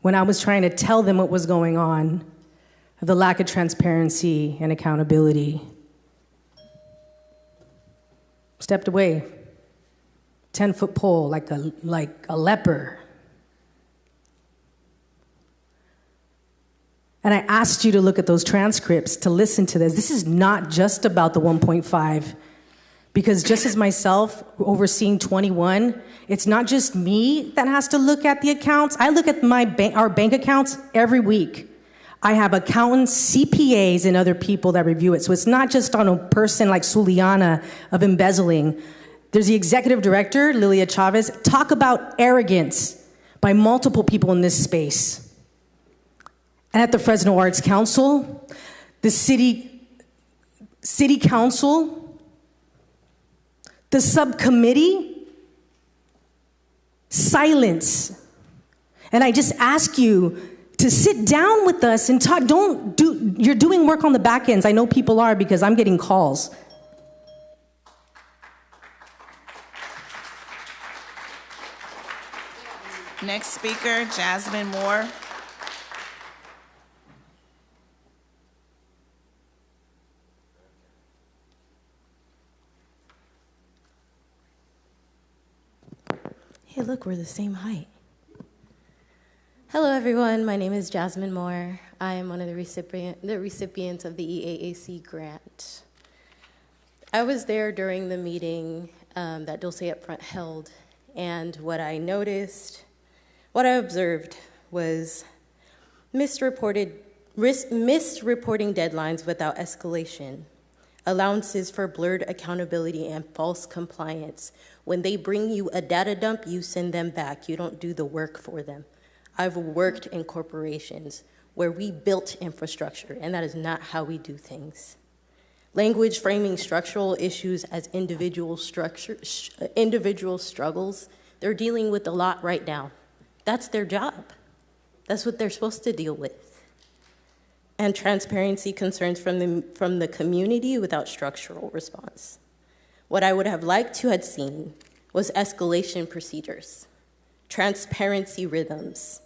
when I was trying to tell them what was going on, the lack of transparency and accountability, stepped away, 10-foot pole like a leper. And I asked you to look at those transcripts, to listen to this. This is not just about the 1.5, because just as myself overseeing 21, it's not just me that has to look at the accounts. I look at our bank accounts every week. I have accountants, CPAs, and other people that review it. So it's not just on a person like Suliana of embezzling. There's the executive director, Lilia Chavez. Talk about arrogance by multiple people in this space. And at the Fresno Arts Council, the city council, the subcommittee, silence. And I just ask you to sit down with us and talk. You're doing work on the back ends. I know people are, because I'm getting calls. Next speaker, Jasmine Moore. Hey, look, we're the same height. Hello, everyone. My name is Jasmine Moore. I am one of the recipients of the EAAC grant. I was there during the meeting that Dulce Upfront held, and what I observed was misreporting deadlines without escalation, allowances for blurred accountability and false compliance. When they bring you a data dump, you send them back. You don't do the work for them. I've worked in corporations where we built infrastructure, and that is not how we do things. Language framing structural issues as individual struggles, they're dealing with a lot right now. That's their job. That's what they're supposed to deal with. And transparency concerns from the community without structural response. What I would have liked to have seen was escalation procedures, transparency rhythms,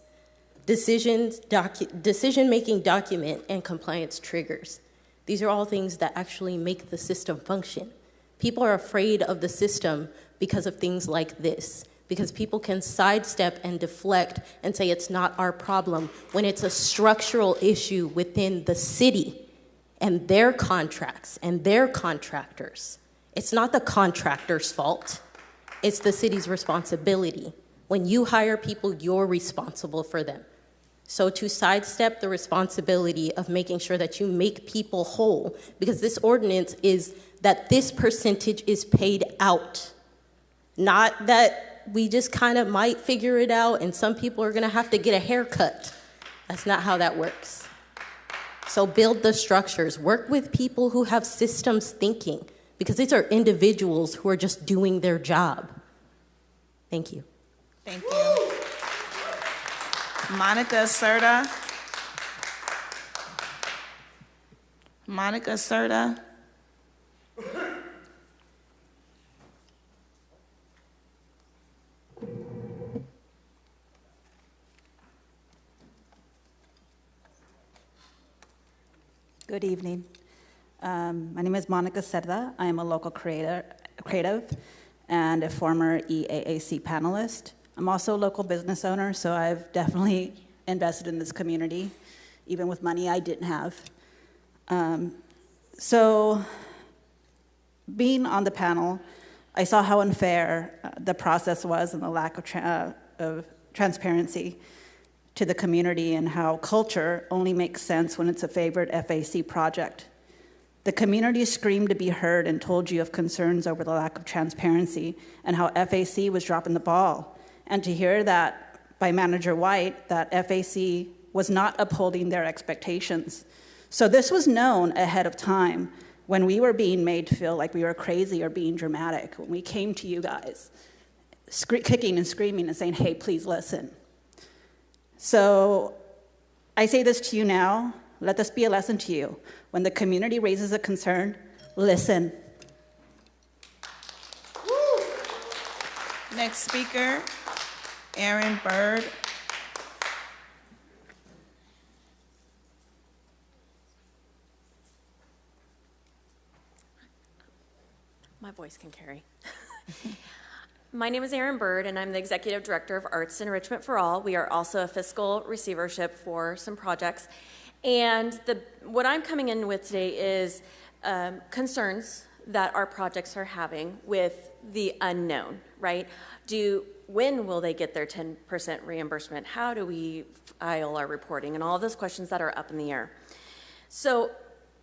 decision-making document, and compliance triggers. These are all things that actually make the system function. People are afraid of the system because of things like this, because people can sidestep and deflect and say it's not our problem when it's a structural issue within the city and their contracts and their contractors. It's not the contractor's fault. It's the city's responsibility. When you hire people, you're responsible for them. So to sidestep the responsibility of making sure that you make people whole, because this ordinance is that this percentage is paid out, not that we just kind of might figure it out and some people are gonna have to get a haircut. That's not how that works. So build the structures, work with people who have systems thinking, because these are individuals who are just doing their job. Thank you. Thank you. Monica Serta. Monica Serta. Good evening. My name is Monica Cerda. I am a local creative and a former EAAC panelist. I'm also a local business owner, so I've definitely invested in this community, even with money I didn't have. So being on the panel, I saw how unfair the process was and the lack of transparency to the community, and how culture only makes sense when it's a favorite FAC project. The community screamed to be heard and told you of concerns over the lack of transparency and how FAC was dropping the ball. And to hear that by Manager White, that FAC was not upholding their expectations. So this was known ahead of time when we were being made to feel like we were crazy or being dramatic, when we came to you guys, kicking and screaming and saying, hey, please listen. So I say this to you now, let this be a lesson to you. When the community raises a concern, listen. Next speaker, Aaron Bird. My voice can carry. My name is Erin Bird, and I'm the Executive Director of Arts Enrichment for All. We are also a fiscal receivership for some projects. And what I'm coming in with today is concerns that our projects are having with the unknown, right? When will they get their 10% reimbursement? How do we file our reporting? And all of those questions that are up in the air. So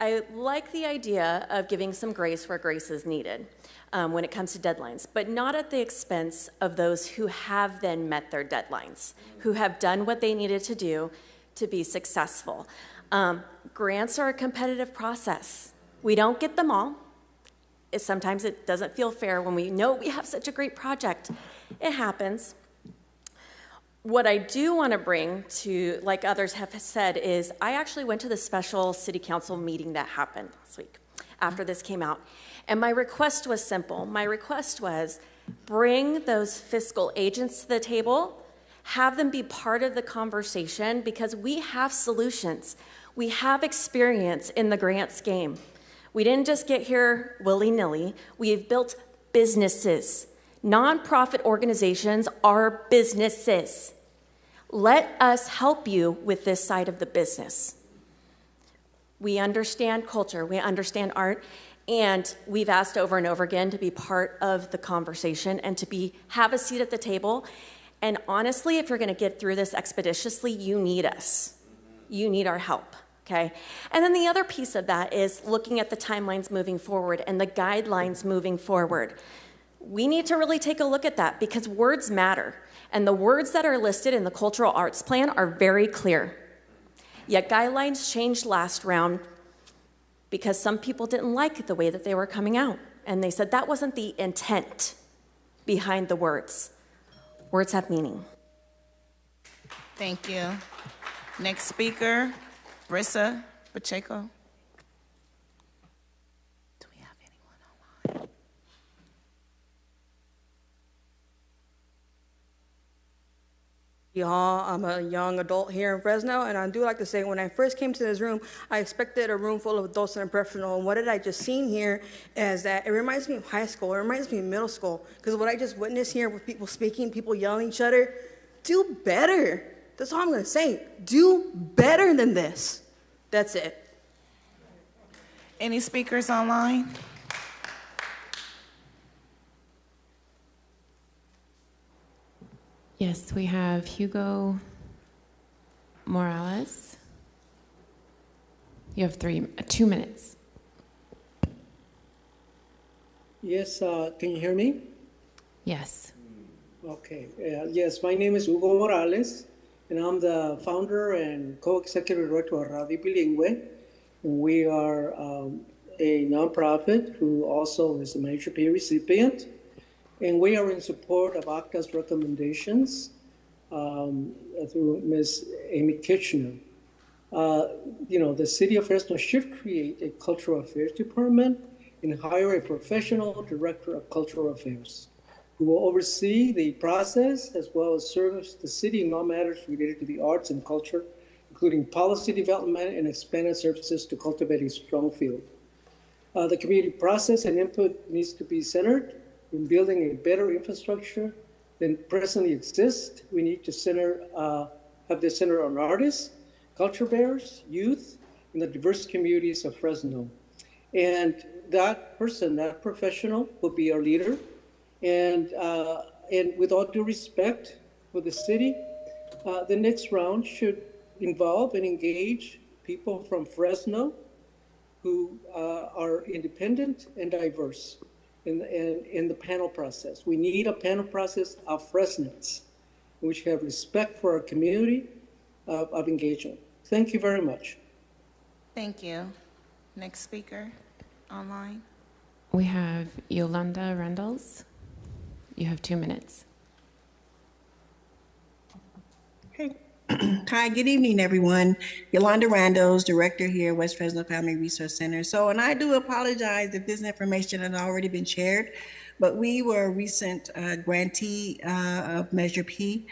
I like the idea of giving some grace where grace is needed when it comes to deadlines, but not at the expense of those who have then met their deadlines, who have done what they needed to do to be successful. Grants are a competitive process. We don't get them all. Sometimes it doesn't feel fair when we know we have such a great project. It happens. What I do want to bring to, like others have said, is I actually went to the special city council meeting that happened last week after this came out. And my request was simple. My request was bring those fiscal agents to the table, have them be part of the conversation, because we have solutions. We have experience in the grants game. We didn't just get here willy-nilly. We have built businesses. Nonprofit organizations are businesses. Let us help you with this side of the business. We understand culture, we understand art, and we've asked over and over again to be part of the conversation and to have a seat at the table. And honestly, if you're going to get through this expeditiously, you need us. You need our help. Okay. And then the other piece of that is looking at the timelines moving forward and the guidelines moving forward. We need to really take a look at that, because words matter. And the words that are listed in the Cultural Arts Plan are very clear. Yet guidelines changed last round because some people didn't like the way that they were coming out. And they said that wasn't the intent behind the words. Words have meaning. Thank you. Next speaker, Brissa Pacheco. Do we have anyone online? Y'all, I'm a young adult here in Fresno, and I do like to say, when I first came to this room, I expected a room full of adults and professionals, and what did I just seen here is that it reminds me of high school, it reminds me of middle school, because what I just witnessed here with people speaking, people yelling at each other, do better. That's all I'm gonna say. Do better than this. That's it. Any speakers online? Yes, we have Hugo Morales. You have 2 minutes. Yes, can you hear me? Yes. Okay. Yes, my name is Hugo Morales, and I'm the founder and co-executive director of Radio Bilingüe. And we are a nonprofit who also is a major P recipient. And we are in support of ACTA's recommendations through Ms. Amy Kitchener. The city of Fresno should create a cultural affairs department and hire a professional director of cultural affairs who will oversee the process as well as service the city in all matters related to the arts and culture, including policy development and expanded services to cultivate a strong field. The community process and input needs to be centered in building a better infrastructure than presently exists. We need to have this center on artists, culture bearers, youth, and the diverse communities of Fresno. And that person, that professional, will be our leader And with all due respect for the city, the next round should involve and engage people from Fresno who are independent and diverse in the panel process. We need a panel process of Fresnans, which have respect for our community of engagement. Thank you very much. Thank you. Next speaker online. We have Yolanda Randalls. You have 2 minutes. Hi, good evening, everyone. Yolanda Randos, director here, West Fresno Family Resource Center. And I do apologize if this information had already been shared, but we were a recent grantee of Measure P.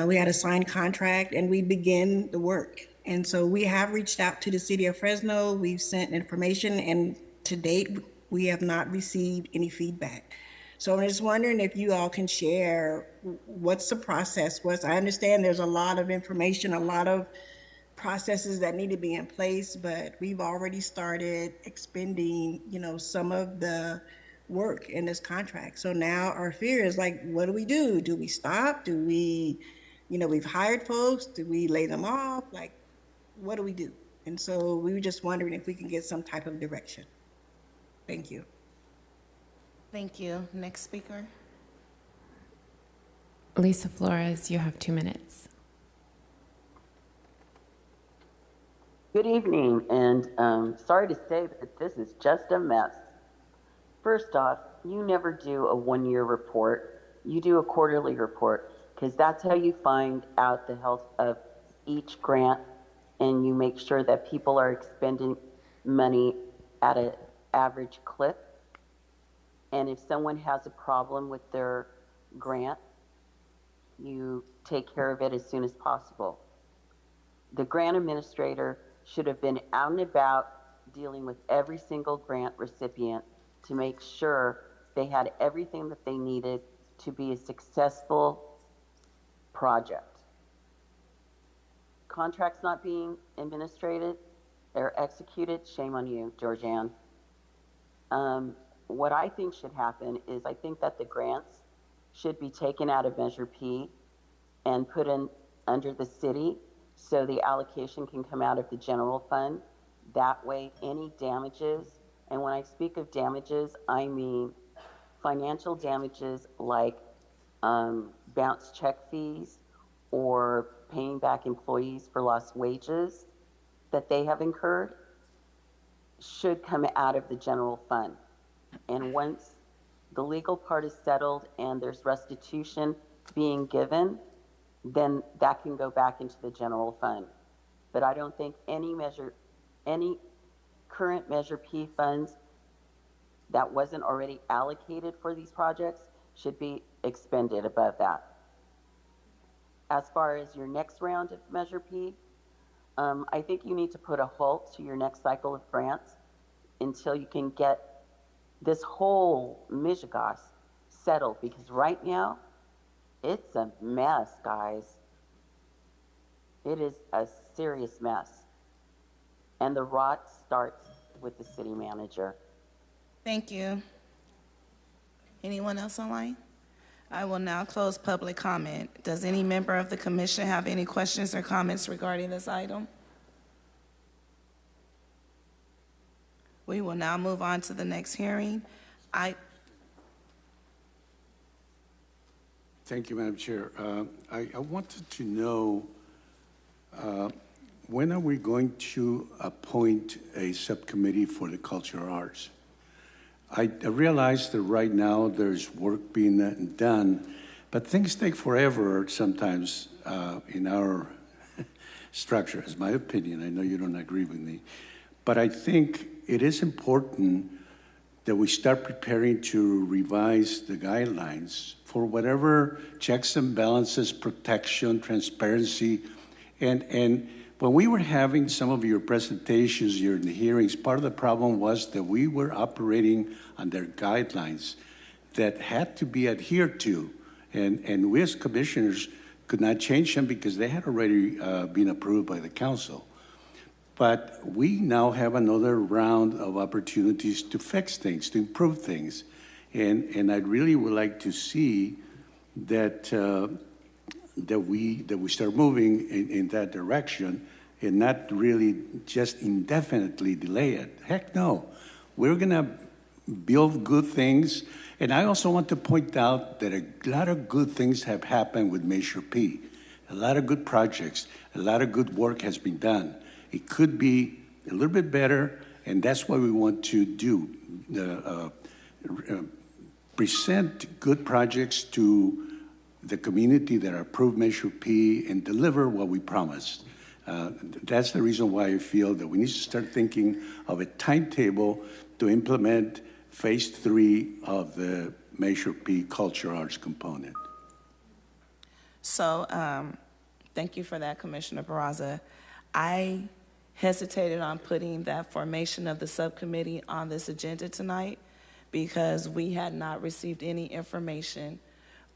We had a signed contract and we begin the work. And so we have reached out to the city of Fresno. We've sent information, and to date, we have not received any feedback. So I'm just wondering if you all can share what's the process was. I understand there's a lot of information, a lot of processes that need to be in place, but we've already started expending, some of the work in this contract. So now our fear is like, what do we do? Do we stop? Do we, we've hired folks, do we lay them off? Like, what do we do? And so we were just wondering if we can get some type of direction. Thank you. Thank you. Next speaker. Lisa Flores, you have 2 minutes. Good evening, and sorry to say that this is just a mess. First off, you never do a one-year report. You do a quarterly report, because that's how you find out the health of each grant, and you make sure that people are expending money at an average clip. And if someone has a problem with their grant, you take care of it as soon as possible. The grant administrator should have been out and about dealing with every single grant recipient to make sure they had everything that they needed to be a successful project. Contracts not being administrated or executed, shame on you, Georgianne. What I think should happen is I think that the grants should be taken out of Measure P and put in under the city so the allocation can come out of the general fund. That way, any damages, and when I speak of damages, I mean financial damages like bounce check fees or paying back employees for lost wages that they have incurred, should come out of the general fund. And once the legal part is settled and there's restitution being given, then that can go back into the general fund. But I don't think any current Measure P funds that wasn't already allocated for these projects should be expended above that. As far as your next round of Measure P, I think you need to put a halt to your next cycle of grants until you can get this whole mishigas settled, because right now it's a mess, guys. It is a serious mess. And the rot starts with the city manager. Thank you. Anyone else online? I will now close public comment. Does any member of the commission have any questions or comments regarding this item? We will now move on to the next hearing. Thank you, Madam Chair. I wanted to know when are we going to appoint a subcommittee for the cultural arts? I realize that right now there's work being done, but things take forever sometimes in our structure, is my opinion. I know you don't agree with me, but I think it is important that we start preparing to revise the guidelines for whatever checks and balances, protection, transparency. And when we were having some of your presentations during the hearings, part of the problem was that we were operating under guidelines that had to be adhered to. And we as commissioners could not change them because they had already been approved by the council. But we now have another round of opportunities to fix things, to improve things. And I really would like to see that that we start moving in that direction and not really just indefinitely delay it. Heck no. We're going to build good things. And I also want to point out that a lot of good things have happened with Measure P. A lot of good projects, a lot of good work has been done. It could be a little bit better, and that's what we want to do. Present good projects to the community that approved Measure P and deliver what we promised. That's the reason why I feel that we need to start thinking of a timetable to implement phase 3 of the Measure P Culture Arts component. So thank you for that, Commissioner Barraza. I hesitated on putting that formation of the subcommittee on this agenda tonight because we had not received any information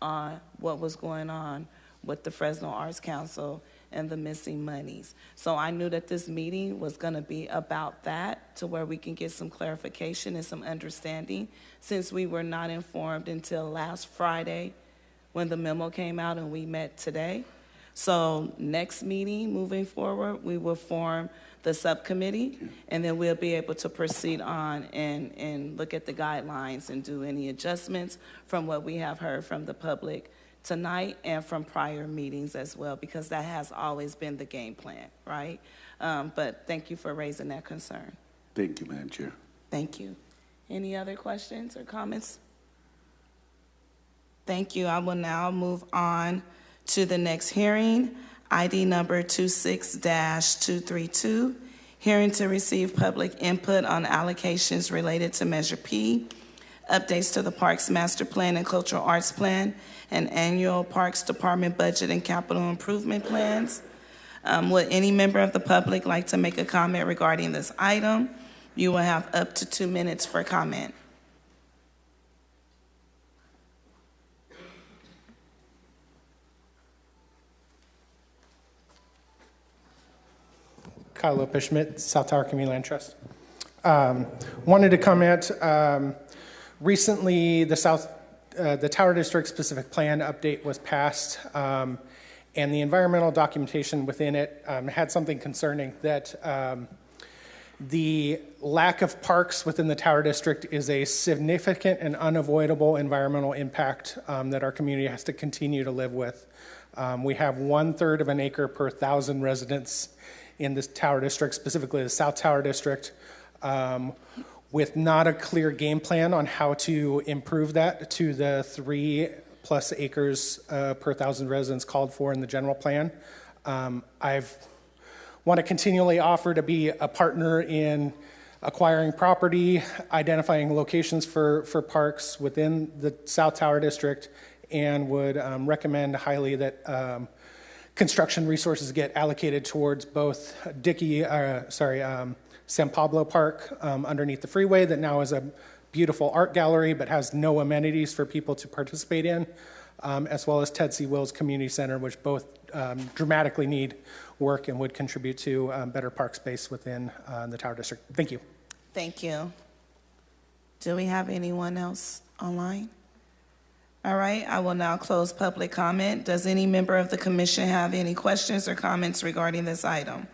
on what was going on with the Fresno Arts Council and the missing monies. So I knew that this meeting was going to be about that, to where we can get some clarification and some understanding, since we were not informed until last Friday when the memo came out and we met today. So next meeting, moving forward, we will form the subcommittee, and then we'll be able to proceed on and look at the guidelines and do any adjustments from what we have heard from the public tonight and from prior meetings as well, because that has always been the game plan, right? But thank you for raising that concern. Thank you, Madam Chair. Thank you. Any other questions or comments? Thank you. I will now move on to the next hearing, ID number 26-232, hearing to receive public input on allocations related to Measure P, updates to the Parks Master Plan and Cultural Arts Plan, and annual Parks Department budget and capital improvement plans. Would any member of the public like to make a comment regarding this item? You will have up to 2 minutes for comment. Kyle Lopez-Schmidt, South Tower Community Land Trust. Wanted to comment, recently the Tower District Specific Plan update was passed, and the environmental documentation within it had something concerning, that the lack of parks within the Tower District is a significant and unavoidable environmental impact that our community has to continue to live with. We have 1/3 of an acre per 1,000 residents in this Tower District, specifically the South Tower District, with not a clear game plan on how to improve that to the 3+ acres per 1,000 residents called for in the general plan. I've want to continually offer to be a partner in acquiring property, identifying locations for parks within the South Tower District, and would recommend highly that construction resources get allocated towards both San Pablo Park underneath the freeway that now is a beautiful art gallery but has no amenities for people to participate in, as well as Ted C. Wills Community Center, which both dramatically need work and would contribute to better park space within the Tower District. Thank you. Thank you. Do we have anyone else online? All right, I will now close public comment. Does any member of the commission have any questions or comments regarding this item?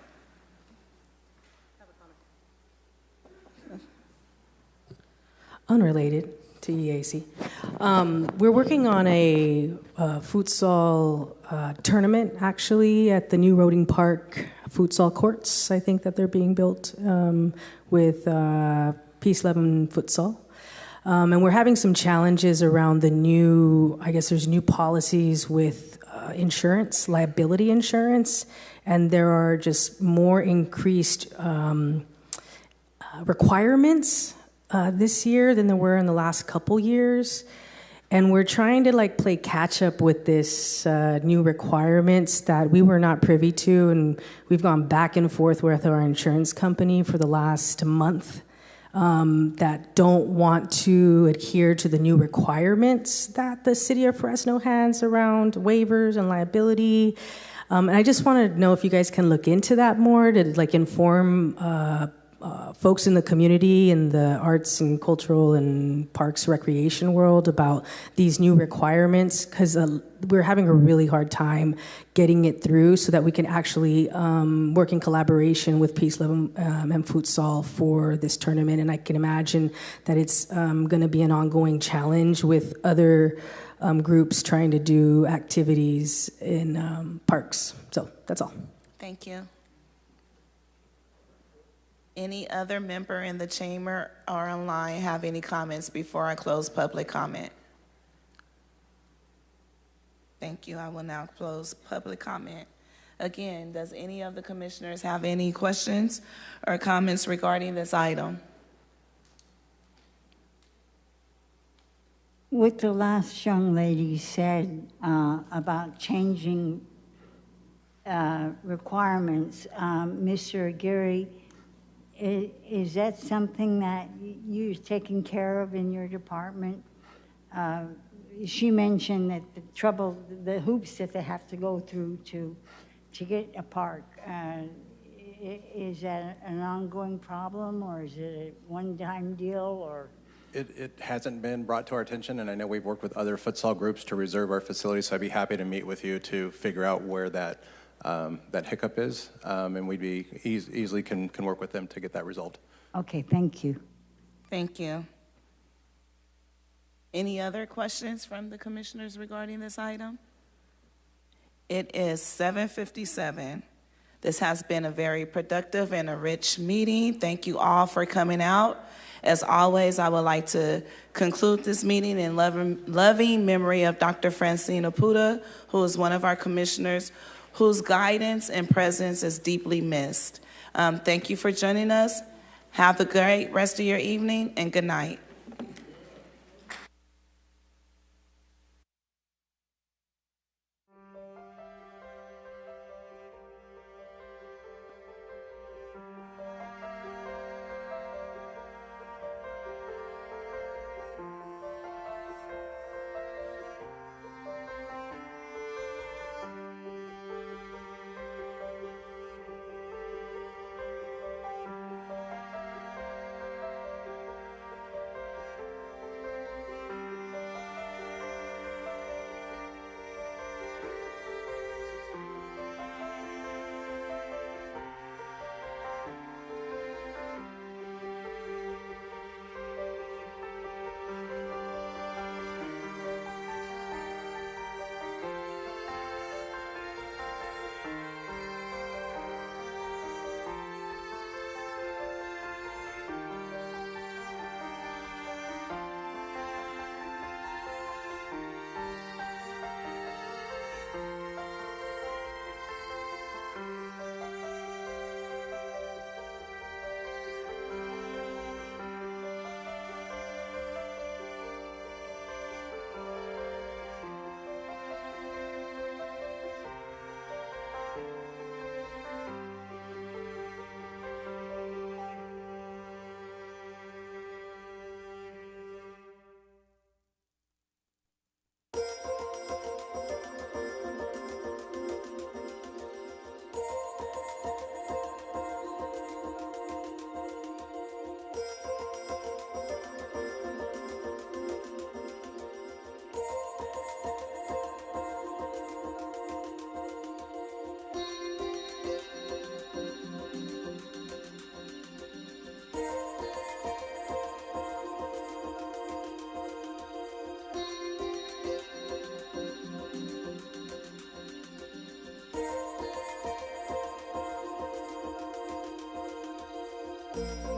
Unrelated to EAC. We're working on a futsal tournament, actually, at the new Roding Park futsal courts. I think that they're being built with Peace 11 Futsal. And we're having some challenges around the new, I guess there's new policies with insurance, liability insurance, and there are just more increased requirements this year than there were in the last couple years. And we're trying to play catch up with this new requirements that we were not privy to, and we've gone back and forth with our insurance company for the last month that don't want to adhere to the new requirements that the city of Fresno has around waivers and liability. And I just want to know if you guys can look into that more to inform folks in the community in the arts and cultural and parks recreation world about these new requirements, because we're having a really hard time getting it through so that we can actually work in collaboration with Peace, Love, and Futsal for this tournament. And I can imagine that it's going to be an ongoing challenge with other groups trying to do activities in parks. So that's all. Thank you. Any other member in the chamber or online have any comments before I close public comment? Thank you. I will now close public comment. Again, does any of the commissioners have any questions or comments regarding this item? What the last young lady said about changing requirements, Mr. Aguirre, is that something that you're taking care of in your department? She mentioned that the hoops that they have to go through to get a park. Is that an ongoing problem, or is it a one-time deal, or? It hasn't been brought to our attention, and I know we've worked with other futsal groups to reserve our facilities, so I'd be happy to meet with you to figure out where that hiccup is, and we'd be easily can work with them to get that resolved. Okay, thank you. Thank you. Any other questions from the commissioners regarding this item? It is 7:57. This has been a very productive and a rich meeting. Thank you all for coming out. As always, I would like to conclude this meeting in loving memory of Dr. Francine Apuda, who is one of our commissioners, whose guidance and presence is deeply missed. Thank you for joining us. Have a great rest of your evening, and good night. Thank you.